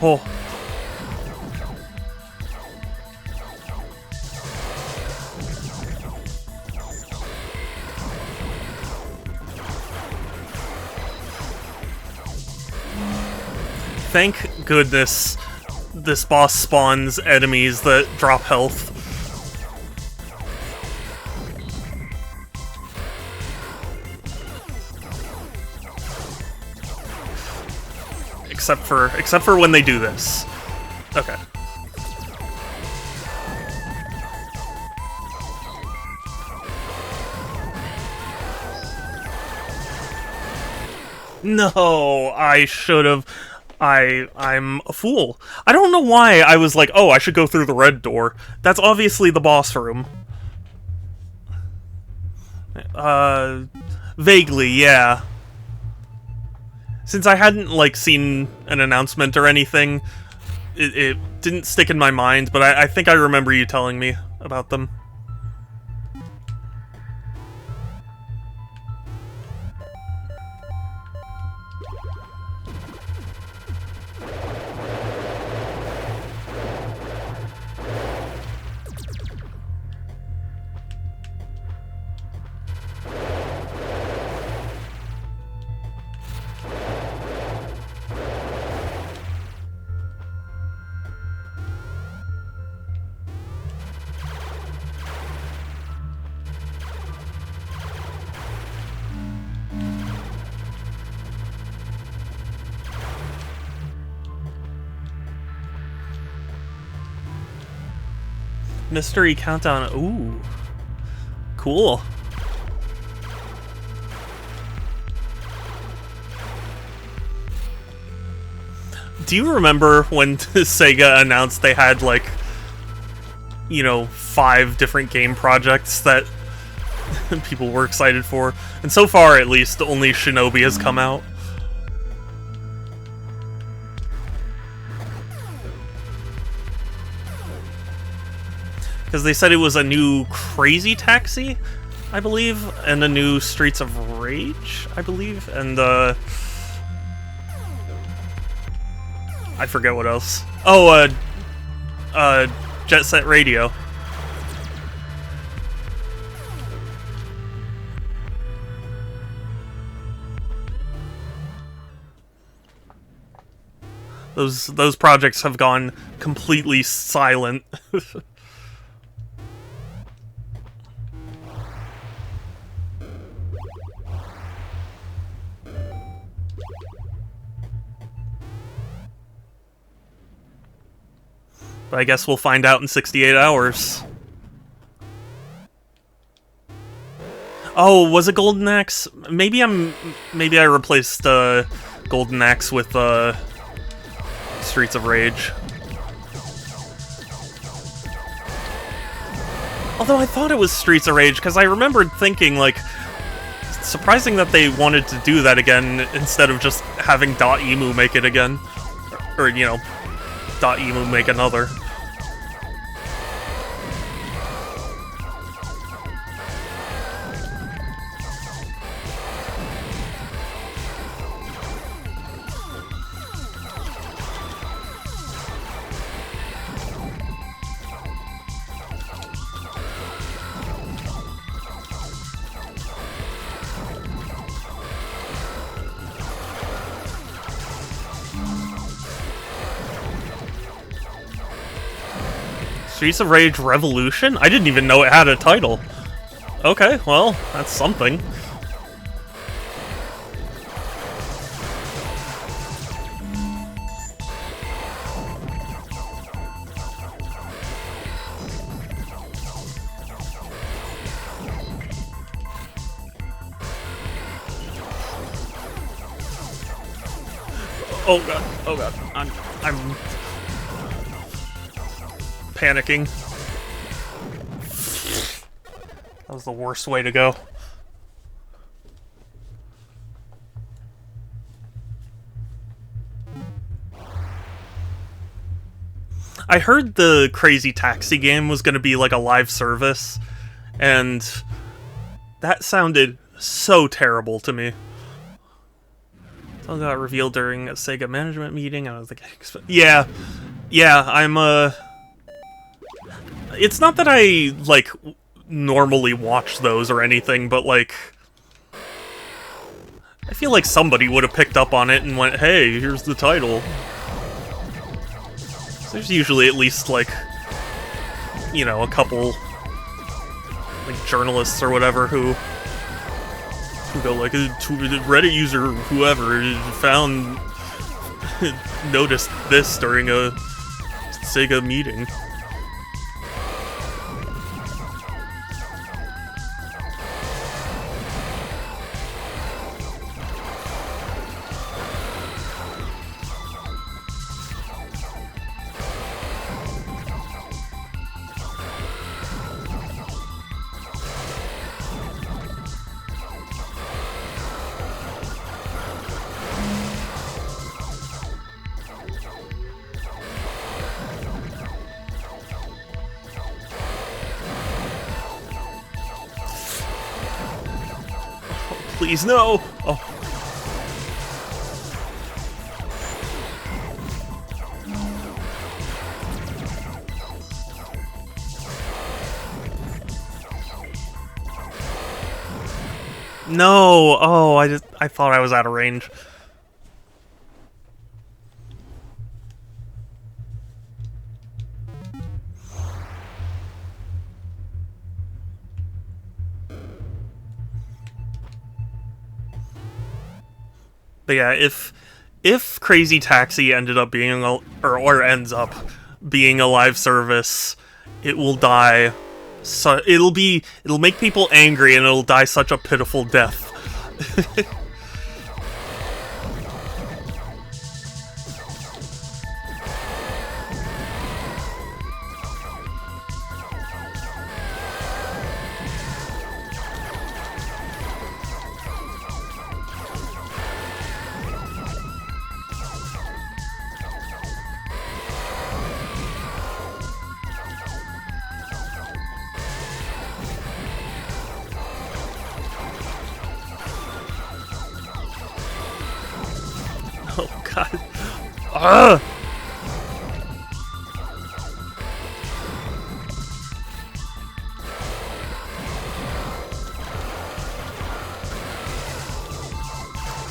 Oh. Thank goodness this boss spawns enemies that drop health. Except for when they do this. Okay. No, I should have. I'm a fool. I don't know why I was like, oh, I should go through the red door. That's obviously the boss room. Vaguely, yeah. Since I hadn't, like, seen an announcement or anything, it didn't stick in my mind, but I think I remember you telling me about them. Mystery countdown. Ooh. Cool. Do you remember when Sega announced they had, like, you know, 5 different game projects that people were excited for? And so far, at least, only Shinobi has come out. Because they said it was a new Crazy Taxi, I believe, and a new Streets of Rage, I believe, and, I forget what else. Oh, Jet Set Radio. Those projects have gone completely silent. But I guess we'll find out in 68 hours. Oh, was it Golden Axe? Maybe I replaced Golden Axe with Streets of Rage. Although I thought it was Streets of Rage, because I remembered thinking, like, surprising that they wanted to do that again instead of just having .emu make it again. Or, you know, .emu make another. Streets of Rage Revolution? I didn't even know it had a title. Okay, well, that's something. Oh god. Oh god. I'm panicking. That was the worst way to go. I heard the Crazy Taxi game was going to be like a live service, and that sounded so terrible to me. So it got revealed during a Sega management meeting, and I was like, yeah, I'm it's not that I, like, normally watch those or anything, but, like, I feel like somebody would have picked up on it and went, hey, here's the title. There's usually at least, like, you know, a couple, like, journalists or whatever who go, like, a Reddit user, whoever, found, noticed this during a Sega meeting. Please, no! Oh. No! Oh, I thought I was out of range. But yeah, if Crazy Taxi ended up being or ends up being a live service, it will die. So it'll make people angry, and it'll die such a pitiful death. Oh god. Ugh!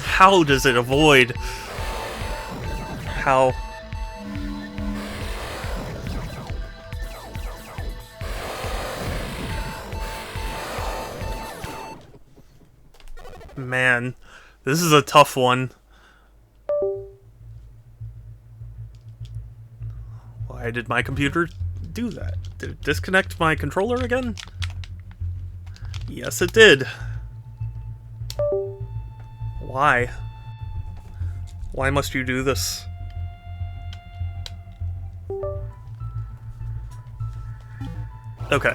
How does it avoid? How? Man, this is a tough one. Why did my computer do that? Did it disconnect my controller again? Yes, it did. Why? Why must you do this? Okay.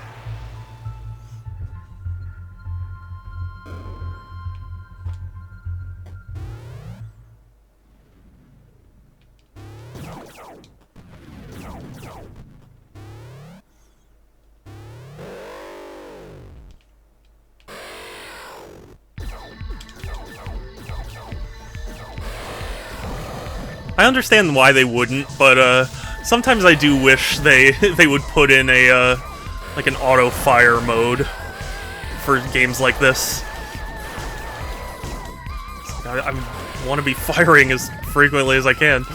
I understand why they wouldn't, but sometimes I do wish they would put in a like an auto fire mode for games like this. I want to be firing as frequently as I can.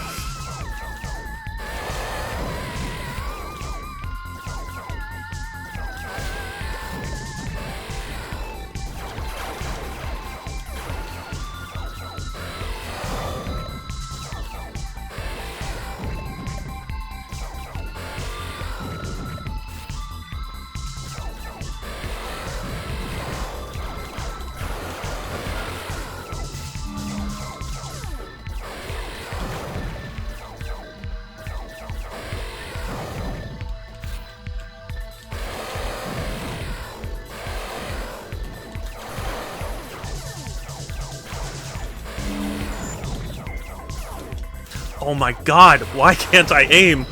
Oh my god, why can't I aim?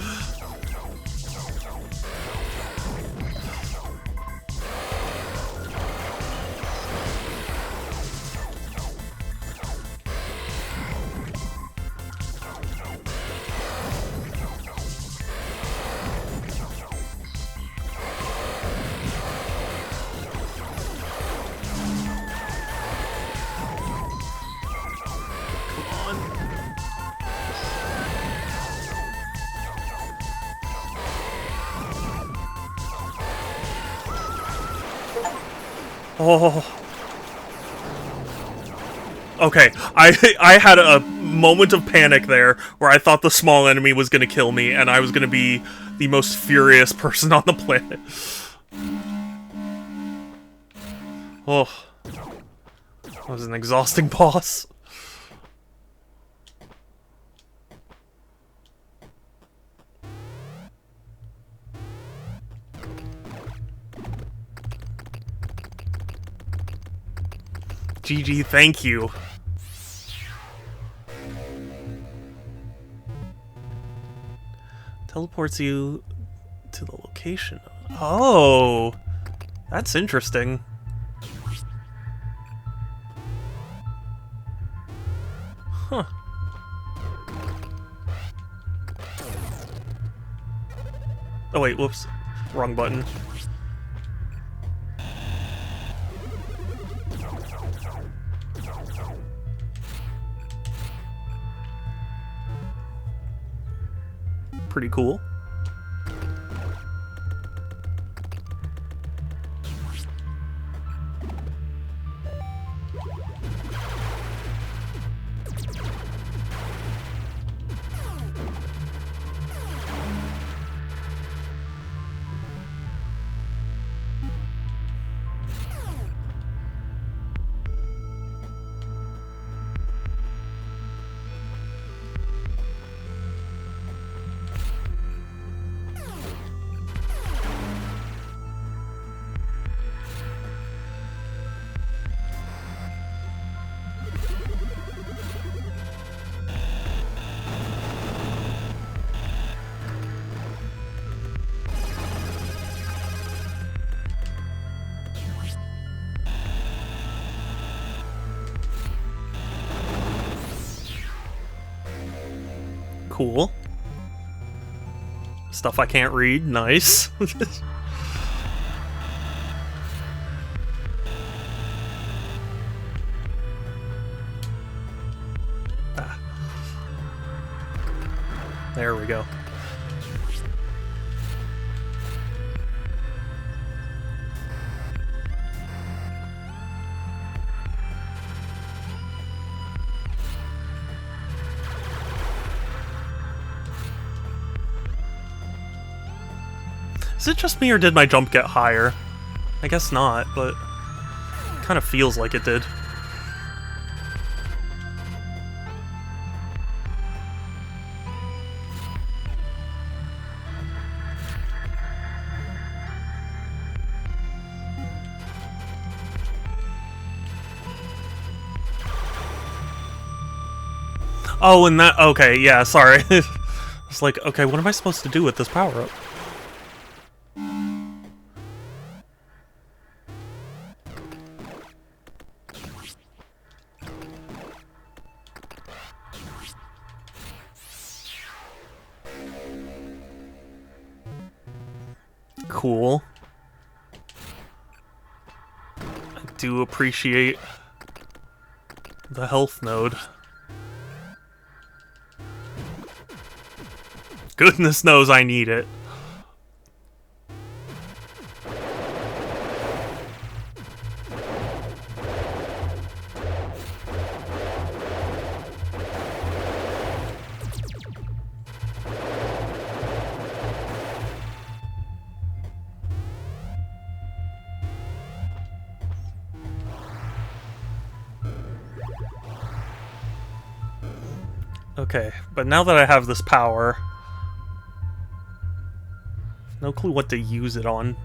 Oh. Okay, I had a moment of panic there where I thought the small enemy was gonna kill me and I was gonna be the most furious person on the planet. Oh. That was an exhausting boss. GG, thank you. Teleports you to the location. Oh, that's interesting. Huh. Oh wait, whoops. Wrong button. Pretty cool. Cool. Stuff I can't read. Nice. Ah. There we go. Is it just me, or did my jump get higher? I guess not, but it kind of feels like it did. Oh, and that... Okay, yeah, sorry. It's like, okay, what am I supposed to do with this power-up? Cool. I do appreciate the health node. Goodness knows I need it. Okay, but now that I have this power, no clue what to use it on.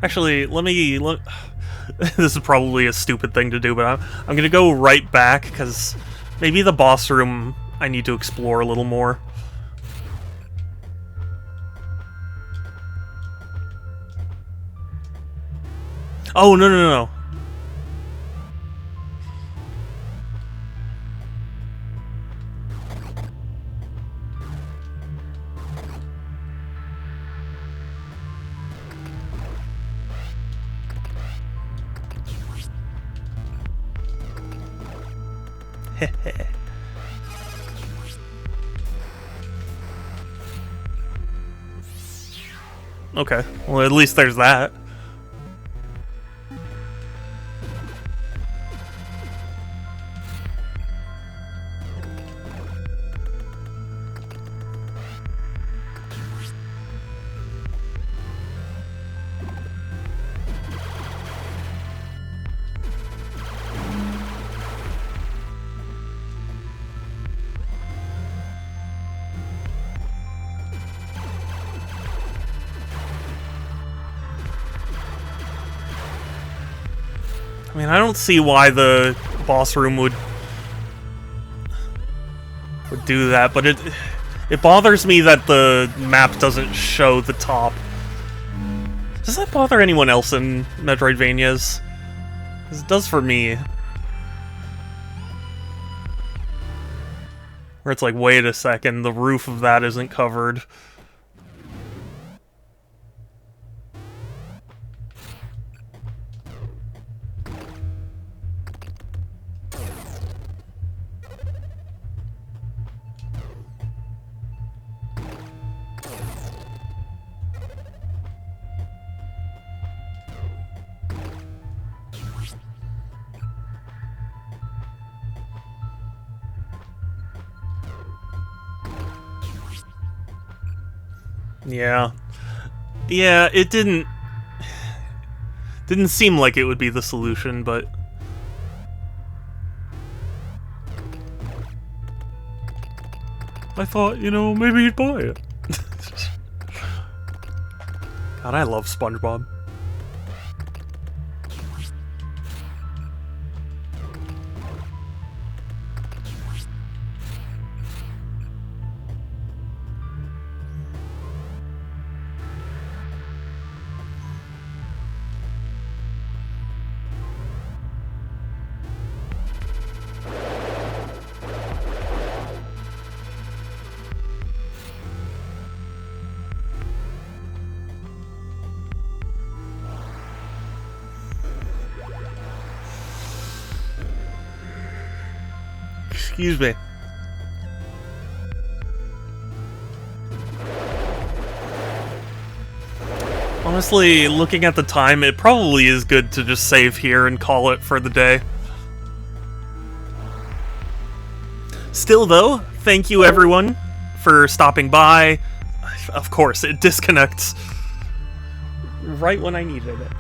Actually, this is probably a stupid thing to do, but I'm gonna go right back, because Maybe the boss room I need to explore a little more. Oh, no, no, no. Okay, well at least there's that. I mean, I don't see why the boss room would do that, but it bothers me that the map doesn't show the top. Does that bother anyone else in Metroidvanias? 'Cause it does for me. Where it's like, wait a second, the roof of that isn't covered. Yeah. Yeah, it didn't seem like it would be the solution, but I thought, you know, maybe you'd buy it. God, I love SpongeBob. Excuse me. Honestly, looking at the time, it probably is good to just save here and call it for the day. Still though, thank you everyone for stopping by. Of course, it disconnects right when I needed it.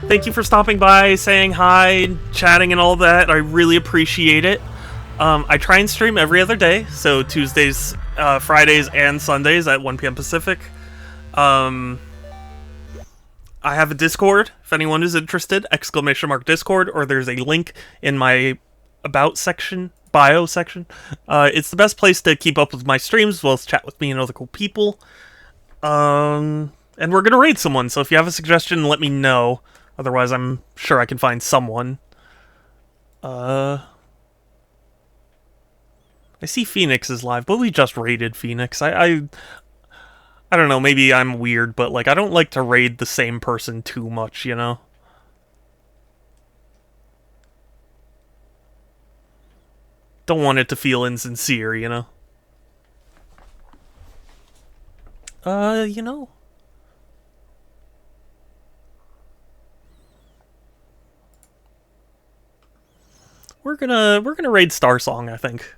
Thank you for stopping by, saying hi, chatting and all that. I really appreciate it. I try and stream every other day, so Tuesdays, Fridays, and Sundays at 1 p.m. Pacific. I have a Discord, if anyone is interested, !Discord, or there's a link in my About section, bio section. It's the best place to keep up with my streams, as well as chat with me and other cool people. And we're gonna raid someone, so if you have a suggestion, let me know. Otherwise, I'm sure I can find someone. I see Phoenix is live, but we just raided Phoenix. I don't know, maybe I'm weird, but like I don't like to raid the same person too much, you know? Don't want it to feel insincere, you know? You know... We're gonna raid Starsong, I think.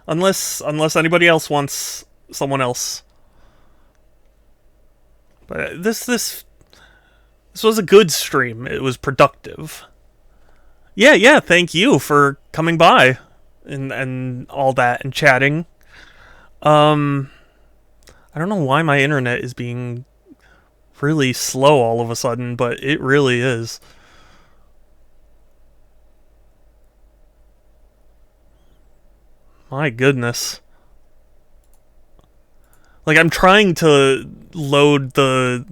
Unless anybody else wants someone else. But this was a good stream. It was productive. Yeah, thank you for coming by and all that and chatting. I don't know why my internet is being really slow all of a sudden, but it really is. My goodness. Like, I'm trying to load the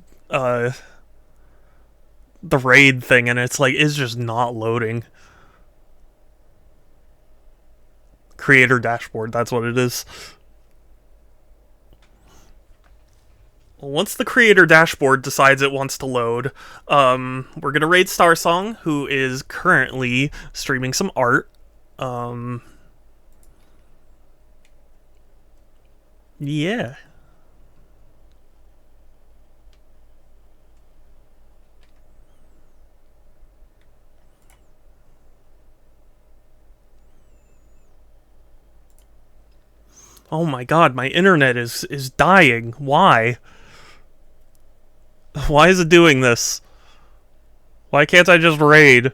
raid thing, and it's like, it's just not loading. Creator dashboard, that's what it is. Once the creator dashboard decides it wants to load, we're gonna raid Starsong, who is currently streaming some art. Yeah. Oh my god, my internet is dying. Why? Why is it doing this? Why can't I just raid?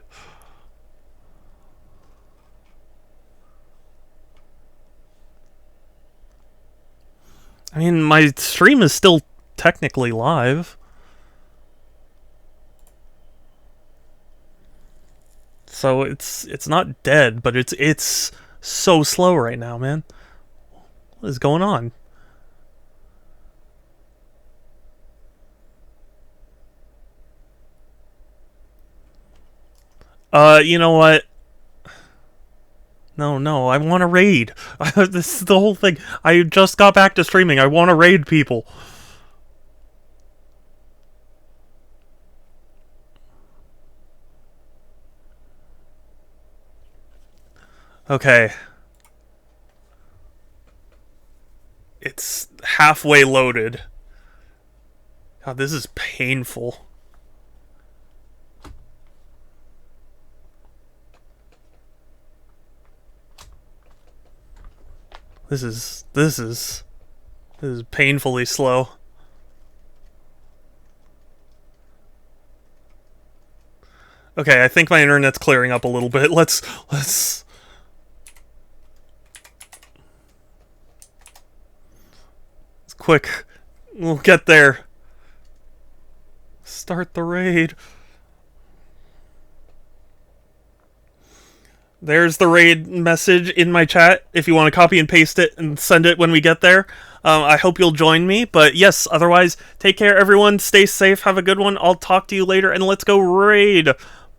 I mean, my stream is still technically live. So it's not dead, but it's so slow right now, man. What is going on? You know what? No, I want to raid. This is the whole thing. I just got back to streaming. I want to raid people. Okay. It's halfway loaded. God, this is painful. This is painfully slow. Okay, I think my internet's clearing up a little bit. Let's quick. We'll get there. Start the raid. There's the raid message in my chat if you want to copy and paste it and send it when we get there. I hope you'll join me. But yes, otherwise, take care, everyone. Stay safe. Have a good one. I'll talk to you later, and let's go raid.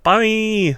Bye.